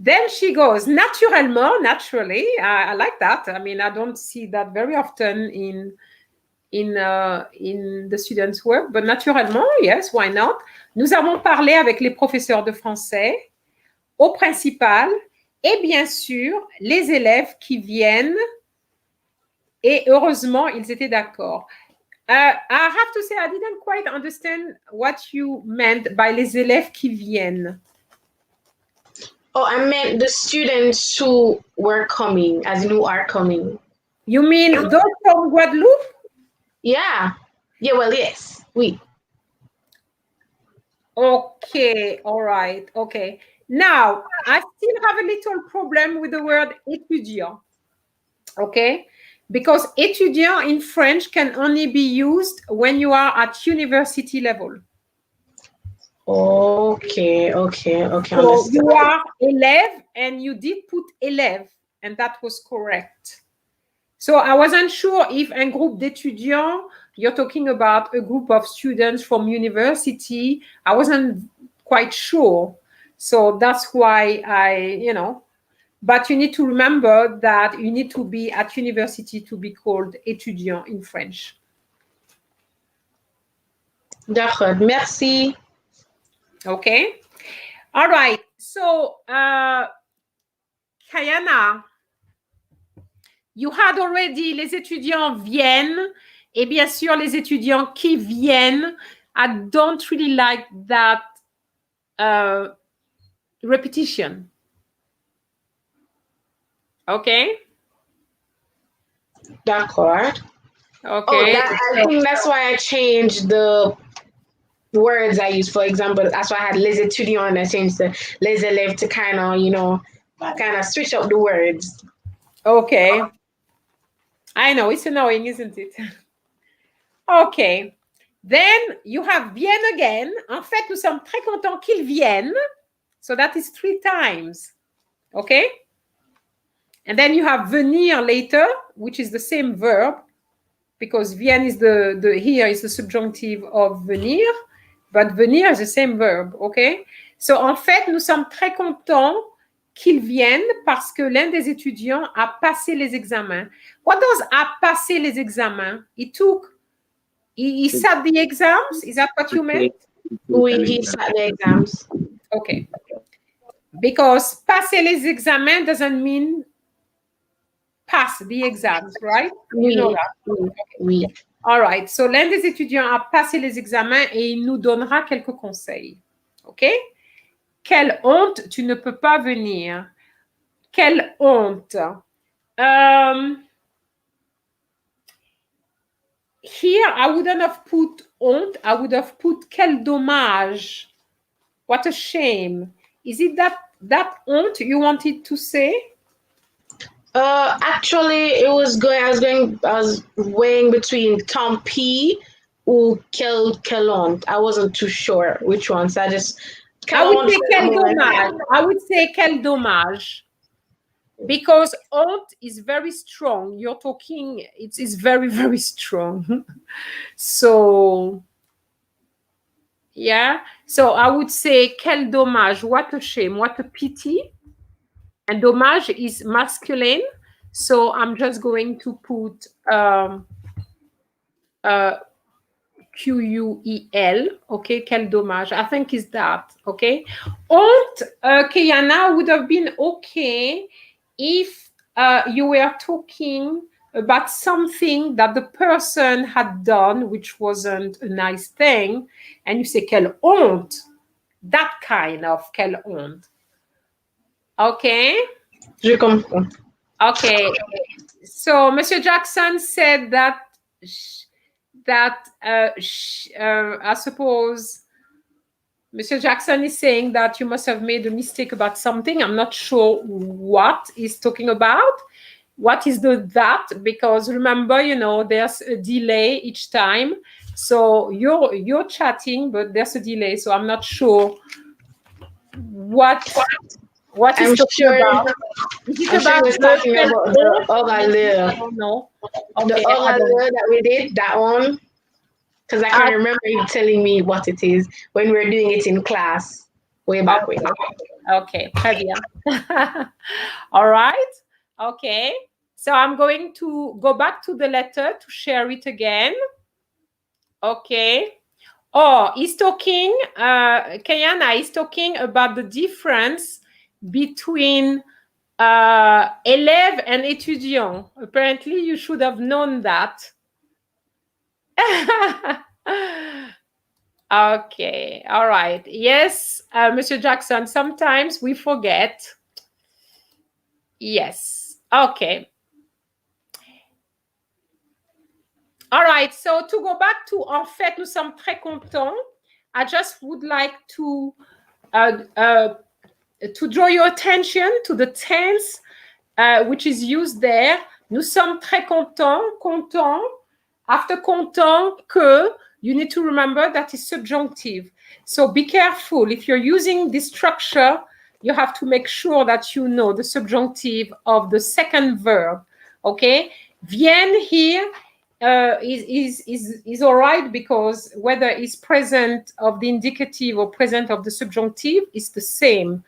Then she goes, naturellement, naturally. I like that. I mean, I don't see that very often in the students' work, but naturellement, yes, why not? Nous avons parlé avec les professeurs de français, au principal, et bien sûr, les élèves qui viennent, et heureusement, ils étaient d'accord. I have to say, I didn't quite understand what you meant by les élèves qui viennent. Oh, I meant the students who were coming, as in who are coming. You mean those from Guadeloupe? Yeah. Yeah, well, yes. Oui. Okay, all right, okay. Now, I still have a little problem with the word étudiant, okay? Because étudiant in French can only be used when you are at university level. Okay. So you are élève and you did put élève and that was correct. So I wasn't sure if un groupe d'étudiants, you're talking about a group of students from university. I wasn't quite sure. So that's why but you need to remember that you need to be at university to be called étudiant in French. D'accord, merci. Okay. All right. So, Kayana, you had already les étudiants viennent et bien sûr les étudiants qui viennent. I don't really like that repetition. Okay. D'accord. Okay. I think that's why I changed the words I use. For example, that's why I had les étudiants and I changed the les élèves to kind of switch up the words. Okay. I know, it's annoying, isn't it? Okay. Then you have viennent again. En fait, nous sommes très contents qu'ils viennent. So that is 3 times. Okay? And then you have venir later, which is the same verb, because viennent is here is the subjunctive of venir, but venir is the same verb, okay? So, en fait, nous sommes très contents qu'ils viennent parce que l'un des étudiants a passé les examens. What does a passé les examens? He sat the exams? Is that what you meant? Oui, he sat the exams. Okay. Because passer les examens doesn't mean pass the exams, right? Oui, You know that. oui. All right. So, l'un des étudiants a passé les examens et il nous donnera quelques conseils. OK? Quelle honte, tu ne peux pas venir. Quelle honte. Here, I wouldn't have put honte. I would have put quel dommage. What a shame. Is it that honte you wanted to say? Actually, it was going. I was weighing between tant pis or quelle honte. I wasn't too sure which one, so I just. I would say quel dommage. I would say quel dommage. Because honte is very strong. You're talking, it's very, very strong. So, yeah. So I would say quel dommage. What a shame. What a pity. And dommage is masculine. So I'm just going to put Q-U-E-L. Okay, quel dommage. I think is that. Okay. Honte, Kayana, would have been okay if you were talking about something that the person had done, which wasn't a nice thing, and you say quelle honte, that kind of quelle honte. Okay? Je comprends. Okay. So, Monsieur Jackson said that I suppose Mr. Jackson is saying that you must have made a mistake about something. I'm not sure what he's talking about. What is that? Because remember, you know, there's a delay each time. So you're chatting, but there's a delay. So I'm not sure what I'm he's talking about. Is it about sure talking about the orale. I don't know. Okay, the orale that we did, that one. Because I can remember you telling me what it is when we were doing it in class way back when. Okay, très bien. All right. Okay. So I'm going to go back to the letter to share it again. Okay. Oh, he's talking, Kayana is talking about the difference between élève and étudiant. Apparently, you should have known that. Okay, all right. Yes, Mr. Jackson, sometimes we forget. Yes, okay. All right, so to go back to en fait, nous sommes très contents. I just would like to draw your attention to the tense which is used there. Nous sommes très contents, content. After content, que, you need to remember that is subjunctive. So be careful. If you're using this structure, you have to make sure that you know the subjunctive of the second verb. Okay? Vienne here is all right because whether it's present of the indicative or present of the subjunctive is the same.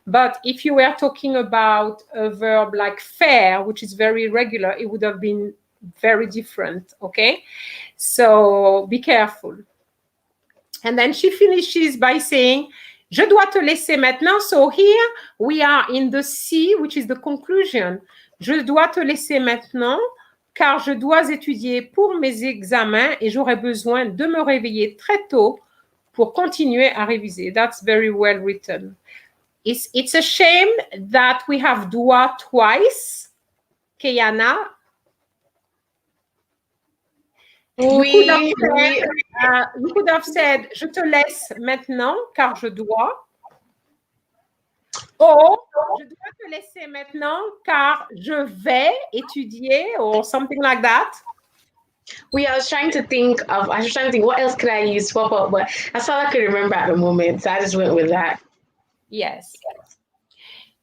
But if you were talking about a verb like faire, which is very regular, it would have been very different, okay? So be careful. And then she finishes by saying, je dois te laisser maintenant. So here we are in the C, which is the conclusion. Je dois te laisser maintenant, car je dois étudier pour mes examens et j'aurai besoin de me réveiller très tôt pour continuer à réviser. That's very well written. It's a shame that we have doit twice, Kayana. Oui, you could have said, je te laisse maintenant, car je dois. Or, je dois te laisser maintenant, car je vais étudier, or something like that. I was trying to think what else could I use swap up, but that's all I could remember at the moment. So I just went with that. Yes.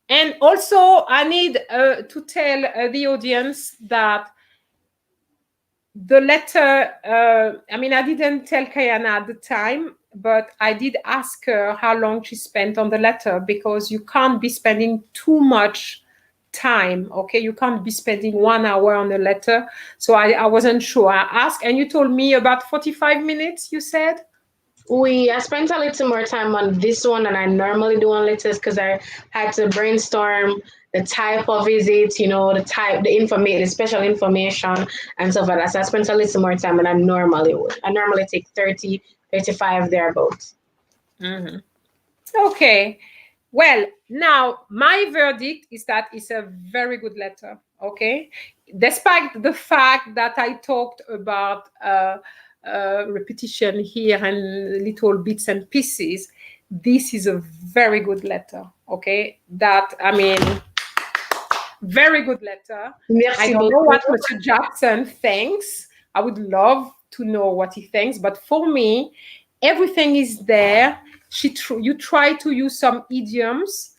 And also, I need to tell the audience that the letter, I mean, I didn't tell Kayana at the time, but I did ask her how long she spent on the letter, because you can't be spending too much time, okay? You can't be spending 1 hour on a letter. So I wasn't sure. I asked, and you told me about 45 minutes, you said? I spent a little more time on this one than I normally do on letters, because I had to brainstorm the type of visit, you know, the type, the special information and stuff like that. So I spent a little more time than I normally would. I normally take 30, 35 thereabouts. Mm-hmm. Okay. Well, now my verdict is that it's a very good letter, okay? Despite the fact that I talked about repetition here and little bits and pieces, this is a very good letter, okay? That, I mean, very good letter. Merci I don't know beaucoup. what Mr. Jackson thinks. I would love to know what he thinks, but for me, everything is there. You try to use some idioms,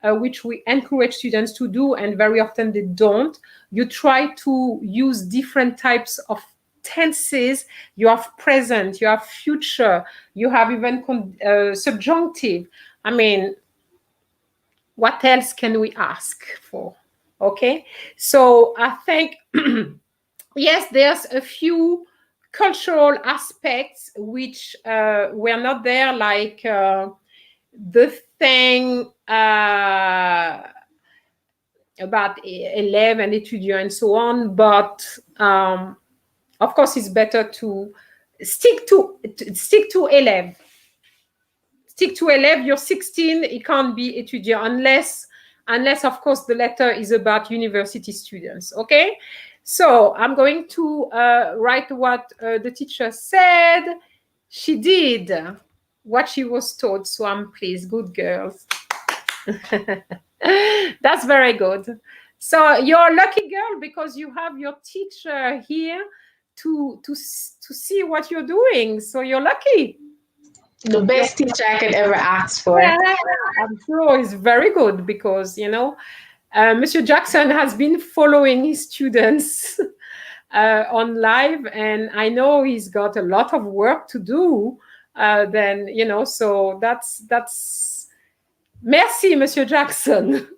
which we encourage students to do, and very often they don't. You try to use different types of tenses. You have present, you have future, you have even subjunctive. I mean, what else can we ask for? Okay, so I think, yes, there's a few cultural aspects which were not there, like the thing about élèves and étudiants and so on, but of course it's better to stick to élèves. Stick to élèves. You're 16, it can't be étudiant unless of course the letter is about university students. Okay, so I'm going to write what the teacher said. She did what she was taught, so I'm pleased. Good girls. That's very good. So you're a lucky girl, because you have your teacher here to see what you're doing. So you're lucky. The best teacher I could ever ask for. Yeah, I'm sure it's very good, because, you know, Mr. Jackson has been following his students on live, and I know he's got a lot of work to do. Then, you know, so that's merci, Monsieur Jackson.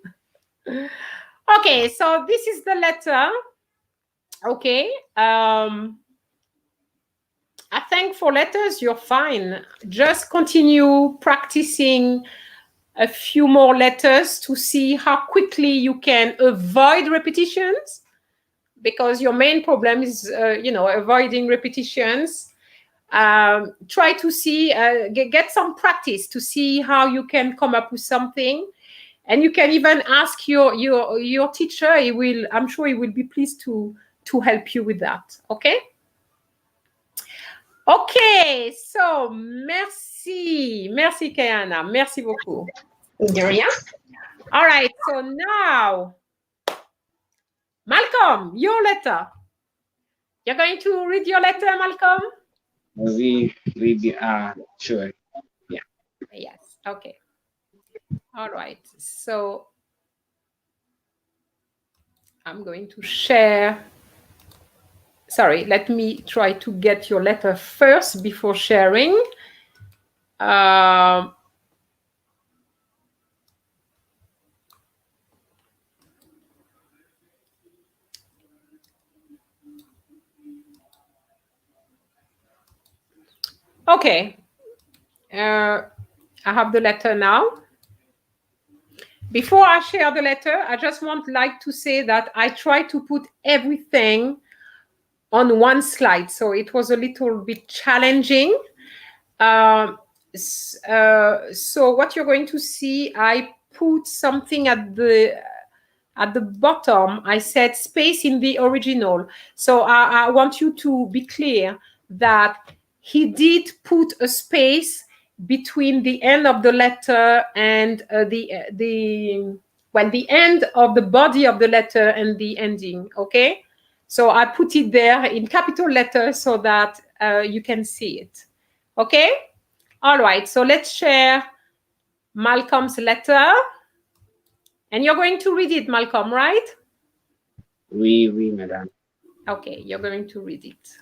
Okay, so this is the letter. Okay. I think for letters, you're fine. Just continue practicing a few more letters to see how quickly you can avoid repetitions, because your main problem is, you know, avoiding repetitions. Try to see, get some practice to see how you can come up with something. And you can even ask your teacher. I'm sure he will be pleased to help you with that. Okay? Okay, so merci Kayana, merci beaucoup. De rien. All right, so now, Malcolm, your letter. You're going to read your letter, Malcolm? Sure. Yeah. Yes, okay. All right, so I'm going to share. Sorry, let me try to get your letter first before sharing. Okay, I have the letter now. Before I share the letter, I just like to say that I try to put everything on one slide, so it was a little bit challenging. So what you're going to see, I put something at the bottom. I said space in the original. So I want you to be clear that he did put a space between the end of the letter and the end of the body of the letter and the ending. Okay, so I put it there in capital letters so that you can see it. Okay, all right, so let's share Malcolm's letter. And you're going to read it, Malcolm, right? Oui, oui, madame. Okay, you're going to read it.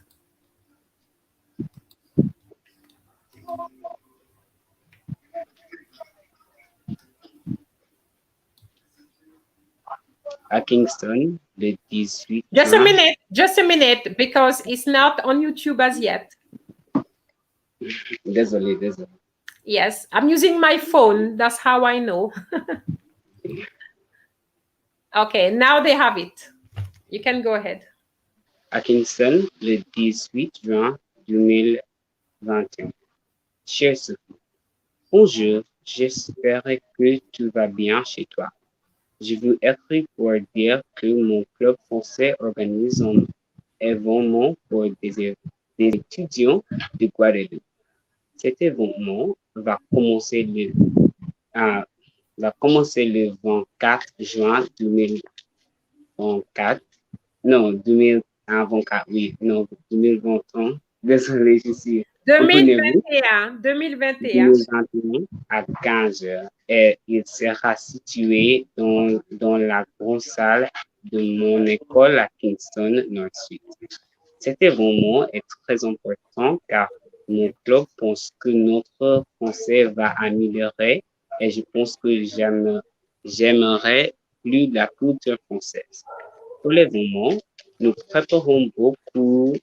À Kingston, le 18 Just a juin. minute, because it's not on YouTube as yet. Désolé. Yes, I'm using my phone. That's how I know. Okay, now they have it. You can go ahead. À Kingston, le 18 juin 2021. Chère Sophie, bonjour, j'espère que tout va bien chez toi. Je vous écris pour dire que mon club français organise un événement pour des étudiants de Guadeloupe. Cet événement va commencer le 24 juin 2024. Non, 2024, oui, non, 2021. Désolé, je suis 2021. 2021 à 15 heures et il sera situé dans la grande salle de mon école à Kingston, North-Sud. Cet événement est très important car mon club pense que notre français va améliorer et je pense que j'aimerais plus la culture française. Pour l'événement, nous préparons beaucoup.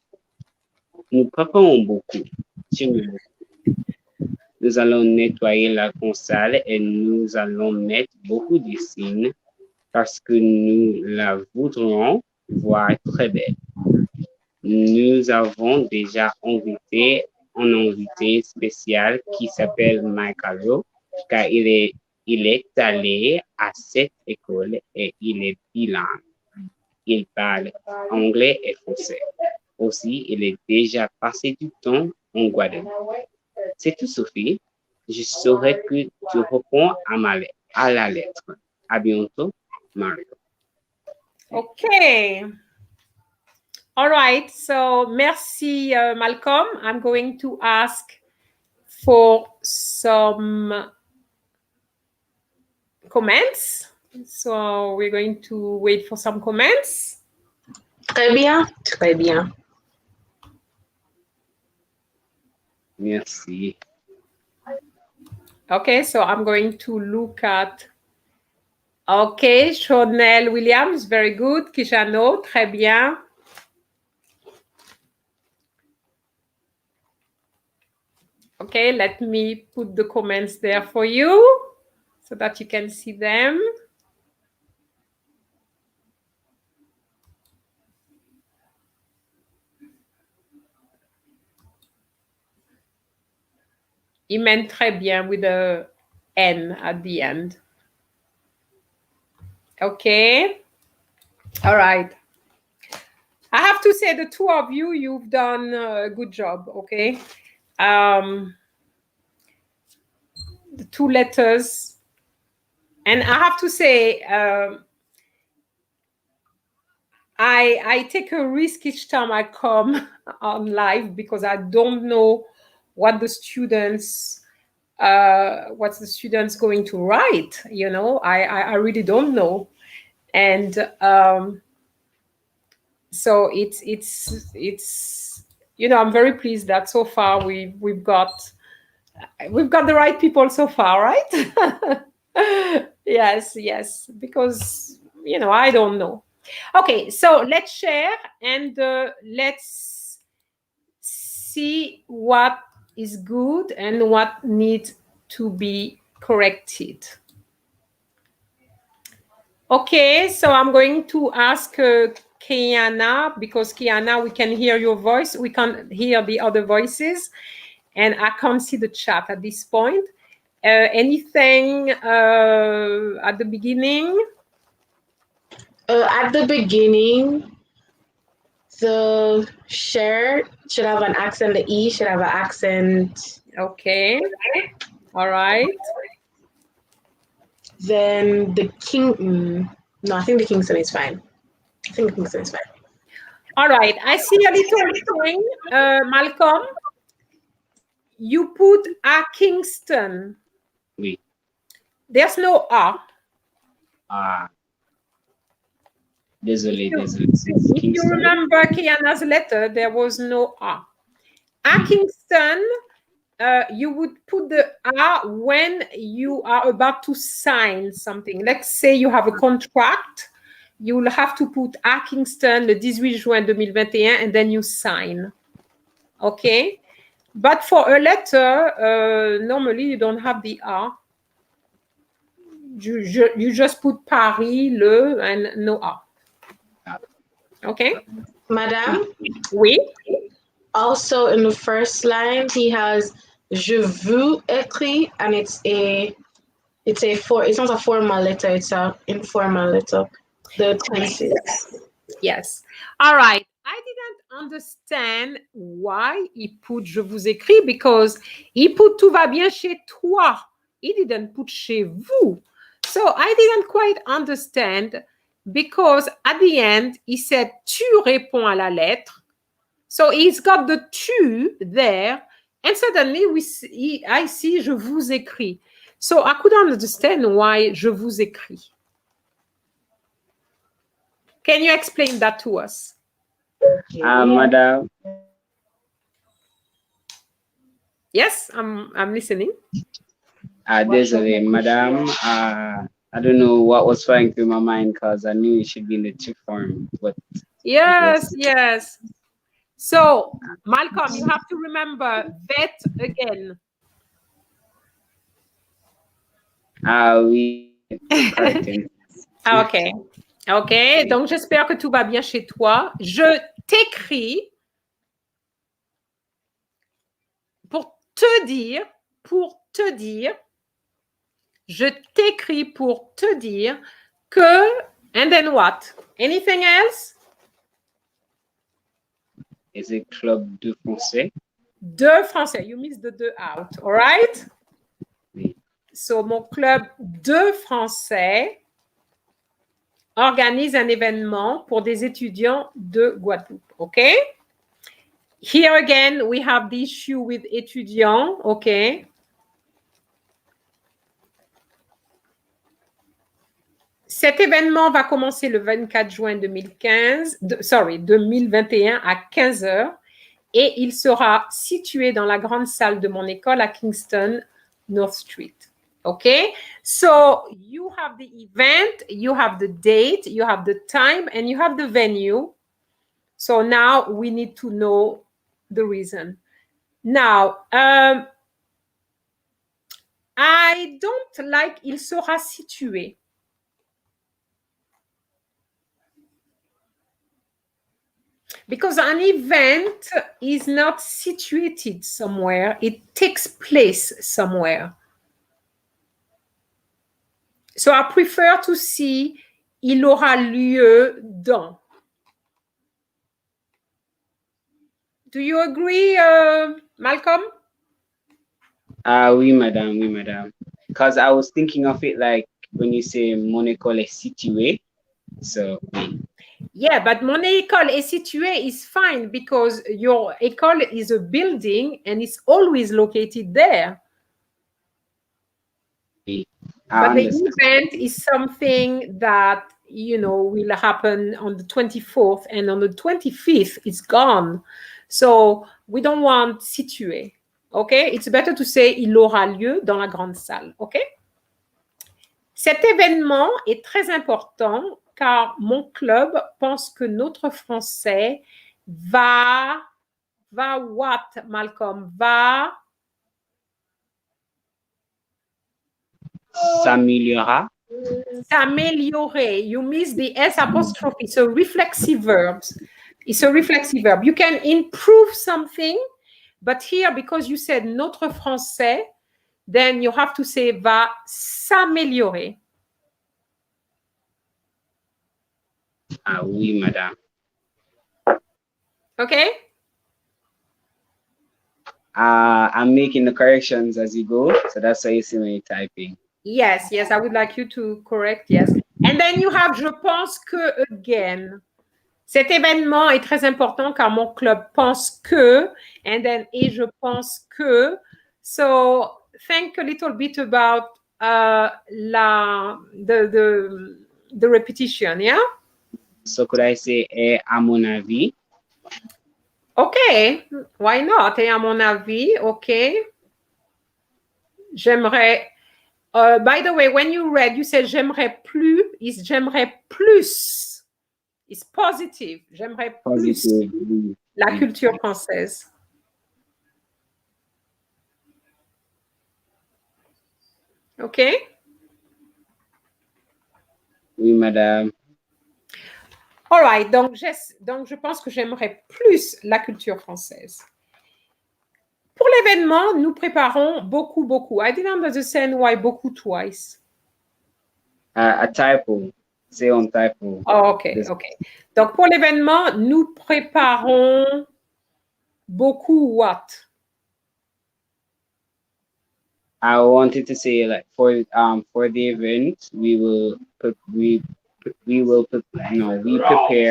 Nous allons nettoyer la console et nous allons mettre beaucoup de signes parce que nous la voudrons voir très belle. Nous avons déjà invité un invité spécial qui s'appelle Michael, car il est allé à cette école et il est bilingue. Il parle anglais et français. Aussi, il est déjà passé du temps en Guadeloupe. C'est tout, Sophie. Je saurais que tu réponds à la lettre. À bientôt, Mario. Okay. All right. So, merci, Malcolm. I'm going to ask for some comments. So, we're going to wait for some comments. Très bien, très bien. Merci. Okay, so I'm going to look at. Okay, Chanel Williams, very good. Kijano, très bien. Okay, let me put the comments there for you so that you can see them. Il mène très bien with a N at the end. Okay. All right. I have to say the two of you, you've done a good job, okay? The two letters. And I have to say, I take a risk each time I come on live because I don't know what the students what's the students going to write. You know, I really don't know. And so it's you know, I'm very pleased that so far we've got the right people so far, right? yes, because you know, I don't know. Okay, so let's share and let's see what is good and what needs to be corrected. Okay, so I'm going to ask Kayana, because Kayana, we can hear your voice. We can't hear the other voices, and I can't see the chat at this point. Anything at the beginning? At the beginning, the share should have an accent. The E should have an accent. Okay. All right. Then the King. No, I think the Kingston is fine. I think the Kingston is fine. All right. I see a little thing, Malcolm. You put a Kingston. Oui. There's no A. Désolé. If you remember Kayana's letter, there was no A. À Kingston, you would put the A when you are about to sign something. Let's say you have a contract. You will have to put à Kingston le 18 juin 2021 and then you sign. Okay? But for a letter, normally you don't have the A. You just put Paris, le, and no A. Okay? Madame? Oui? Also, in the first line, he has je veux écrire, and it's not a formal letter, it's an informal letter. The tenses. Yes. All right. I didn't understand why he put je vous écris because he put tout va bien chez toi. He didn't put chez vous. So I didn't quite understand because at the end, he said tu réponds à la lettre. So he's got the tu there and suddenly I see je vous écris. So I couldn't understand why je vous écris. Can you explain that to us? Madam. Yes, I'm listening. Désolé, madam. I don't know what was flying through my mind because I knew it should be in the tu form. But yes. So, Malcolm, you have to remember vet again. Oui. OK. Donc, j'espère que tout va bien chez toi. Je t'écris pour te dire, je t'écris pour te dire que, and then what? Anything else? Is it club de français? De français. You missed the de out, all right? Oui. So, mon club de français organise un événement pour des étudiants de Guadeloupe, okay? Here again, we have the issue with étudiants, okay? Cet événement va commencer le 24 juin 2021 à 15 h et il sera situé dans la grande salle de mon école à Kingston, North Street. Okay, so you have the event, you have the date, you have the time, and you have the venue. So now we need to know the reason. Now, I don't like il sera situé. Because an event is not situated somewhere, it takes place somewhere. So I prefer to see il aura lieu dans. Do you agree, Malcolm? Oui, madame. Because I was thinking of it like when you say mon école est située. So, yeah, but mon école est située is fine because your école is a building and it's always located there. But the event is something that, will happen on the 24th and on the 25th, it's gone. So we don't want situé. Okay? It's better to say il aura lieu dans la grande salle. Okay? Cet événement est très important car mon club pense que notre français va what, Malcolm? Va s'améliorer. You miss the S apostrophe. It's a reflexive verb. You can improve something, but here, because you said notre français, then you have to say va s'améliorer. Oui, madame. Okay? I'm making the corrections as you go, so that's why you see me typing. Yes, I would like you to correct, yes. And then you have je pense que again. Cet événement est très important car mon club pense que, and then et je pense que. So think a little bit about the repetition, yeah? So could I say à mon avis? Okay, why not? Et à mon avis, okay. J'aimerais. By the way, when you read, you said j'aimerais plus. Is j'aimerais plus. It's positive. J'aimerais plus Positive. la culture française. Okay? Oui, madame. All right. Donc, je pense que j'aimerais plus la culture française. Pour l'événement, nous préparons beaucoup, beaucoup. I didn't understand why beaucoup twice. A typo. C'est un typo. Oh, OK, OK. Donc, pour l'événement, nous préparons beaucoup what? I wanted to say like for the event we prepare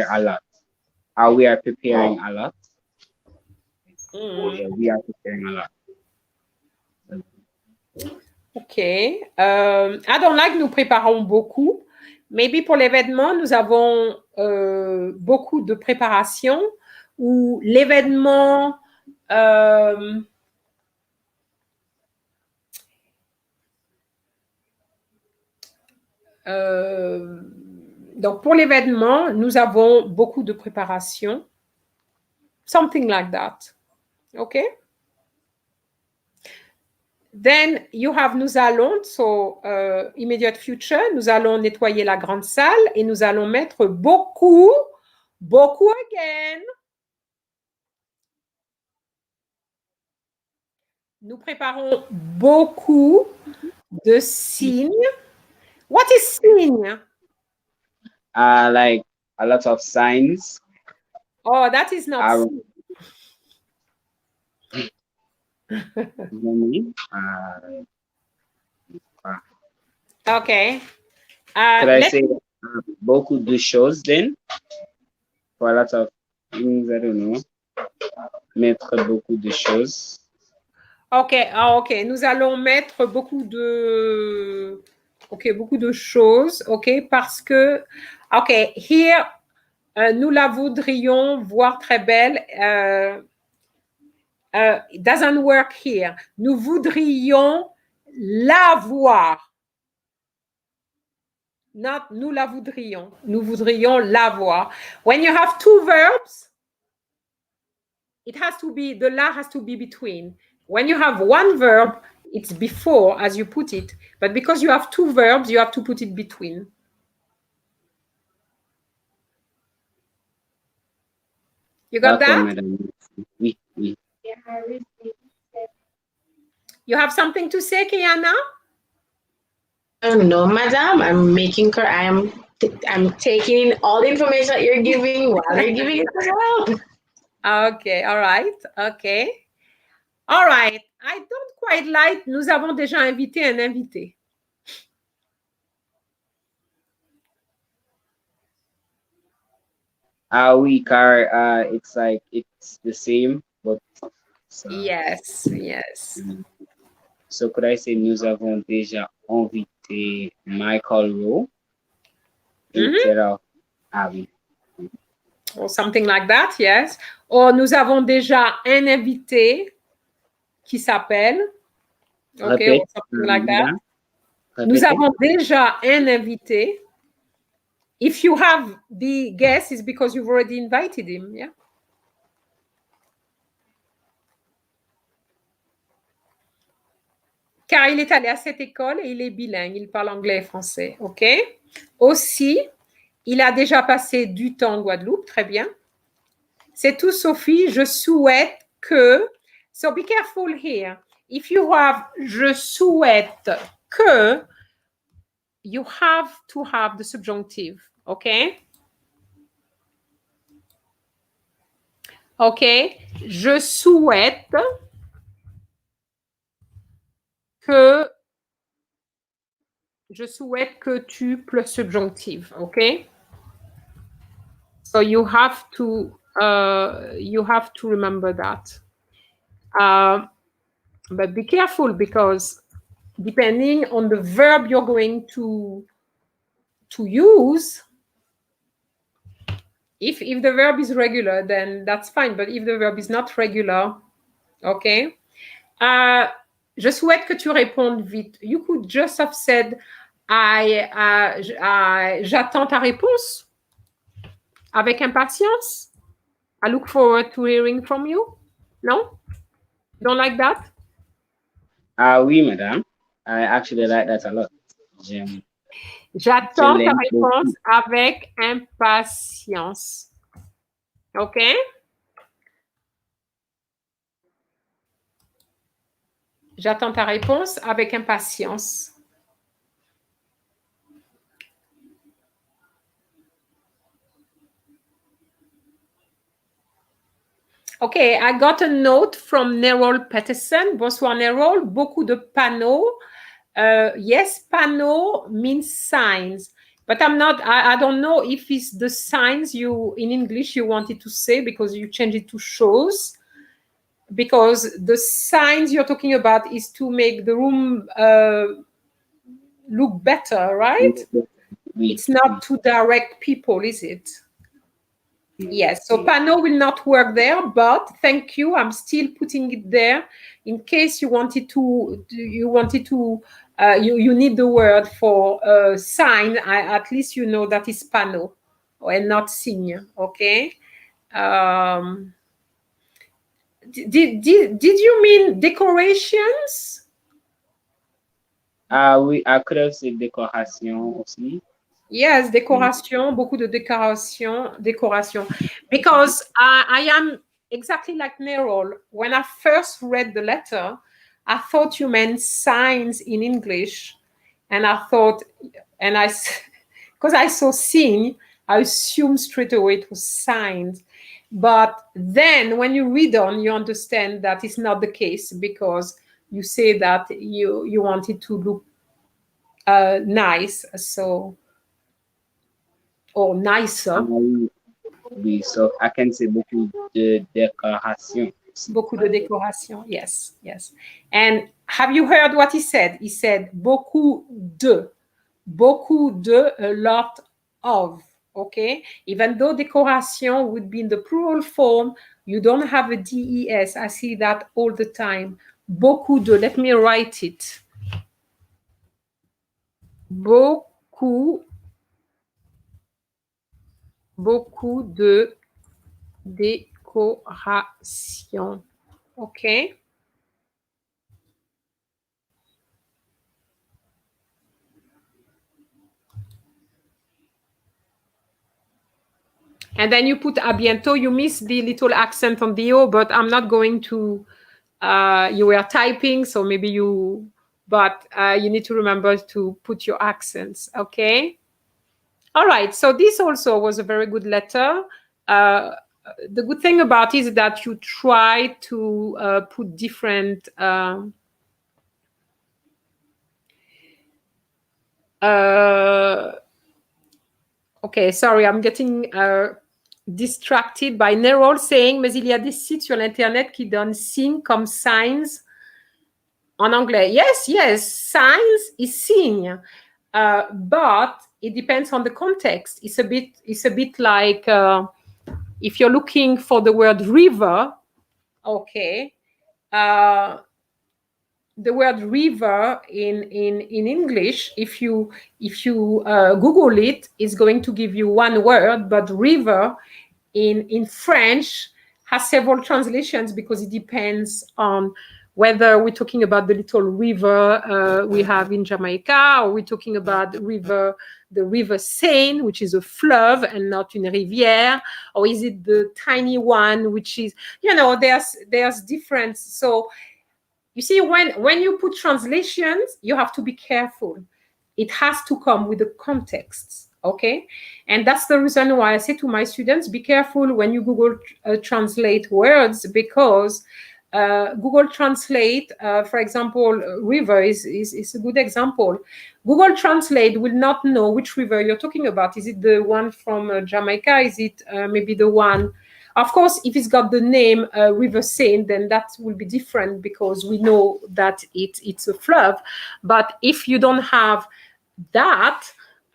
a lot. We are preparing a lot. Yeah, we are preparing a lot. OK. I don't like nous préparons beaucoup. Maybe pour l'événement, nous avons beaucoup de préparation ou l'événement donc, pour l'événement, nous avons beaucoup de préparation. Something like that. OK? Then you have nous allons, so immediate future, nous allons nettoyer la grande salle et nous allons mettre beaucoup, beaucoup again. Nous préparons beaucoup de signes. What is sign? Like a lot of signs. Oh, that is not Okay. Could I say beaucoup de choses then? For a lot of things, I don't know. Mettre beaucoup de choses. OK, OK. Nous allons mettre beaucoup de choses, OK, parce que, OK, here, nous la voudrions voir très belle. It doesn't work here. Nous voudrions la voir. Not, nous la voudrions. Nous voudrions la voir. When you have two verbs, it has to be, the la has to be between. When you have one verb, it's before as you put it. But because you have two verbs, you have to put it between. You got that? Madame. Oui, oui. You have something to say, Kayana? No, madam. I'm taking all the information that you're giving while you're giving it as well. Okay, all right, okay. All right, I don't quite like, nous avons déjà invité un invité. Oui, car it's like, it's the same, but... Yes, yes. So could I say nous avons déjà invité Michael Rowe instead of Abby? Or something like that, yes. Or nous avons déjà un invité qui s'appelle. Okay, or something like that. Nous avons déjà un invité. If you have the guess, it's because you've already invited him, yeah? Car il est allé à cette école et il est bilingue, il parle anglais et français, OK? Aussi, il a déjà passé du temps en Guadeloupe, très bien. C'est tout, Sophie, je souhaite que... So be careful here. If you have je souhaite que, you have to have the subjunctive, OK? OK? Je souhaite que tu plus subjonctive, OK? So you have to remember that. But be careful because depending on the verb you're going to use. If the verb is regular, then that's fine. But if the verb is not regular, okay. Je souhaite que tu répondes vite. You could just have said, j'attends ta réponse avec impatience. I look forward to hearing from you. No? You don't like that? Oui, madame. I actually like that a lot. J'attends ta réponse avec impatience. OK? J'attends ta réponse avec impatience. Okay, I got a note from Nerol Peterson. Bonsoir Nerol. Beaucoup de panneaux. Yes, panneau means signs, but I don't know if it's the signs you in English you wanted to say because you change it to shows. Because the signs you're talking about is to make the room look better, right? It's not to direct people, is it? Yes, so panneau will not work there, but thank you. I'm still putting it there in case you wanted to. You need the word for sign. At least you know that is panneau and not signe. Okay. Did you mean decorations? Oui, I could have said décoration aussi. Yes, décoration, beaucoup de décoration. Because I am exactly like Nerol. When I first read the letter, I thought you meant signs in English. And I thought, because I saw signe, I assumed straight away it was signs. But then when you read on, you understand that it's not the case because you say that you wanted to look nice. So... or nicer. Oui, so I can say beaucoup de décoration. Beaucoup de décoration, yes. And have you heard what he said? He said beaucoup de, a lot of, okay? Even though décoration would be in the plural form, you don't have a DES. I see that all the time. Beaucoup de, let me write it. Beaucoup de décoration. Okay. And then you put à bientôt. You miss the little accent on the O, but I'm not going to, you were typing, so maybe you, but you need to remember to put your accents, okay? All right, so this also was a very good letter. The good thing about it is that you try to put different okay, sorry, I'm getting distracted by Nerol saying, mais il y a des sites sur l'internet qui donnent signe comme signs en anglais. Yes, signs is signe, but it depends on the context. It's a bit like if you're looking for the word river, okay, the word river in English, if you Google it, it's going to give you one word, but river in French has several translations because it depends on whether we're talking about the little river we have in Jamaica, or we're talking about the river Seine, which is a fleuve and not une rivière, or is it the tiny one, which is, there's difference. So you see, when you put translations, you have to be careful. It has to come with the context, okay? And that's the reason why I say to my students, be careful when you Google translate words, because Google Translate, for example, river is a good example. Google Translate will not know which river you're talking about. Is it the one from Jamaica? Is it maybe the one? Of course, if it's got the name River Seine, then that will be different because we know that it's a fleuve. But if you don't have that,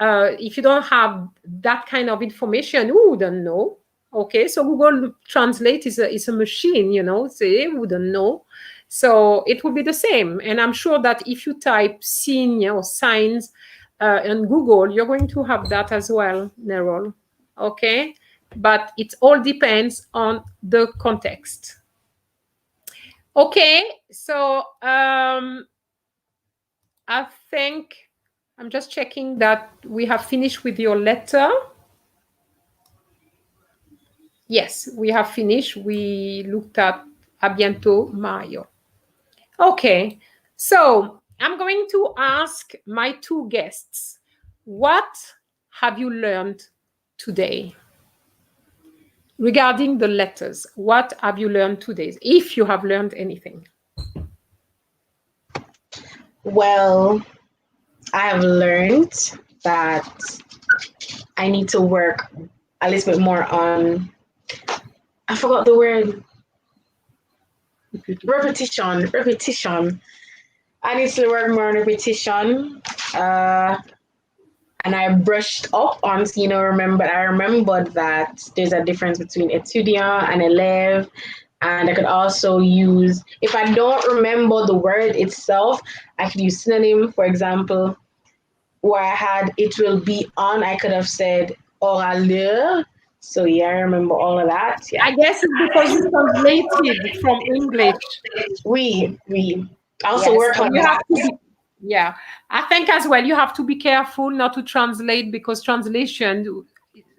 if you don't have that kind of information, who wouldn't know? Okay, so Google Translate is a machine, you know, they wouldn't know. So it will be the same. And I'm sure that if you type Seine or signs in Google, you're going to have that as well, Nerol. Okay, but it all depends on the context. Okay, so I think I'm just checking that we have finished with your letter. Yes, we have finished. We looked at A bientôt, Mario. Okay, so I'm going to ask my two guests, what have you learned today? Regarding the letters, what have you learned today, if you have learned anything? Well, I have learned that I need to work a little bit more on, I forgot the word, repetition. I need to work more on repetition. And I brushed up on, I remembered that there's a difference between étudiant and élève. And I could also use, if I don't remember the word itself, I could use synonym. For example, where I had it will be on, I could have said aura l'heure. So yeah, I remember all of that. Yeah. I guess it's because you translated from English. We also work on that. Yeah, I think as well, you have to be careful not to translate, because translation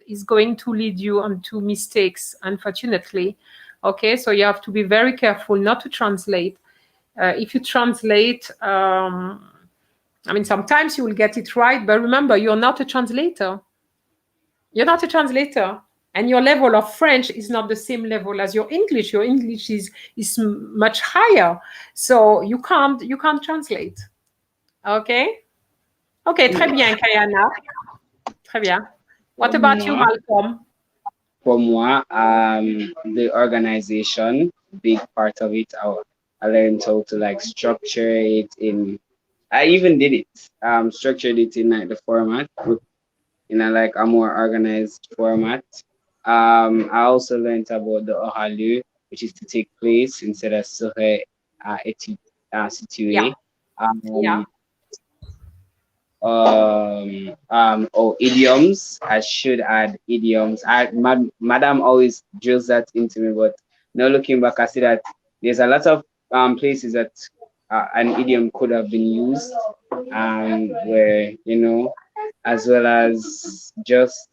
is going to lead you onto mistakes, unfortunately. Okay, so you have to be very careful not to translate. If you translate, I mean, sometimes you will get it right, but remember, you're not a translator. You're not a translator. And your level of French is not the same level as your English. Your English is much higher. So you can't translate. Okay? Okay, très bien, Kayana. Très bien. What about you, Malcolm? For moi, the organization, big part of it. I learned how to like structure it in. I even did it. Structured it in like the format, in a like a more organized format. I also learned about the aura lieu, which is to take place instead of serait situé. Yeah. Idioms. I should add idioms. Madam always drills that into me, but now looking back, I see that there's a lot of places that an idiom could have been used, where, you know, as well as just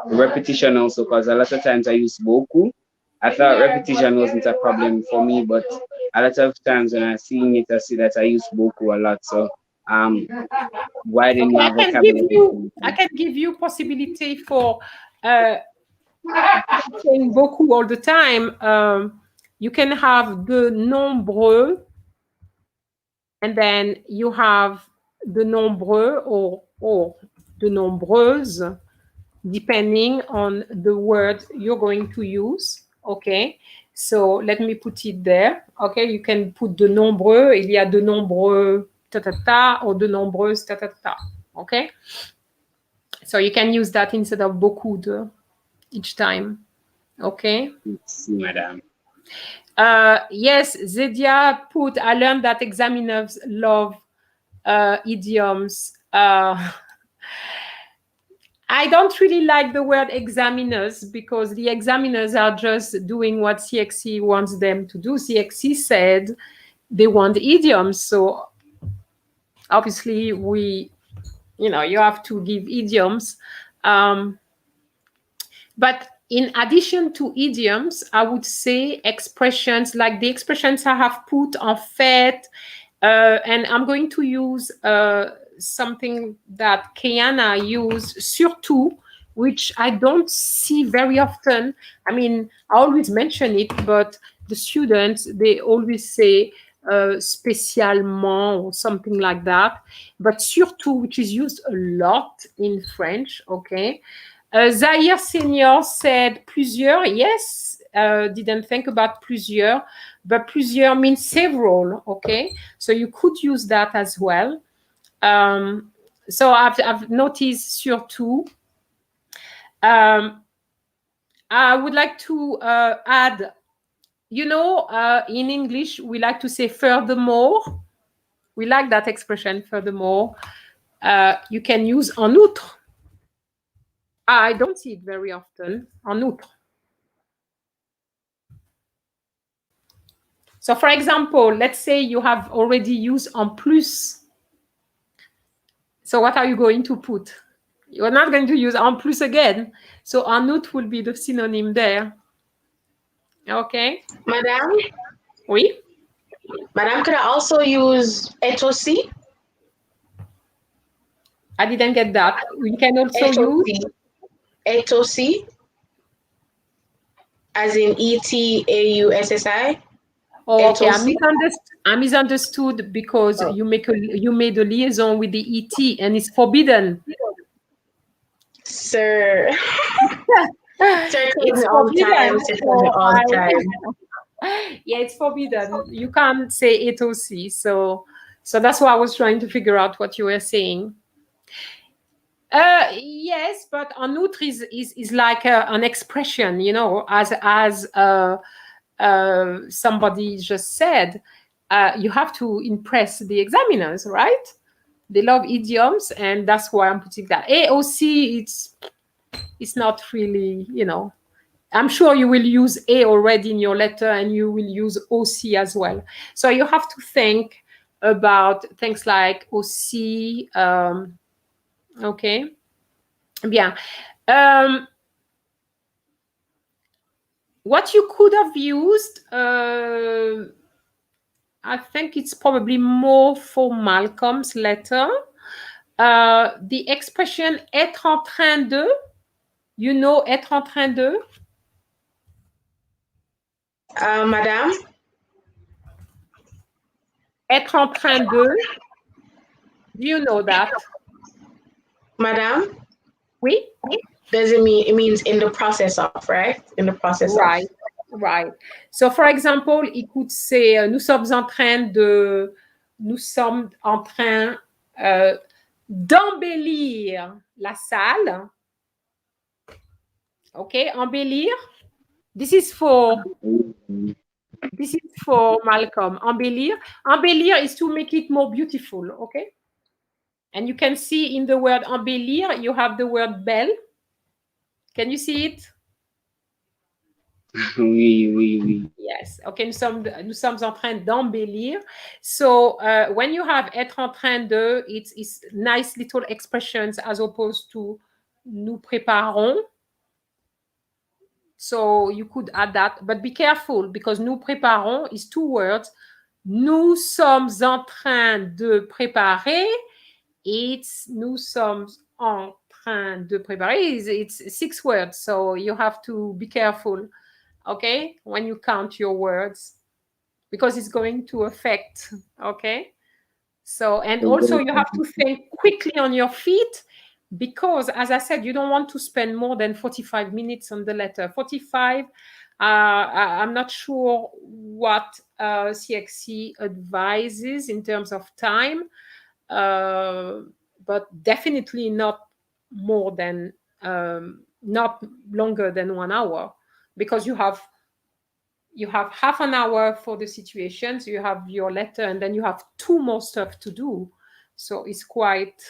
repetition also, because a lot of times I use beaucoup. I thought repetition wasn't a problem for me, but a lot of times when I see it, I see that I use beaucoup a lot. So widen my vocabulary. I can give you possibility for saying beaucoup all the time. You can have de nombreux, and then you have de nombreux or de nombreuses, depending on the word you're going to use. Okay, so let me put it there. Okay, you can put de nombreux. Il y a de nombreux ta or de nombreuses ta. Okay, so you can use that instead of beaucoup de each time. Okay. Yes, madam. Yes, Zedia put, I learned that examiners love idioms. I don't really like the word examiners, because the examiners are just doing what CXC wants them to do. CXC said they want idioms. So obviously you have to give idioms. But in addition to idioms, I would say expressions, like the expressions I have put en fait, and I'm going to use something that Kayana used, surtout, which I don't see very often. I mean, I always mention it, but the students, they always say spécialement or something like that. But surtout, which is used a lot in French, okay? Zahir Senior said plusieurs. Yes, didn't think about plusieurs, but plusieurs means several. Okay, so you could use that as well. So I've noticed surtout. I would like to add, you know, in English, we like to say furthermore. We like that expression, furthermore. You can use en outre. I don't see it very often, en outre. So for example, let's say you have already used en plus. So what are you going to put? You're not going to use en plus again. So en outre will be the synonym there. Okay. Madame? Oui? Madame, could I also use et aussi? I didn't get that. We can also use et aussi, as in ETAUSSI. Oh, okay, I misunderstood because you made a liaison with the ET and it's forbidden. Sir. It's all the time. Yeah, it's forbidden. You can't say it aussi. So that's why I was trying to figure out what you were saying. Yes, but en outre is like an expression, you know, as somebody just said, you have to impress the examiners, right? They love idioms, and that's why I'm putting that. AOC, it's not really, you know. I'm sure you will use A already in your letter, and you will use OC as well. So you have to think about things like OC. Okay. Bien. What you could have used, I think it's probably more for Malcolm's letter. The expression être en train de, you know, être en train de? Madame? Être en train de. Do you know that? Madame? Oui? Does it mean, it means in the process of, right? In the process right. of. Right. So, for example, il could say, nous sommes en train d'embellir la salle. Okay, embellir. This is for Malcolm. Embellir. Embellir is to make it more beautiful, okay? And you can see in the word embellir, you have the word belle. Can you see it? Oui. Yes. Okay, nous sommes en train d'embellir. So when you have être en train de, it's nice little expressions as opposed to nous préparons. So you could add that, but be careful because nous préparons is two words. Nous sommes en train de préparer. Nous sommes en train de préparer. It's 6 words, so you have to be careful, okay, when you count your words because it's going to affect, okay? So, and also you have to think quickly on your feet because, as I said, you don't want to spend more than 45 minutes on the letter. 45, I'm not sure what CXC advises in terms of time, but definitely not more than, not longer than 1 hour because you have half an hour for the situations, you have your letter, and then you have 2 more stuff to do. So it's quite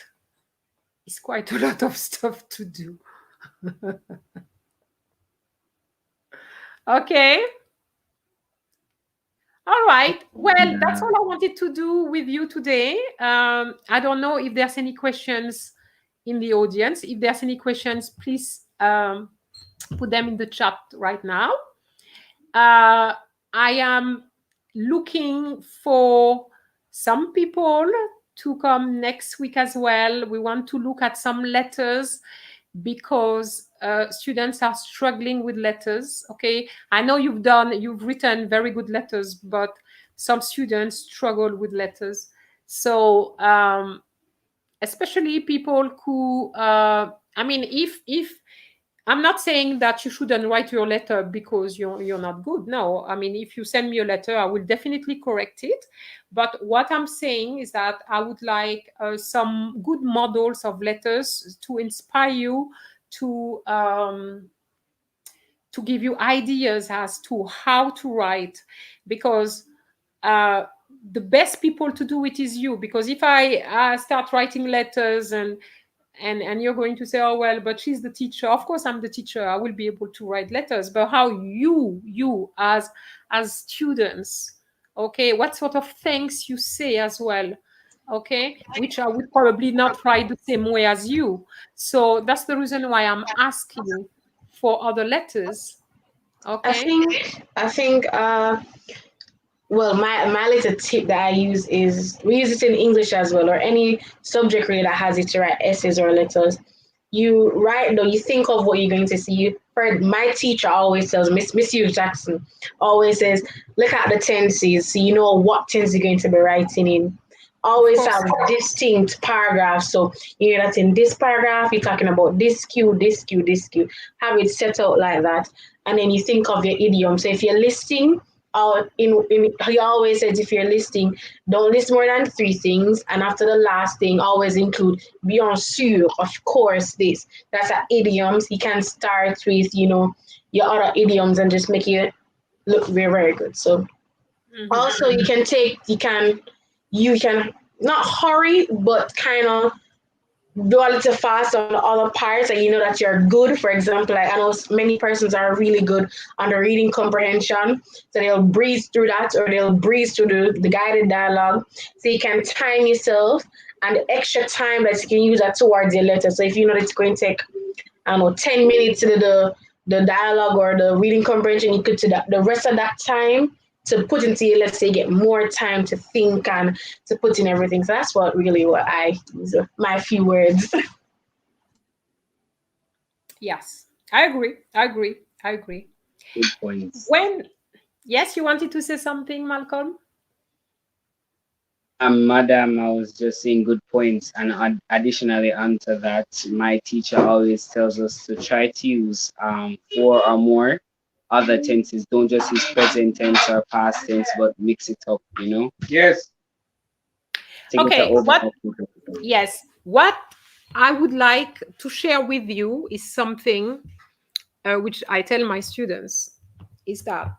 a lot of stuff to do. Okay. All right. Well, that's all I wanted to do with you today. I don't know if there's any questions in the audience. If there's any questions, please put them in the chat right now. I am looking for some people to come next week as well. We want to look at some letters because students are struggling with letters. Okay, I know you've written very good letters, but some students struggle with letters. So especially people who, I mean, if I'm not saying that you shouldn't write your letter because you're not good. No, I mean, if you send me a letter, I will definitely correct it. But what I'm saying is that I would like some good models of letters to inspire you to give you ideas as to how to write, because the best people to do it is you. Because if I start writing letters and you're going to say, oh well, but she's the teacher. Of course I'm the teacher, I will be able to write letters, but how you as students, okay, what sort of things you say as well, okay, which I would probably not write the same way as you. So that's the reason why I'm asking for other letters. Okay. I think well, my little tip that I use is, we use it in English as well, or any subject really that has it to write essays or letters. You write, though, you think of what you're going to see. My teacher always tells, Miss Hugh Jackson always says, look at the tenses so you know what tense you're going to be writing in. Always have distinct paragraphs. So you know that in this paragraph, you're talking about this cue, this cue, this cue. Have it set out like that. And then you think of your idiom. So if you're listing, he always says, if you're listing, don't list more than 3 things, and after the last thing always include bien sûr, of course, this. That's an idioms. You can start with, you know, your other idioms and just make it look very, very good. So also you can not hurry, but kind of do a little fast on the other parts, and you know that you're good. For example, like I know many persons are really good on the reading comprehension, so they'll breeze through that, or they'll breeze through the guided dialogue. So you can time yourself, and the extra time that you can use that towards your letter. So if you know that it's going to take, I don't know, 10 minutes to do the dialogue or the reading comprehension, you could do the rest of that time to put into your, let's say, get more time to think and to put in everything. So that's what I use, my few words. Yes, I agree. Good points. Yes, you wanted to say something, Malcolm? Madam, I was just saying good points. And additionally, onto that, my teacher always tells us to try to use 4 or more other tenses. Don't just use present tense or past tense, but mix it up, you know? Yes. Okay, what I would like to share with you is something which I tell my students, is that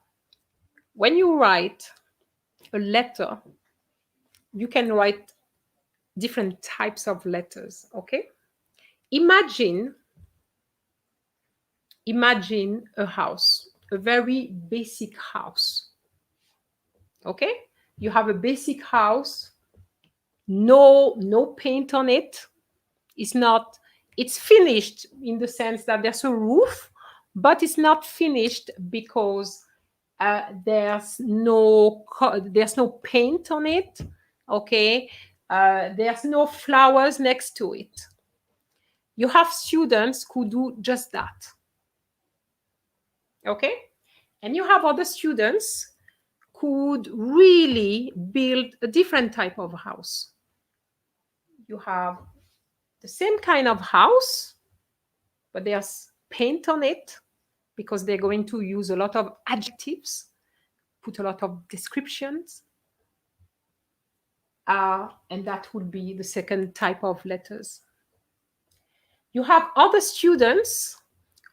when you write a letter, you can write different types of letters, okay? Imagine a house, a very basic house, okay? You have a basic house, no paint on it. It's finished in the sense that there's a roof, but it's not finished because there's no paint on it, okay? There's no flowers next to it. You have students who do just that, okay? And you have other students who would really build a different type of house. You have the same kind of house, but there's paint on it because they're going to use a lot of adjectives, put a lot of descriptions, and that would be the second type of letters. You have other students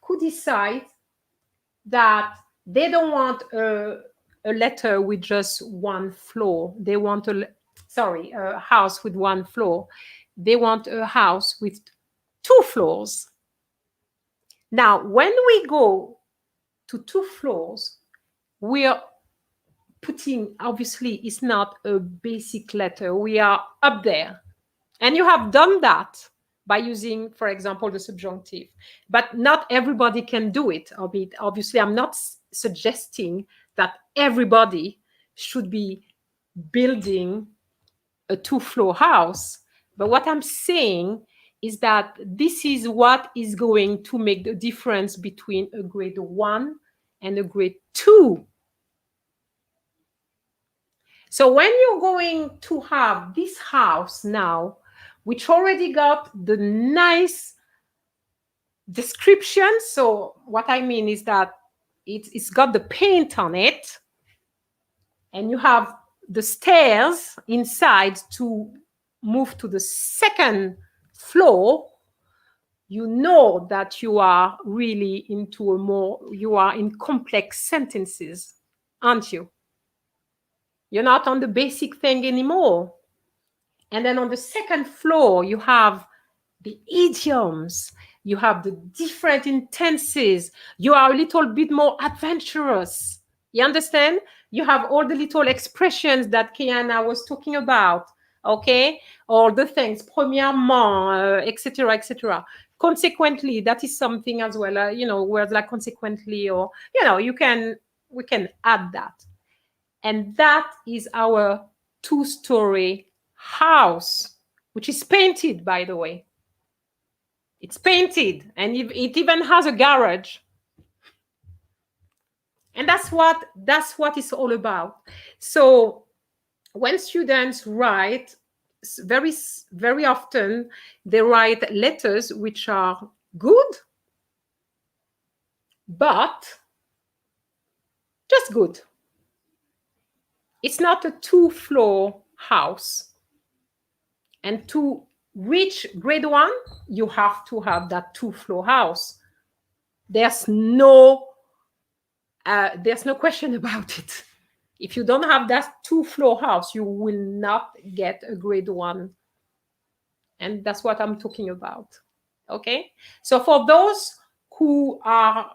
who decide that they don't want a letter with just one floor. They want a house with one floor. They want a house with 2 floors. Now, when we go to 2 floors, we are putting, obviously, it's not a basic letter. We are up there. And you have done that by using, for example, the subjunctive. But not everybody can do it. Obviously, I'm not suggesting that everybody should be building a 2-floor house. But what I'm saying is that this is what is going to make the difference between a grade 1 and a grade 2. So when you're going to have this house now, which already got the nice description. So what I mean is that it's got the paint on it, and you have the stairs inside to move to the second floor. You know that you are really into you are in complex sentences, aren't you? You're not on the basic thing anymore. And then on the second floor, you have the idioms, you have the different intenses, you are a little bit more adventurous. You understand? You have all the little expressions that Kayana was talking about, okay? All the things, premièrement, etc., etc. Consequently, that is something as well, you know, words like consequently, or, you know, we can add that. And that is our two-story house, which is painted, by the way. It's painted, and it even has a garage. And that's what it's all about. So when students write, very often they write letters which are good, but just good. It's not a two-floor house. And to reach grade 1, you have to have that two-floor house. There's no question about it. If you don't have that two-floor house, you will not get a grade 1. And that's what I'm talking about. Okay? So for those who are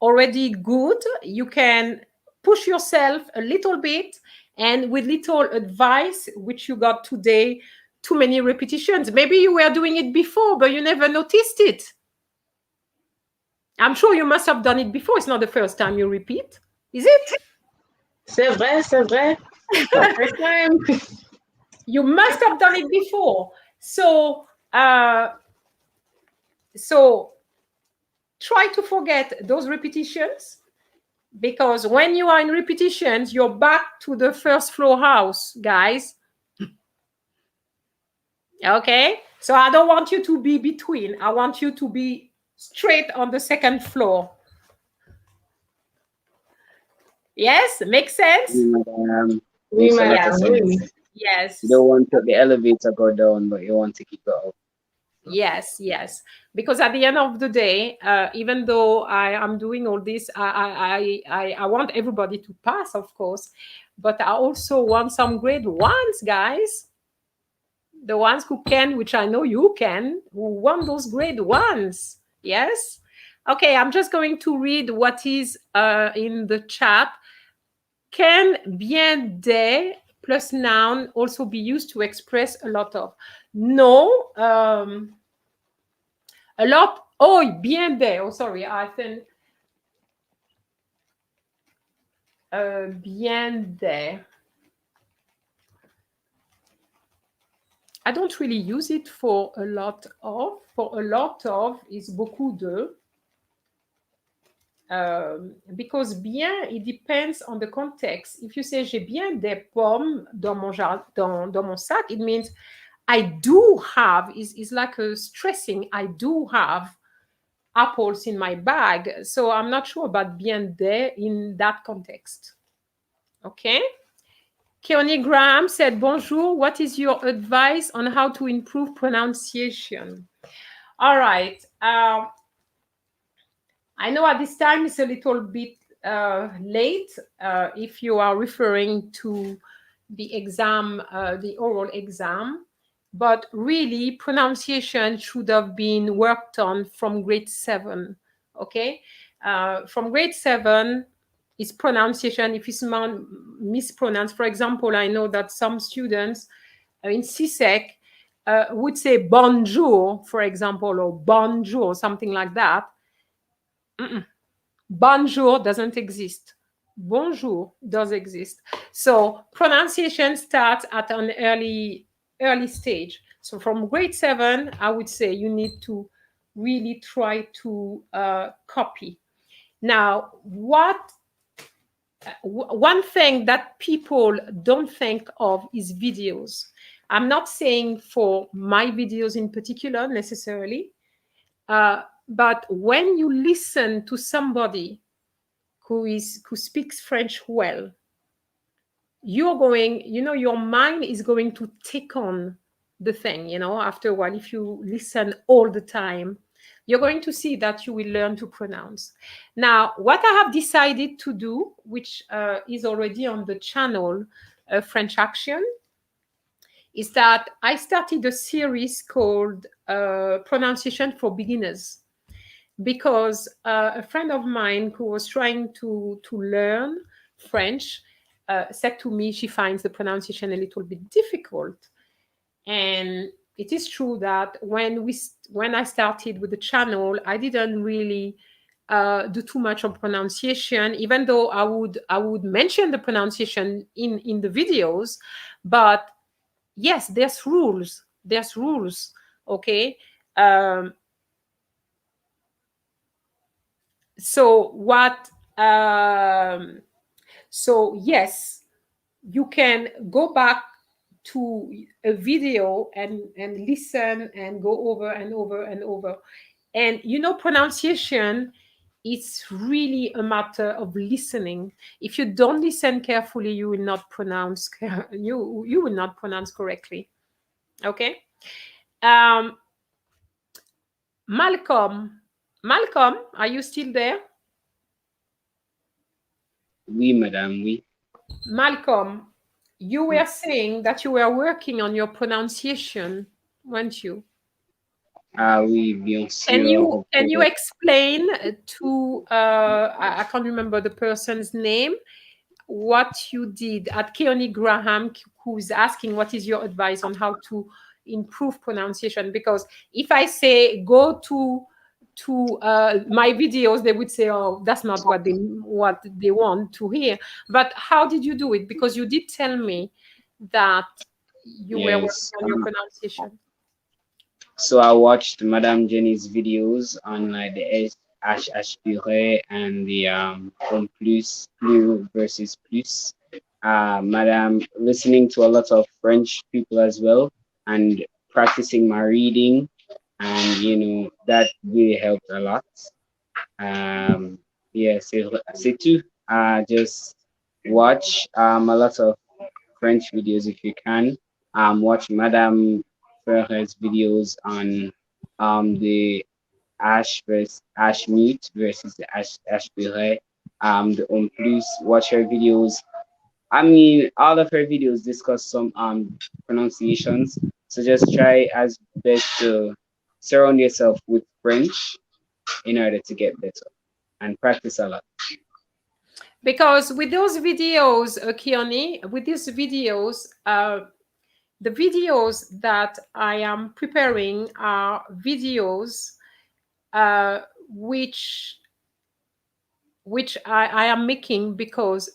already good, you can push yourself a little bit, and with little advice, which you got today, too many repetitions. Maybe you were doing it before, but you never noticed it. I'm sure you must have done it before. It's not the first time you repeat, is it? C'est vrai, c'est vrai. First time. You must have done it before. So try to forget those repetitions, because when you are in repetitions, you're back to the first floor house, guys. Okay? So I don't want you to be between. I want you to be straight on the second floor. Yes? Makes sense? Makes a lot of sense. Yes. You don't want to the elevator go down, but you want to keep it up. Yes, yes. Because at the end of the day, even though I am doing all this, I want everybody to pass, of course, but I also want some grade 1s, guys. The ones who can, which I know you can, who want those grade 1s. Yes? Okay, I'm just going to read what is in the chat. Can bien des plus noun also be used to express a lot of? No. A lot. Oh, bien des. Oh, sorry. I think bien des. I don't really use it for a lot of. For a lot of is beaucoup de. Because bien, it depends on the context. If you say j'ai bien des pommes dans mon sac, it means I do have, is like a stressing, I do have apples in my bag. So I'm not sure about bien des in that context. Okay. Keone Graham said, bonjour, what is your advice on how to improve pronunciation? All right. I know at this time it's a little bit late if you are referring to the exam, the oral exam, but really pronunciation should have been worked on from grade 7, okay? From grade 7 is pronunciation. If it's mispronounced, for example, I know that some students in CSEC would say bonjour, for example, or bonjour, something like that. Bonjour doesn't exist. Bonjour does exist. So pronunciation starts at an early stage. So from grade 7, I would say you need to really try to copy. Now, one thing that people don't think of is videos. I'm not saying for my videos in particular necessarily. But when you listen to somebody who speaks French well, you're going, your mind is going to take on the thing, after a while. If you listen all the time, you're going to see that you will learn to pronounce. Now, what I have decided to do, which is already on the channel, French Action, is that I started a series called Pronunciation for Beginners, because a friend of mine who was trying to learn French said to me she finds the pronunciation a little bit difficult. And it is true that when I started with the channel, I didn't really do too much on pronunciation, even though I would mention the pronunciation in the videos. But yes, there's rules. Okay. So yes, you can go back to a video and listen and go over and over and over. And pronunciation, it's really a matter of listening. If you don't listen carefully, you will not pronounce you will not pronounce correctly. Okay. Malcolm, are you still there? Oui, madame, oui. Malcolm, you were saying that you were working on your pronunciation, weren't you? Ah oui, bien sûr. Can you explain to I can't remember the person's name, what you did at Keone Graham, who's asking what is your advice on how to improve pronunciation? Because if I say go to my videos, they would say, oh, that's not what they want to hear. But how did you do it? Because you did tell me that you were working on your pronunciation. So I watched Madame Jenny's videos on the H puree and the plus versus plus. Madame, listening to a lot of French people as well and practicing my reading, and that really helped a lot. Yeah, c'est tout. Just watch a lot of French videos if you can. Watch Madame Ferre's videos on the ash meat versus the ash puree. The plus, watch her videos. I mean, all of her videos discuss some pronunciations. So just try as best to surround yourself with French in order to get better and practice a lot. Because with those videos, Keone, with these videos, the videos that I am preparing are videos which I am making because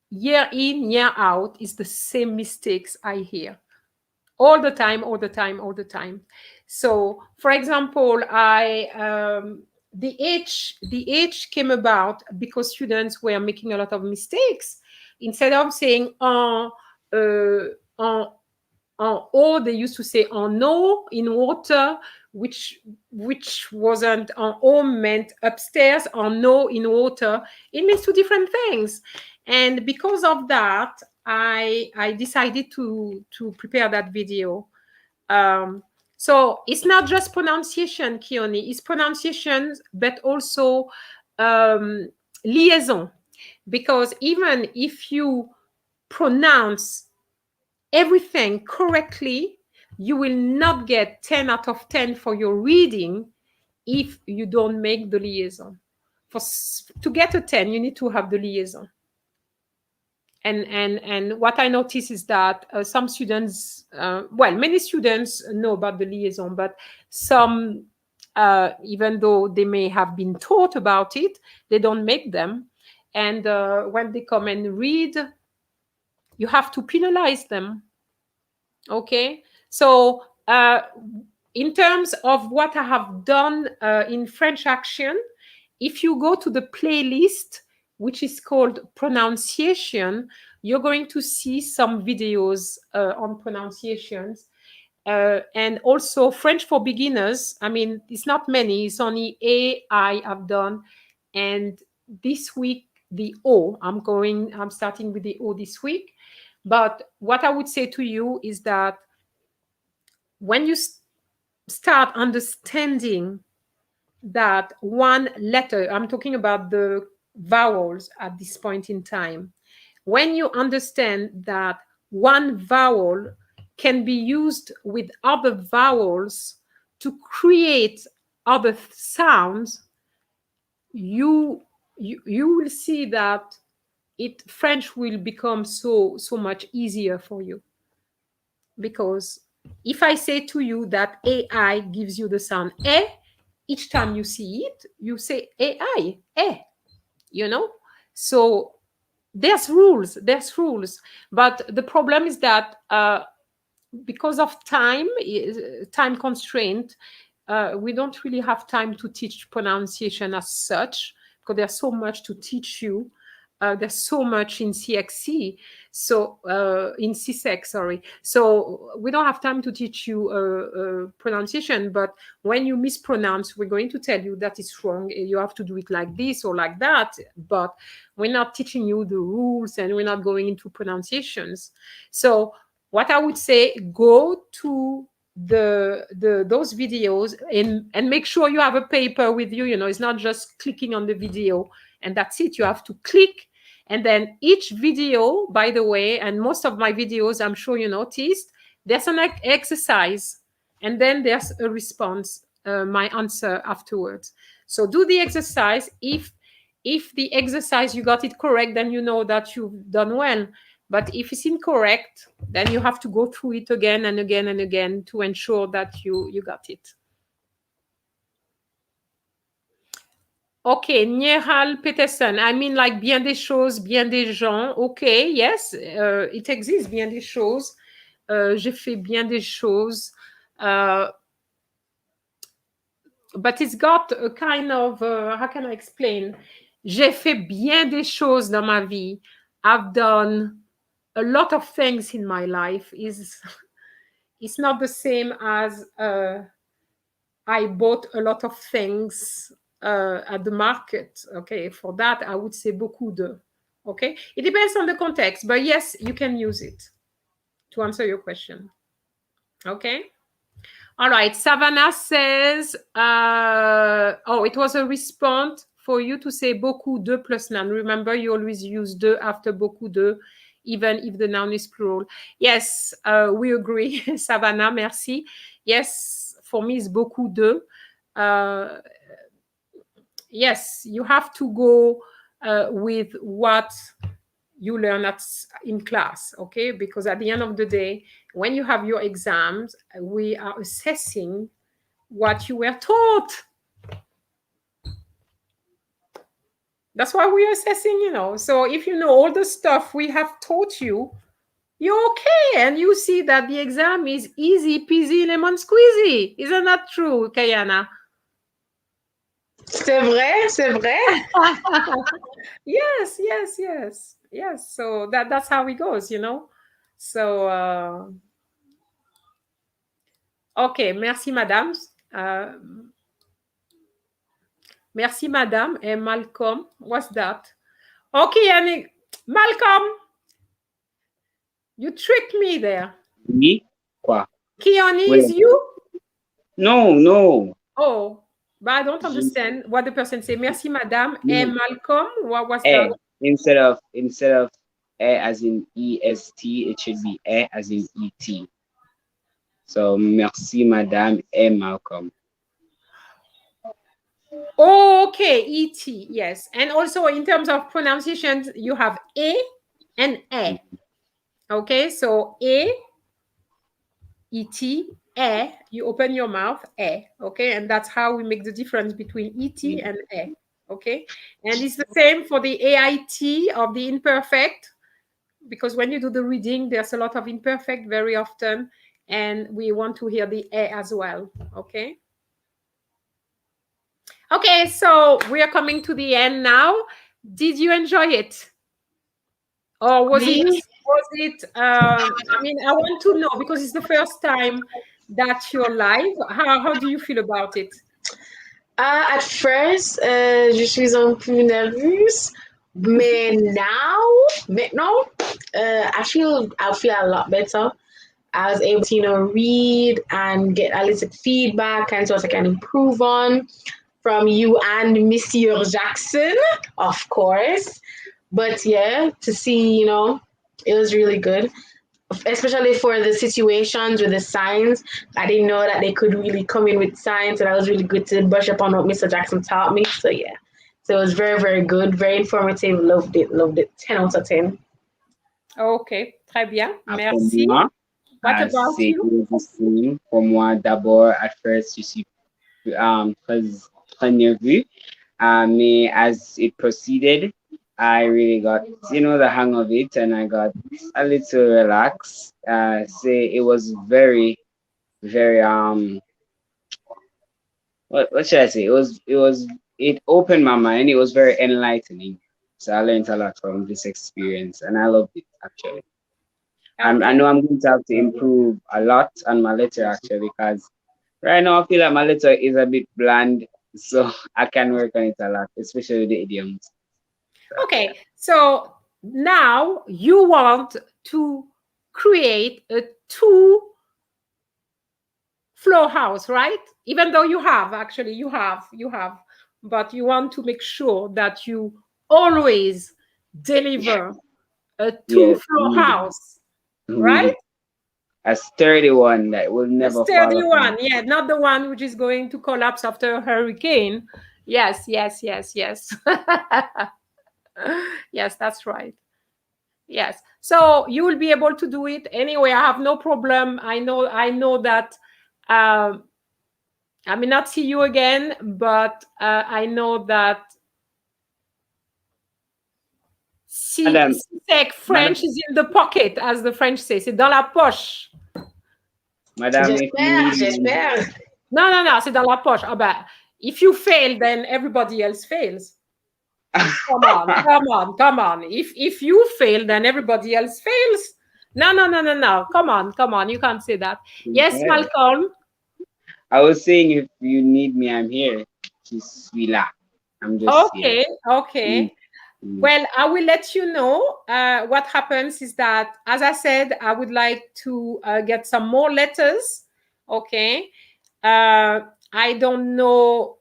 year in, year out is the same mistakes I hear all the time. So, for example, the H came about because students were making a lot of mistakes. Instead of saying en eau, they used to say en eau, in water, which wasn't en eau meant upstairs, en eau in water. It means two different things. And because of that, I decided to prepare that video. So it's not just pronunciation, Keone, it's pronunciation, but also liaison. Because even if you pronounce everything correctly, you will not get 10 out of 10 for your reading if you don't make the liaison. To get a 10, you need to have the liaison. And what I notice is that some students, many students know about the liaison, but some, even though they may have been taught about it, they don't make them. And when they come and read, you have to penalize them. Okay, so in terms of what I have done in French Action, if you go to the playlist, which is called Pronunciation, you're going to see some videos on pronunciations. And also French for beginners. I mean, it's not many. It's only A, I have done. And this week, the O. I'm starting with the O this week. But what I would say to you is that when you start understanding that one letter, I'm talking about the vowels at this point in time, when you understand that one vowel can be used with other vowels to create other sounds, you will see that French will become so much easier for you. Because if I say to you that AI gives you the sound E, each time you see it, you say AI, you know? So there's rules, But the problem is that because of time constraint, we don't really have time to teach pronunciation as such, because there's so much to teach you. There's so much in CXC, so in CSEC, sorry. So we don't have time to teach you pronunciation, but when you mispronounce, we're going to tell you that it's wrong. You have to do it like this or like that, but we're not teaching you the rules and we're not going into pronunciations. So what I would say, go to those videos and make sure you have a paper with you. It's not just clicking on the video and that's it. You have to click. And then each video, by the way, and most of my videos, I'm sure you noticed, there's an exercise and then there's a response, my answer afterwards. So do the exercise. If the exercise you got it correct, then you know that you've done well. But if it's incorrect, then you have to go through it again and again and again to ensure that you got it. Okay, Nehal Peterson. I mean, like bien des choses, bien des gens. Okay, yes, it exists, bien des choses. J'ai fait bien des choses. But it's got a kind of, how can I explain? J'ai fait bien des choses dans ma vie. I've done a lot of things in my life. It's not the same as I bought a lot of things at the market. Okay, for that I would say beaucoup de. Okay, it depends on the context, but yes, you can use it to answer your question. Okay. All right. Savannah says, oh, it was a response for you to say beaucoup de plus noun. Remember, you always use de after beaucoup de, even if the noun is plural. Yes, we agree. Savannah, merci. Yes, for me, it's beaucoup de. Yes, you have to go with what you learn in class, okay? Because at the end of the day, when you have your exams, we are assessing what you were taught. That's why we are assessing, So if you know all the stuff we have taught you, you're okay. And you see that the exam is easy peasy lemon squeezy. Isn't that true, Kayana? C'est vrai, c'est vrai. Yes. So that's how it goes, So, okay, merci, madame. Merci, madame. And Malcolm, what's that? Okay, Yannick. Malcolm, you tricked me there. Me? Quoi? Kiani is you? No. Oh. But I don't understand what the person say. Merci, madame. And Malcolm, what was that? Instead of E as in EST, it should be E as in ET. So, merci, madame, and Malcolm. Oh, okay, ET, yes. And also in terms of pronunciation, you have E and E. Okay, so E, ET, E, you open your mouth, E, okay? And that's how we make the difference between ET and E, okay? And it's the same for the AIT of the imperfect, because when you do the reading, there's a lot of imperfect very often, and we want to hear the E as well, okay? Okay, so we are coming to the end now. Did you enjoy it? Or was it, I mean, I want to know, because it's the first time that you're live. How do you feel about it? At first, je suis un peu nerveuse, mais maintenant, I feel a lot better. I was able to, read and get a little feedback and what I can improve on from you and Monsieur Jackson, of course. But yeah, to see, it was really good, especially for the situations with the signs. I didn't know that they could really come in with signs, so that was really good to brush up on what Mr. Jackson taught me. So yeah, so it was very, very good, very informative. Loved it, 10 out of 10. Okay, très bien, Pour merci. moi, What about c'est you? difficile. Pour moi, d'abord, at first, je suis très nerveux. Mais as it proceeded, I really got, the hang of it, and I got a little relaxed. Say it was very, very what should I say? It opened my mind. It was very enlightening. So I learned a lot from this experience, and I loved it actually. Okay. I know I'm going to have to improve a lot on my letter actually, because right now I feel like my letter is a bit bland, so I can work on it a lot, especially the idioms. Okay, so now you want to create a two-floor house, right? Even though you have, but you want to make sure that you always deliver a two-floor house, right? A sturdy one that will never A sturdy fall one, apart. yeah, not the one which is going to collapse after a hurricane. Yes. Yes, that's right. Yes, so you will be able to do it anyway. I have no problem. I know that I may not see you again, but I know that CSEC French is in the pocket, as the French say. C'est dans la poche. Madame, J'espère. No, c'est dans la poche. Ah ben, if you fail, then everybody else fails. Come on. If you fail, then everybody else fails. No. Come on. You can't say that. Yes, Malcolm. I was saying, if you need me, I'm here. Just relax. I'm just here. Okay. Well, I will let you know. What happens is that, as I said, I would like to get some more letters. Okay. I don't know.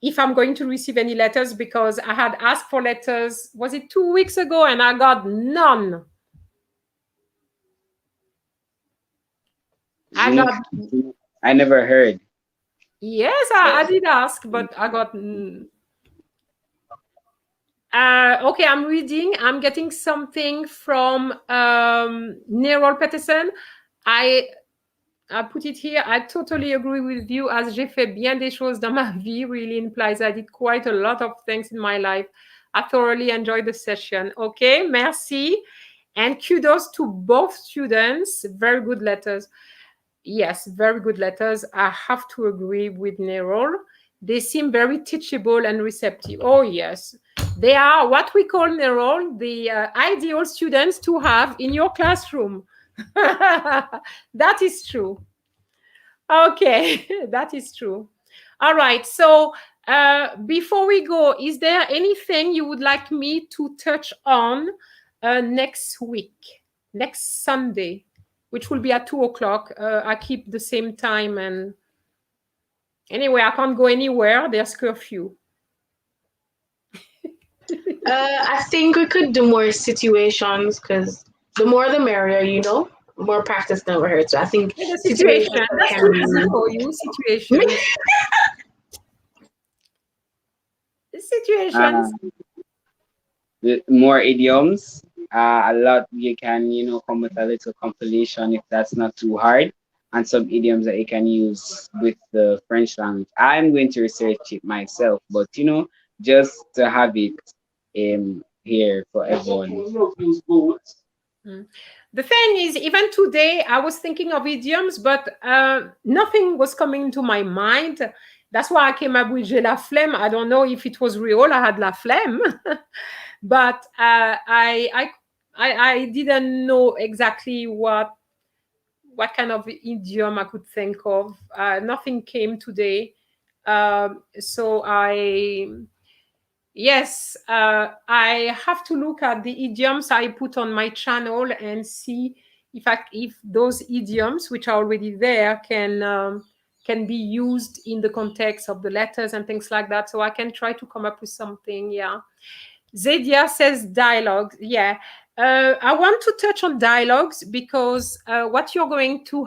If I'm going to receive any letters, because I had asked for letters, was it 2 weeks ago, and I got none. I never heard. Yes, I did ask, but I got. Okay, I'm reading. I'm getting something from Nerol Peterson. I put it here. I totally agree with you. As j'ai fait bien des choses dans ma vie really implies I did quite a lot of things in my life. I thoroughly enjoyed the session. Okay, merci. And kudos to both students. Very good letters. Yes, very good letters. I have to agree with Nerol. They seem very teachable and receptive. Oh, yes. They are what we call, Nerol, the ideal students to have in your classroom. That is true. Okay, that is true. All right. So before we go, is there anything you would like me to touch on next week, next Sunday, which will be at 2:00? I keep the same time, and anyway, I can't go anywhere. There's curfew. I think we could do more situations, because the more the merrier, more practice never hurts. So I think the situation, that's too easy for you. Situations. More idioms. A lot you can, come with a little compilation if that's not too hard, and some idioms that you can use with the French language. I'm going to research it myself, but just to have it here for everyone. The thing is, even today, I was thinking of idioms, but nothing was coming to my mind. That's why I came up with j'ai la flemme. I don't know if it was real. I had la flemme, but I I didn't know exactly what kind of idiom I could think of. Nothing came today. So yes, I have to look at the idioms I put on my channel and see if those idioms which are already there can be used in the context of the letters and things like that. So I can try to come up with something. Yeah. Zedia says dialogues. Yeah. I want to touch on dialogues because what you're going to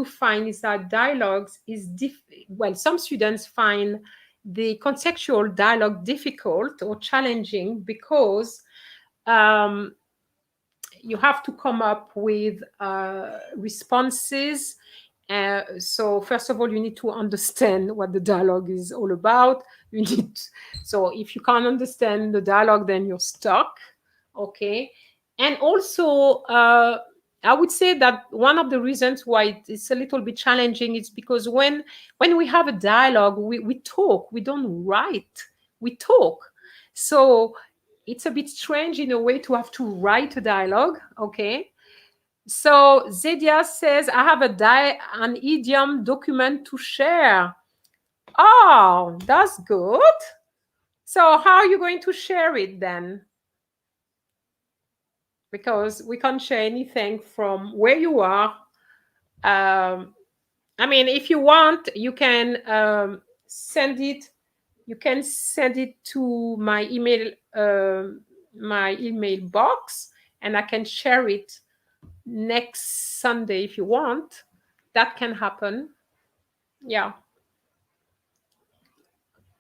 find is that dialogues is well, some students find the contextual dialogue difficult or challenging because you have to come up with responses. So first of all, you need to understand what the dialogue is all about. So if you can't understand the dialogue, then you're stuck. Okay. And also, I would say that one of the reasons why it's a little bit challenging is because when we have a dialogue, we talk, we don't write, we talk. So it's a bit strange in a way to have to write a dialogue. Okay. So Zedia says, I have an idiom document to share. Oh, that's good. So how are you going to share it then? Because we can't share anything from where you are. I mean, if you want, you can send it. You can send it to my email box, and I can share it next Sunday if you want. That can happen. Yeah.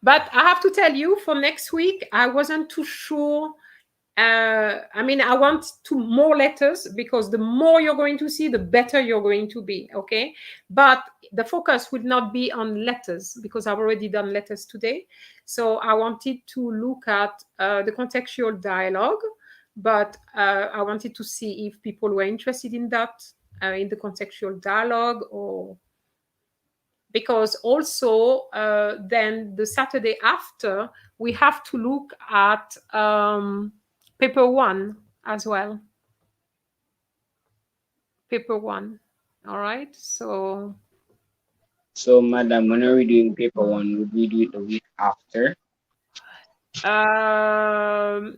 But I have to tell you, for next week, I wasn't too sure. I mean, I want more letters because the more you're going to see, the better you're going to be. Okay. But the focus would not be on letters because I've already done letters today. So I wanted to look at the contextual dialogue, but I wanted to see if people were interested in that, in the contextual dialogue, or because also then the Saturday after, we have to look at paper 1 as well. Paper 1. All right. So, Madam, when are we doing paper 1? Would we do it the week after?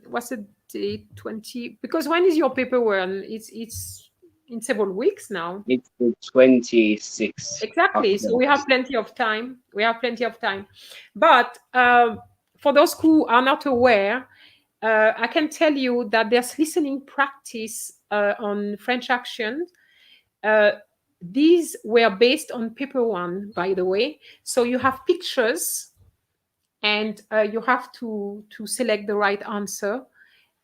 what's the date? 20. Because when is your paper 1? It's in several weeks now. It's the 26th. Exactly. So we have plenty of time. But for those who are not aware, I can tell you that there's listening practice on French Action. These were based on paper 1, by the way. So you have pictures, and you have to select the right answer.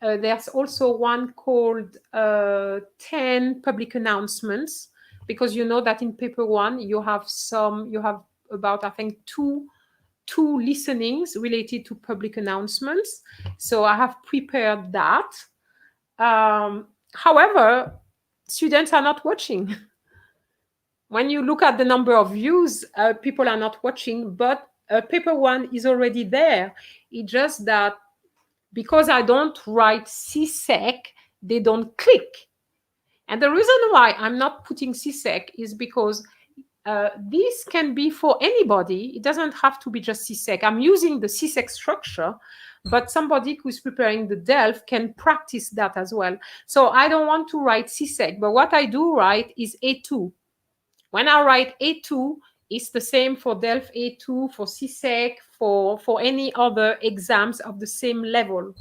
There's also one called 10 public announcements, because you know that in paper 1 you have about, I think, two listenings related to public announcements. So I have prepared that. However, students are not watching. When you look at the number of views, people are not watching, but paper 1 is already there. It's just that because I don't write CSEC, they don't click. And the reason why I'm not putting CSEC is because this can be for anybody. It doesn't have to be just CSEC. I'm using the CSEC structure, but somebody who's preparing the DELF can practice that as well. So I don't want to write CSEC, but what I do write is A2. When I write A2, it's the same for DELF A2, for CSEC, for any other exams of the same level.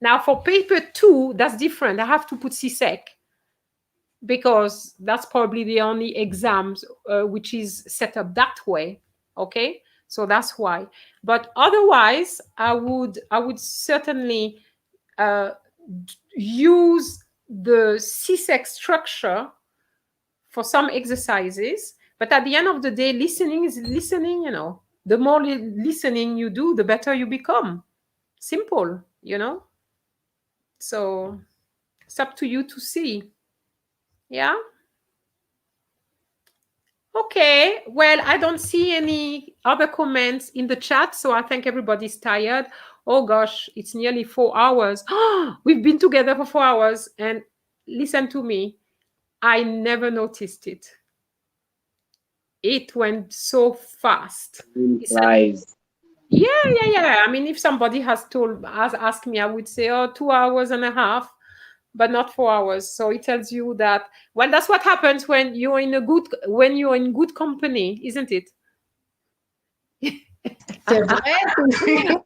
Now for paper 2, that's different. I have to put CSEC because that's probably the only exams which is set up that way. Okay, so that's why. But otherwise, I would certainly use the CSEC structure for some exercises. But at the end of the day, listening is listening. You know, the more listening you do, the better you become. Simple, you know. So it's up to you to see. Yeah. Okay, well, I don't see any other comments in the chat, so I think everybody's tired. Oh gosh, it's nearly 4 hours. We've been together for 4 hours, and listen to me, I never noticed it. It went so fast. Implies. Yeah. I mean, if somebody has asked me, I would say, oh, 2 hours and a half, but not 4 hours. So it tells you that, well, that's what happens when you're in good company, isn't it? C'est vrai.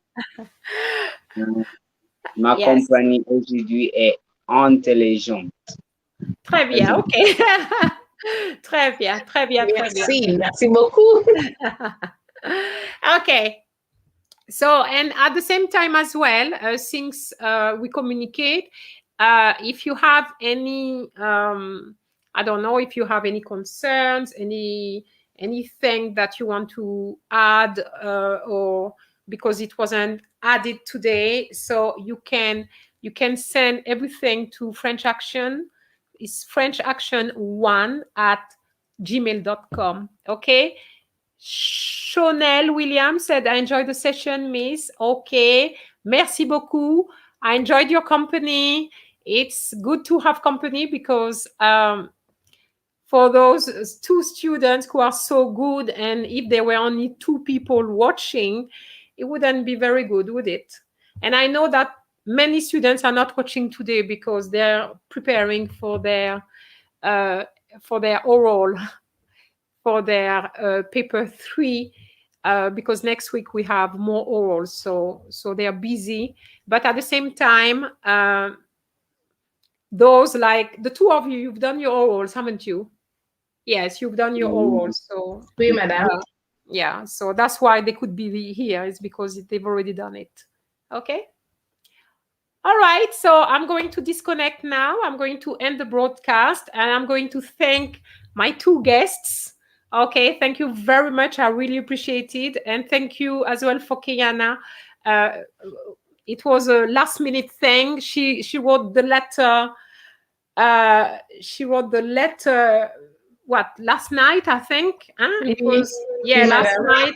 Ma Yes. compagnie aujourd'hui est intelligente. Très bien, ok. Très bien. Merci beaucoup. Okay. So, and at the same time as well, since we communicate, if you have any, I don't know, if you have any concerns, anything that you want to add, or because it wasn't added today, so you can send everything to French Action. It's frenchaction1@gmail.com. Okay. Chanel Williams said, I enjoyed the session, Miss. Okay. Merci beaucoup. I enjoyed your company. It's good to have company because for those 2 students who are so good, and if there were only 2 people watching, it wouldn't be very good, would it? And I know that many students are not watching today because they're preparing for their oral, for their paper 3, because next week we have more orals, so they are busy. But at the same time, those, like the 2 of you, you've done your orals, haven't you? Yes, you've done your orals. So Oui, madame. yeah, so that's why they could be here, is because they've already done it. Okay. All right, so I'm going to disconnect now. I'm going to end the broadcast, and I'm going to thank my 2 guests. Okay, thank you very much. I really appreciate it. And thank you as well for Kayana. It was a last minute thing. She wrote the letter. She wrote the letter, last night, I think. It was, last night.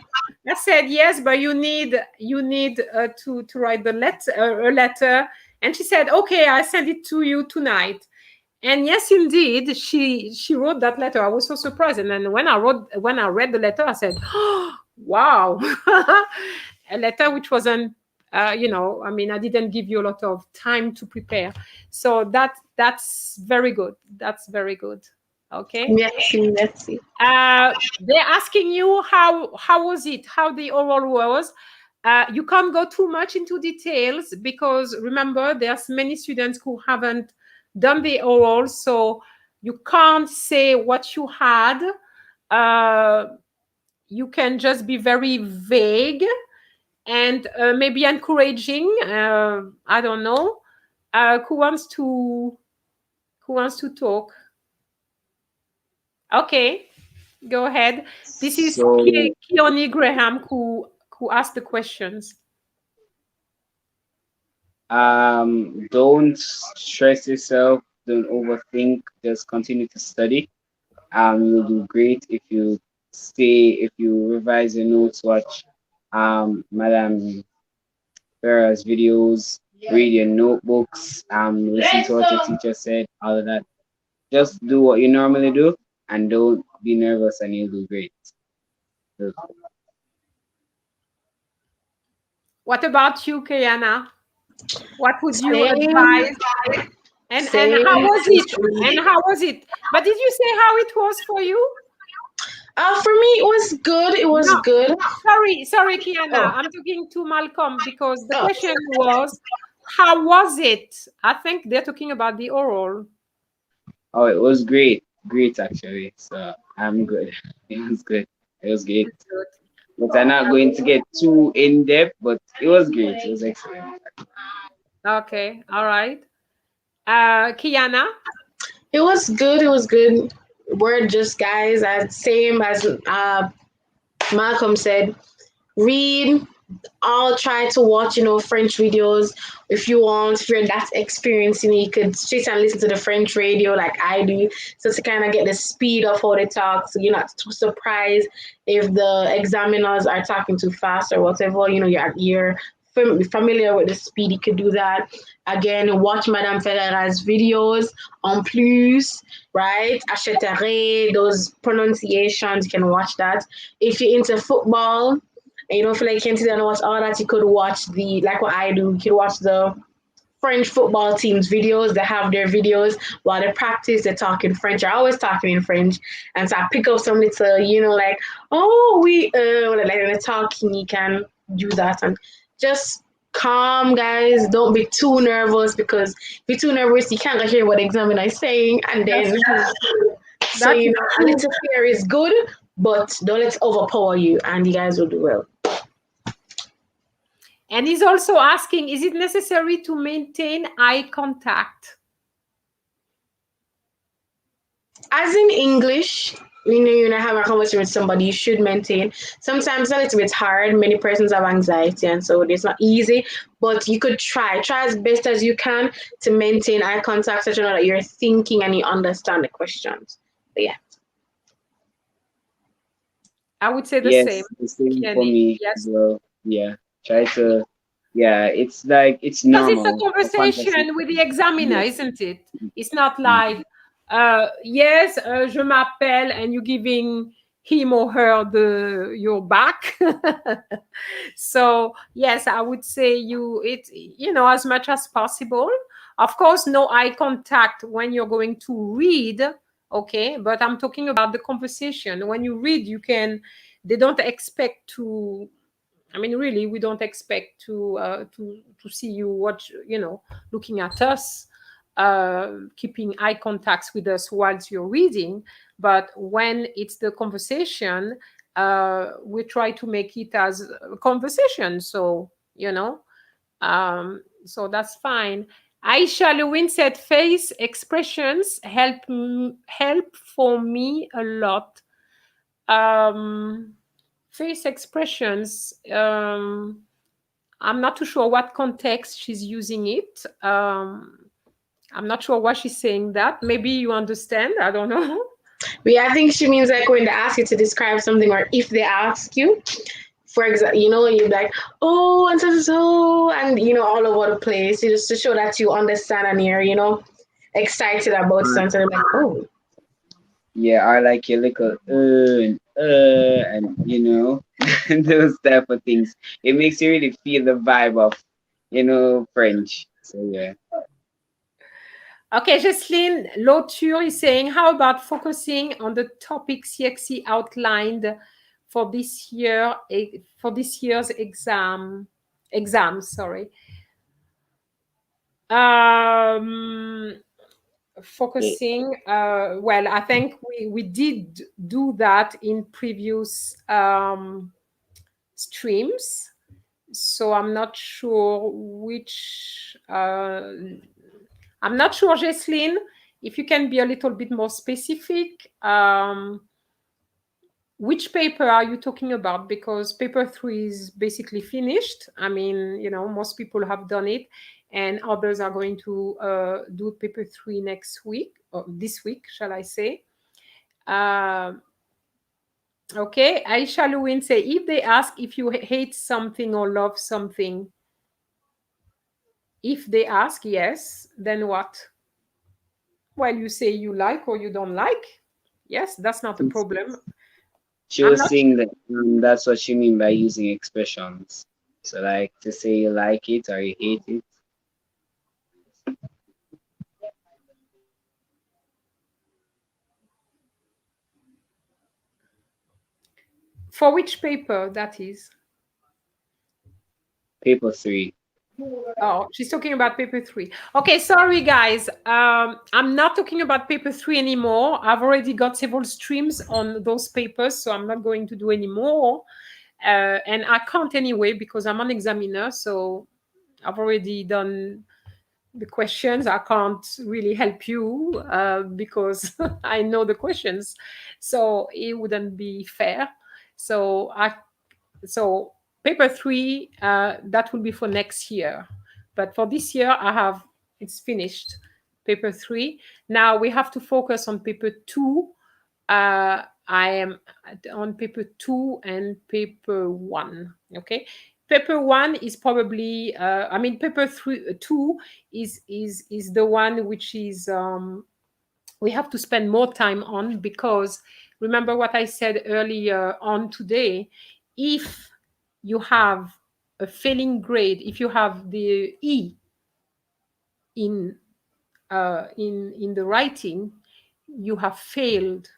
I said, yes, but you need to write the letter, a letter. And she said, okay, I send it to you tonight. And yes, indeed, she wrote that letter. I was so surprised. And then when I read the letter, I said, oh, wow, a letter which wasn't, I mean, I didn't give you a lot of time to prepare. So that's very good. That's very good. Okay. Merci. They're asking you how was it? How the oral was? You can't go too much into details because remember, there's many students who haven't done the oral, so you can't say what you had. You can just be very vague and maybe encouraging. I don't know. Who wants to talk? Okay, go ahead. This is Keone Graham who asked the questions. Don't stress yourself. Don't overthink. Just continue to study. You'll do great if you revise your notes, watch Madam Farah's videos, read your notebooks, listen to what your teacher said, all of that. Just do what you normally do and don't be nervous, and you'll do great. What about you, Kayana? What would you advise? And how was it? But did you say how it was for you? For me, it was good. It was good. Sorry, Kayana. I'm talking to Malcolm because the question was, how was it? I think they're talking about the oral. Oh, it was great. Great, actually. So I'm good. It was good. It was great. But I'm not going to get too in depth, but it was great. It was excellent. Okay. All right. Kayana? It was good. It was good. We're just guys, same as Malcolm said. Read, I'll try to watch, French videos if you want. If you're that experienced, you could sit and listen to the French radio like I do, so to kind of get the speed of how they talk, so you're not too surprised if the examiners are talking too fast or whatever. You're familiar with the speed. You could do that. Again, watch Madame Ferreira's videos en plus, right? Achèterai, those pronunciations, you can watch that. If you're into football, and you don't feel like you can sit down and watch all that, you could watch like what I do, you could watch the French football team's videos. They have their videos while they practice, they're talking French. They're always talking in French. And so I pick up some little, like, oh, like when they're talking, you can do that. And just calm, guys. Don't be too nervous, because if you're too nervous, you can't hear what the examiner is saying. And then, so, a little fear is good, but don't let it overpower you, and you guys will do well. And he's also asking, is it necessary to maintain eye contact? As in English, you have a conversation with somebody, you should maintain. Sometimes a little bit hard. Many persons have anxiety, and so it's not easy, but you could try as best as you can to maintain eye contact, so you know that you're thinking and you understand the questions. But yeah. I would say the same. The same for me as well. Yeah. Try to, it's like, it's normal. Because it's a conversation with the examiner, isn't it? It's not like, yes, je m'appelle, and you're giving him or her your back. So yes, I would say as much as possible. Of course, no eye contact when you're going to read. Okay, but I'm talking about the conversation. When you read, they don't expect to. I mean, really, we don't expect to see you looking at us, keeping eye contacts with us whilst you're reading. But when it's the conversation, we try to make it as a conversation. So, so that's fine. Aisha Lewin said, face expressions help for me a lot. Face expressions, I'm not too sure what context she's using it. I'm not sure why she's saying that. Maybe you understand. I don't know. Yeah, I think she means like when they ask you to describe something, or if they ask you, for example, you're like, oh, and so, and all over the place, just to show that you understand and you're, excited about something. Like, oh. Yeah, I like your little and those type of things. It makes you really feel the vibe of, French. So yeah. Okay, Jesseline Lauture is saying, how about focusing on the topic CXC outlined for this year's exam? Sorry. Focusing. Well, I think we did do that in previous streams. So I'm not sure which. I'm not sure, Jesseline, if you can be a little bit more specific. Which paper are you talking about? Because paper 3 is basically finished. I mean, most people have done it, and others are going to do paper 3 next week, or this week, shall I say. Okay, Aisha Lewin say, if they ask if you hate something or love something, if they ask yes, then what? Well, you say you like or you don't like. Yes, that's not a problem. She was saying that that's what she mean by using expressions. So like to say you like it or you hate it. For which paper that is? Paper 3. Oh, she's talking about paper 3. Okay, sorry guys. I'm not talking about paper 3 anymore. I've already got several streams on those papers, so I'm not going to do any more. And I can't anyway because I'm an examiner, so I've already done the questions. I can't really help you because I know the questions, so it wouldn't be fair. So paper 3, that will be for next year. But for this year, it's finished, paper 3. Now we have to focus on paper 2. I am on paper 2 and paper 1, okay? Paper 1 is probably, paper 2 is the one which is, we have to spend more time on, because remember what I said earlier on today, if you have a failing grade, if you have the E in the writing, you have failed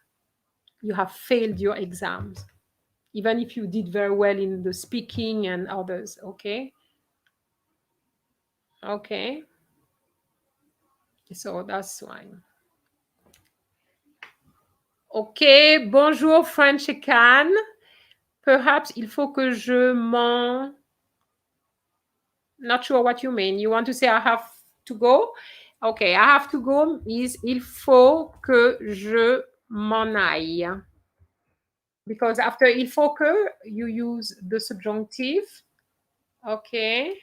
your exams, even if you did very well in the speaking and others, okay? Okay. So that's fine. Okay, bonjour French et Can. Perhaps il faut que je m'en... Not sure what you mean. You want to say I have to go? Okay, I have to go is il faut que je m'en aille. Because after il faut que, you use the subjunctive. Okay.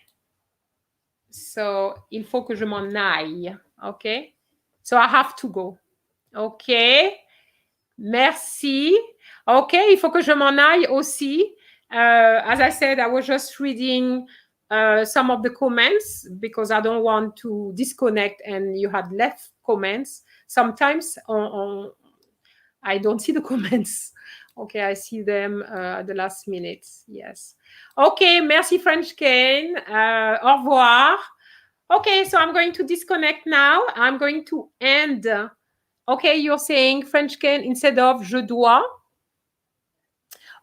So, il faut que je m'en aille. Okay. So, I have to go. Okay. Merci. Okay, il faut que je m'en aille aussi. As I said, I was just reading some of the comments because I don't want to disconnect and you had left comments. Sometimes I don't see the comments. Okay, I see them at the last minute. Yes. Okay, merci French Kane. Au revoir. Okay, so I'm going to disconnect now. I'm going to end. Okay, you're saying French Kane instead of je dois.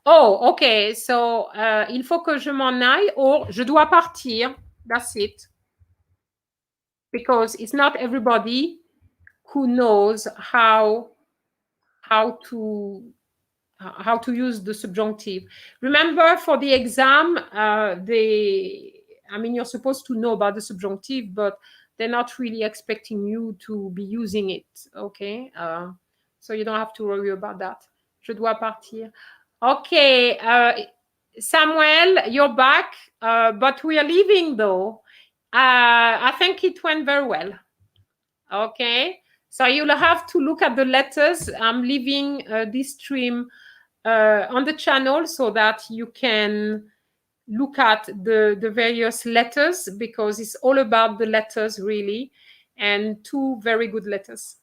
Oh, okay. So il faut que je m'en aille or je dois partir. That's it. Because it's not everybody who knows how to use the subjunctive. Remember, for the exam, you're supposed to know about the subjunctive, but they're not really expecting you to be using it, okay? So you don't have to worry about that. Je dois partir. Okay, Samuel, you're back, but we are leaving though. I think it went very well. Okay, so you'll have to look at the letters. I'm leaving this stream on the channel so that you can look at the various letters, because it's all about the letters really, and 2 very good letters.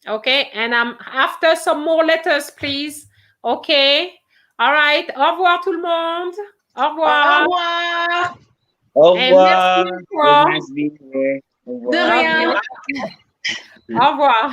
Okay, and I'm after some more letters, please. Okay, all right. Au revoir tout le monde. Au revoir. Au revoir. Au revoir. Merci. Nice being here. Au revoir. De rien. Okay. Au revoir.